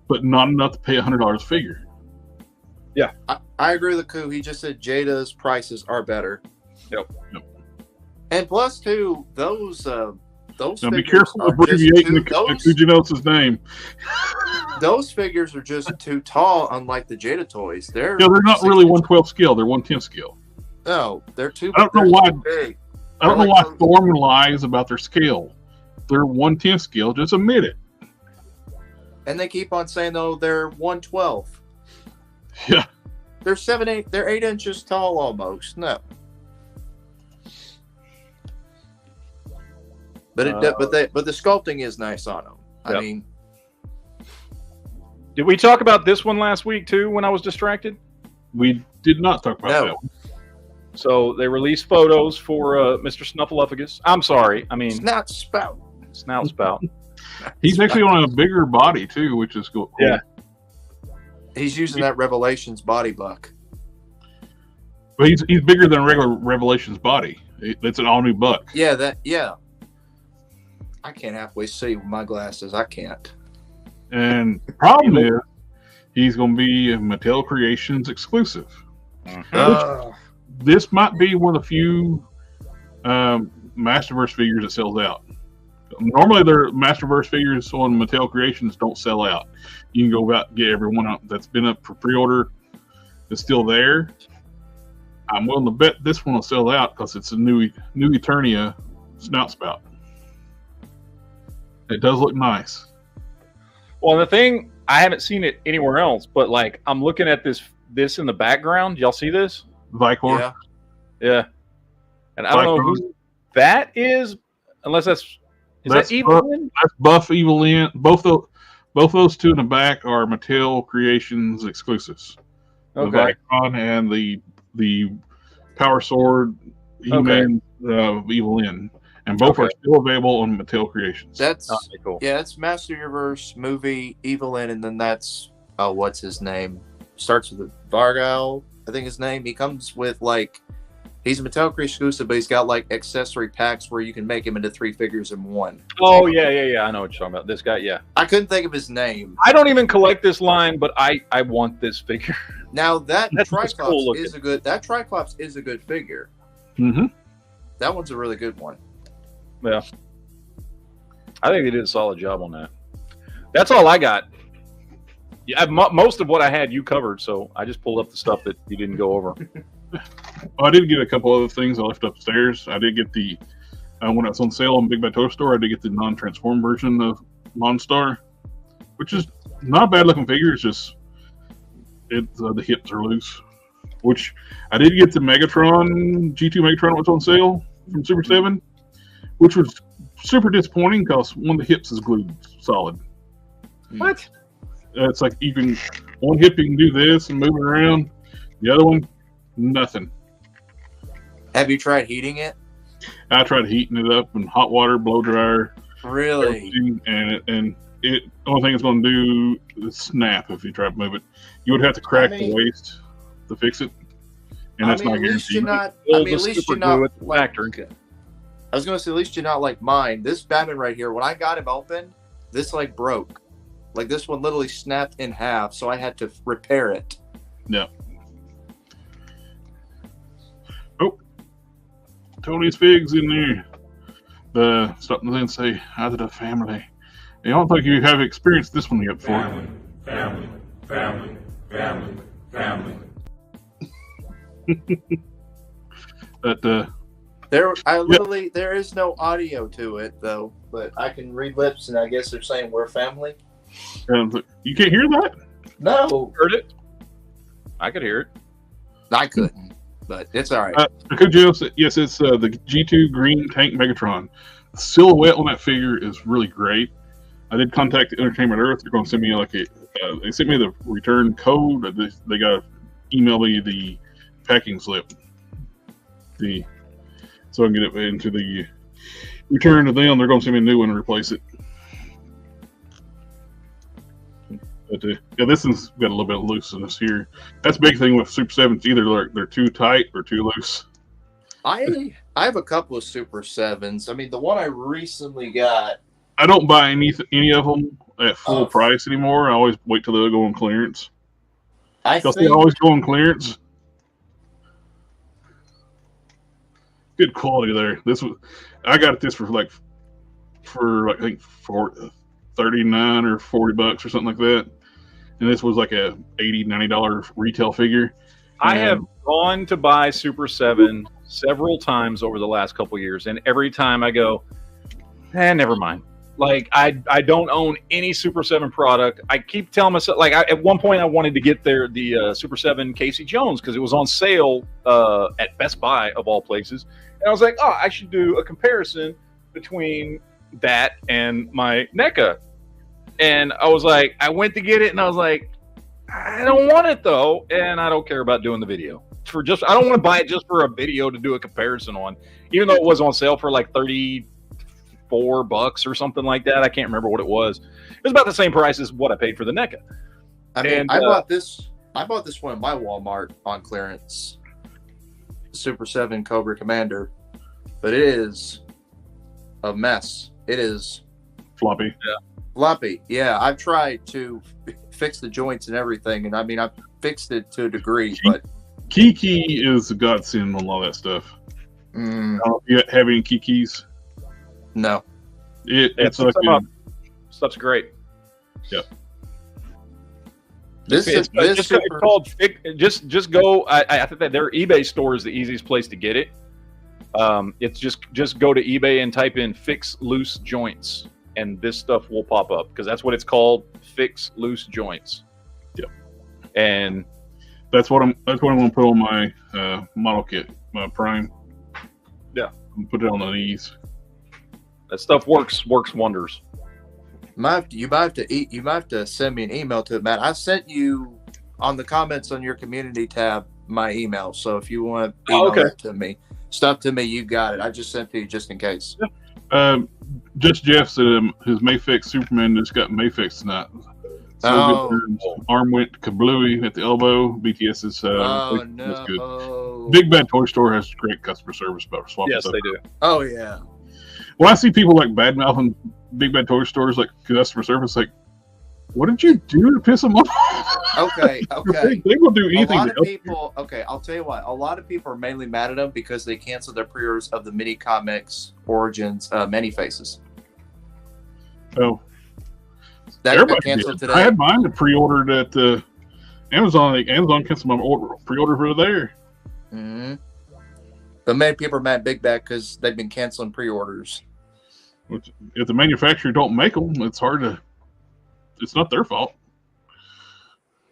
but not enough to pay $100 a figure. Yeah, I agree with Koo. He just said Jada's prices are better. Yep. And plus, too, those now be careful abbreviating Kujinos' name. Those figures are just too tall, unlike the Jada toys. They're not really 1/12 scale. They're 1/10 scale. No, they're too. I don't know why. Big. I don't know why Thorman lies about their scale. They're 1/10 scale. Just admit it. And they keep on saying though they're 1/12. Yeah. They're 7/8. They're 8 inches tall almost. No. But the sculpting is nice on them. Yep. I mean, did we talk about this one last week too? When I was distracted, we did not talk about that one. So they released photos for Mr. Snuffleupagus. I'm sorry, I mean Snout Spout. He's actually on a bigger body too, which is cool. Yeah, he's using that Revelations body buck. But he's bigger than a regular Revelations body. It's an all new buck. Yeah. I can't halfway see with my glasses. I can't. And the problem is, he's going to be a Mattel Creations exclusive. This might be one of the few Masterverse figures that sells out. Normally, their Masterverse figures on Mattel Creations don't sell out. You can go out and get everyone out that's been up for pre-order. It's still there. I'm willing to bet this one will sell out because it's a new Eternia snout spout. It does look nice. Well, the thing, I haven't seen it anywhere else, but like I'm looking at this in the background. Y'all see this? Vicor. Yeah. And I don't know who that is, unless that's Evelyn? That's Buff Evelyn. Both those two in the back are Mattel Creations exclusives. Okay. The Vicon and the Power Sword He-Man Evelyn. and both Okay. are still available on Mattel Creations. That's Okay, cool. yeah, it's Master Universe movie Evelyn, and then that's what's his name? Starts with a Vargal, I think his name. He comes with like he's a Mattel exclusive, but he's got like accessory packs where you can make him into 3 figures in one. Oh yeah. I know what you're talking about. This guy, yeah. I couldn't think of his name. I don't even collect this line, but I want this figure. Now that That's just Triclops cool looking. is a good. That Triclops is a good figure. Mm-hmm. That one's a really good one. Yeah. I think they did a solid job on that. That's all I got. Yeah, most of what I had you covered, so I just pulled up the stuff that you didn't go over. Well, I did get a couple other things I left upstairs. I did get the when it was on sale on Big Bad Toy Store. I did get the non-transform version of Monstar, which is not a bad looking figure. It's just the hips are loose. Which I did get the Megatron G2 Megatron was on sale from Super 7, which was super disappointing because one of the hips is glued solid. What? It's like you can one hip you can do this and move it around. The other one, nothing. Have you tried heating it? I tried heating it up in hot water, blow dryer, Really? everything, and it only thing it's going to do is snap if you try to move it. You would have to crack the waist to fix it, and that's not at least you're guaranteed. not. Build at the least super you're not glue at the like. factory. I was gonna say, at least you're not like mine. This Batman right here, when I got him open, this like broke. Like this one literally snapped in half, so I had to repair it. Yeah. Oh, Tony's Figs in there. Something then say hi to the family. I don't think you have experienced this one yet before. Family. But There is no audio to it though, but I can read lips, and I guess they're saying we're family. you can't hear that? No, Heard it? I could hear it. I couldn't, but it's all right. Yes, it's the G2 Green Tank Megatron. The silhouette on that figure is really great. I did contact Entertainment Earth. They're going to send me they sent me the return code. They got to email me the packing slip. So I can get it into the return to them. They're going to send me a new one and replace it. But, yeah, this one's got a little bit of looseness here. That's the big thing with Super 7s. Either they're too tight or too loose. I have a couple of Super 7s. I mean, the one I recently got. I don't buy any of them at full price anymore. I always wait till they go on clearance. Because they always go on clearance. Good quality there. I got this for I think for $39 or $40 or something like that. And this was like a $80-$90 retail figure. I have gone to buy Super 7 several times over the last couple years, and every time I go, never mind. Like, I don't own any Super 7 product. I keep telling myself, like, at one point I wanted to get the Super 7 Casey Jones because it was on sale at Best Buy, of all places. And I was like, I should do a comparison between that and my NECA. And I was like, I went to get it, and I was like, I don't want it, though, and I don't care about doing the video. I don't want to buy it just for a video to do a comparison on, even though it was on sale for like $34 or something like that. I can't remember what it was. It was about the same price as what I paid for the NECA. I mean, I bought this one at my Walmart on clearance. Super 7 Cobra Commander, but it is a mess. It is Floppy. floppy. Yeah, I've tried to fix the joints and everything, and I mean, I've fixed it to a degree, but Kiki is a godsend on all that stuff. I don't know if you have any Kikis. no. It's like Stuff's great. Yep. It's called just go. I think that their eBay store is the easiest place to get it. It's just go to eBay and type in "fix loose joints," and this stuff will pop up because that's what it's called. Fix loose joints. Yep. And that's what I'm going to put on my model kit, my Prime. Yeah. And put it on the knees. that stuff works wonders. You might have to send me an email to it, Matt. I sent you on the comments on your community tab my email. So if you want to email it to me, stuff to me, you got it. I just sent to you just in case. Just Jeff said his Mayfix Superman just got Mayfix tonight. Arm went kablooey at the elbow. BTS is that's good. Big Bad Toy Store has great customer service about swapping Yes, stuff. they do. Oh yeah. Well, I see people like bad mouthing Big Bad Toy Stores like customer service. Like, what did you do to piss them off? Okay. They will do anything. A lot of people. Okay, I'll tell you what. A lot of people are mainly mad at them because they canceled their pre-orders of the Mini Comics Origins Many Faces. Oh, That got canceled today. I had mine pre-ordered at Amazon. Amazon canceled my pre-order for there. Mm-hmm. But many people are mad Big Bad because they've been canceling pre-orders. If the manufacturer don't make them, it's hard to. It's not their fault.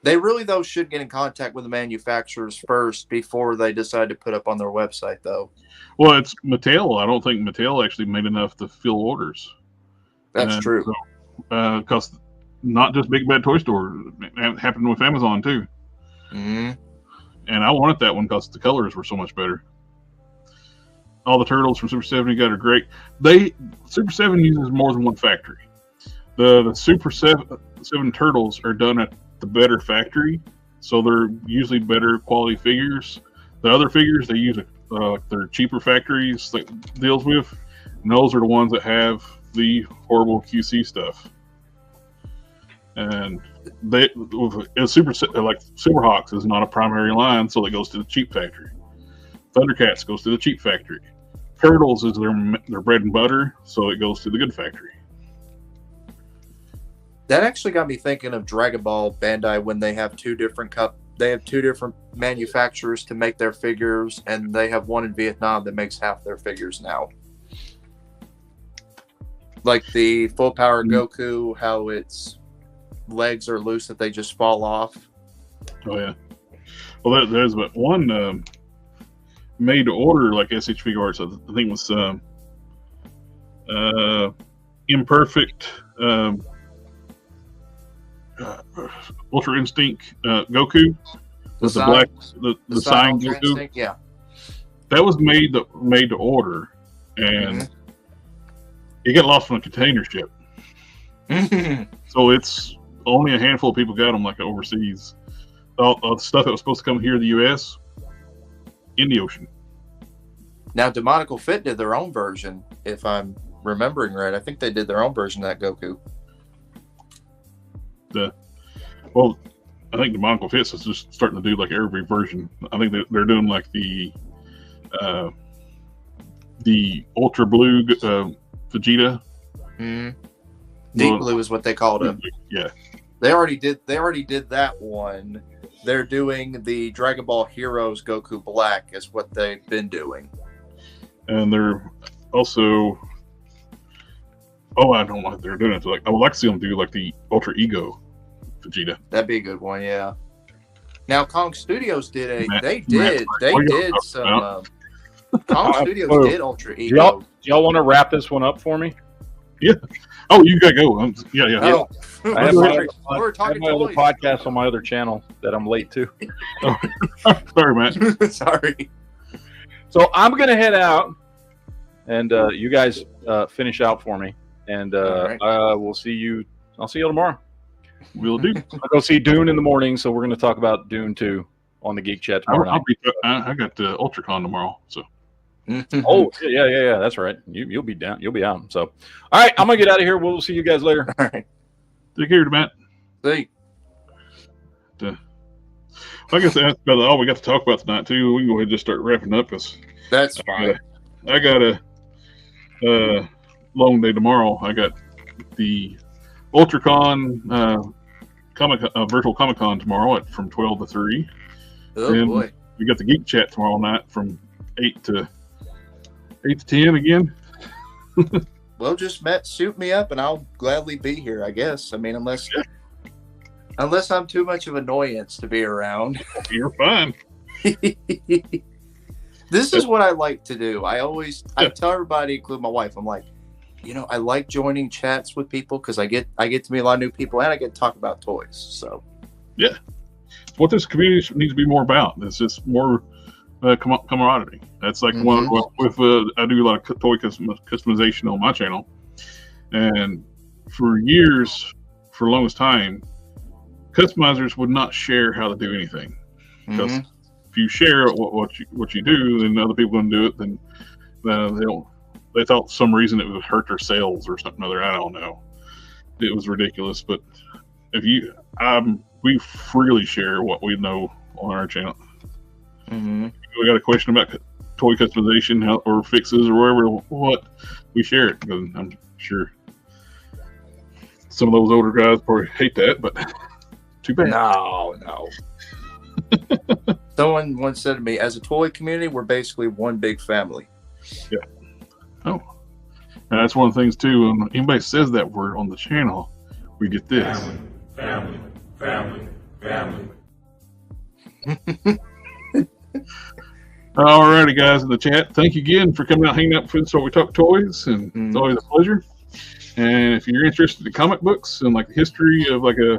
They really, though, should get in contact with the manufacturers first before they decide to put up on their website, though. Well, it's Mattel. I don't think Mattel actually made enough to fill orders. That's true. Because not just Big Bad Toy Store. It happened with Amazon, too. Mm-hmm. And I wanted that one because the colors were so much better. All the turtles from Super 7 you got are great. Super 7 uses more than one factory. The Super 7 turtles are done at the better factory, so they're usually better quality figures. The other figures they use their cheaper factories that deals with, and those are the ones that have the horrible QC stuff. And Superhawks is not a primary line, so it goes to the cheap factory. Thundercats goes to the cheap factory. Turtles is their bread and butter, so it goes to the good factory. That actually got me thinking of Dragon Ball Bandai when they have two different manufacturers to make their figures, and they have one in Vietnam that makes half their figures now. Like the full power Goku, how its legs are loose that they just fall off. Oh yeah. Well, there's but one made to order like SHP arts. I think it was imperfect. Ultra Instinct Goku, the black, the sign Goku. Instinct, yeah, that was made to order, and it got lost on a container ship. So it's only a handful of people got them, like overseas. All the stuff that was supposed to come here to the U.S. in the ocean. Now, Demonical Fit did their own version, if I'm remembering right. I think they did their own version of that Goku. Well, I think Demonical Fits is just starting to do like every version. I think they're doing like the Ultra Blue Vegeta. Mm. Deep Blue is what they called him. Yeah, they already did that one. They're doing the Dragon Ball Heroes Goku Black is what they've been doing, and they're also. Oh, I don't know what they're doing it. Like, I would like to see them do like the Ultra Ego Vegeta. That'd be a good one, yeah. Now, Kong Studios did some. Kong Studios did Ultra Ego. Do y'all want to wrap this one up for me? Yeah. Oh, you gotta go. Yeah. Oh, I have my we're talking other podcast on my other channel that I'm late to. Sorry, Matt. Sorry. So I'm gonna head out, and you guys finish out for me, and right. I'll see you tomorrow. We'll do. I'll go see Dune in the morning, so we're gonna talk about Dune 2 on the Geek Chat tomorrow night. I got UltraCon tomorrow, so. Oh yeah, that's right. You'll be down. You'll be out. So, all right, I'm gonna get out of here. We'll see you guys later. All right. Take care, Matt. See. I guess that's about all we got to talk about tonight too. We can go ahead and just start wrapping up. That's fine. I got a long day tomorrow. I got the UltraCon virtual Comic Con tomorrow from 12 to 3. Oh and boy. We got the Geek Chat tomorrow night from 8 to 10 again. Well, just shoot me up and I'll gladly be here, I guess. I mean, unless I'm too much of an annoyance to be around. You're fine. This is what I like to do. I tell everybody, including my wife, I'm like, I like joining chats with people because I get to meet a lot of new people and I get to talk about toys. So yeah, what this community needs to be more about. It's just more camaraderie. That's like one with I do a lot of toy customization on my channel, and for years, for the longest time, customizers would not share how to do anything. Because if you share what you do, then other people can do it. Then they thought for some reason it would hurt their sales or something other. I don't know. It was ridiculous. But if you, we freely share what we know on our channel. We got a question about toy customization or fixes or wherever, what we share it. Because I'm sure some of those older guys probably hate that, but too bad. No. Someone once said to me, as a toy community, we're basically one big family. Yeah. Oh. And that's one of the things, too. When anybody says that word on the channel, we get this. Family. Alrighty, guys in the chat. Thank you again for coming out, hanging out with us while we talk toys, and it's always a pleasure. And if you're interested in comic books and like the history of like a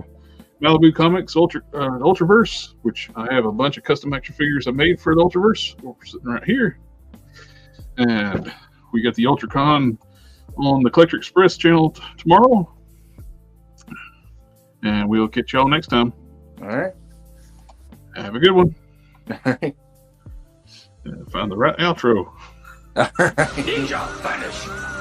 Malibu Comics Ultraverse, which I have a bunch of custom action figures I made for the Ultraverse, we're sitting right here, and we got the UltraCon on the Collector Express channel tomorrow, and we'll catch y'all next time. All right. Have a good one. All right. And find the right outro. All right. Ninja vanish.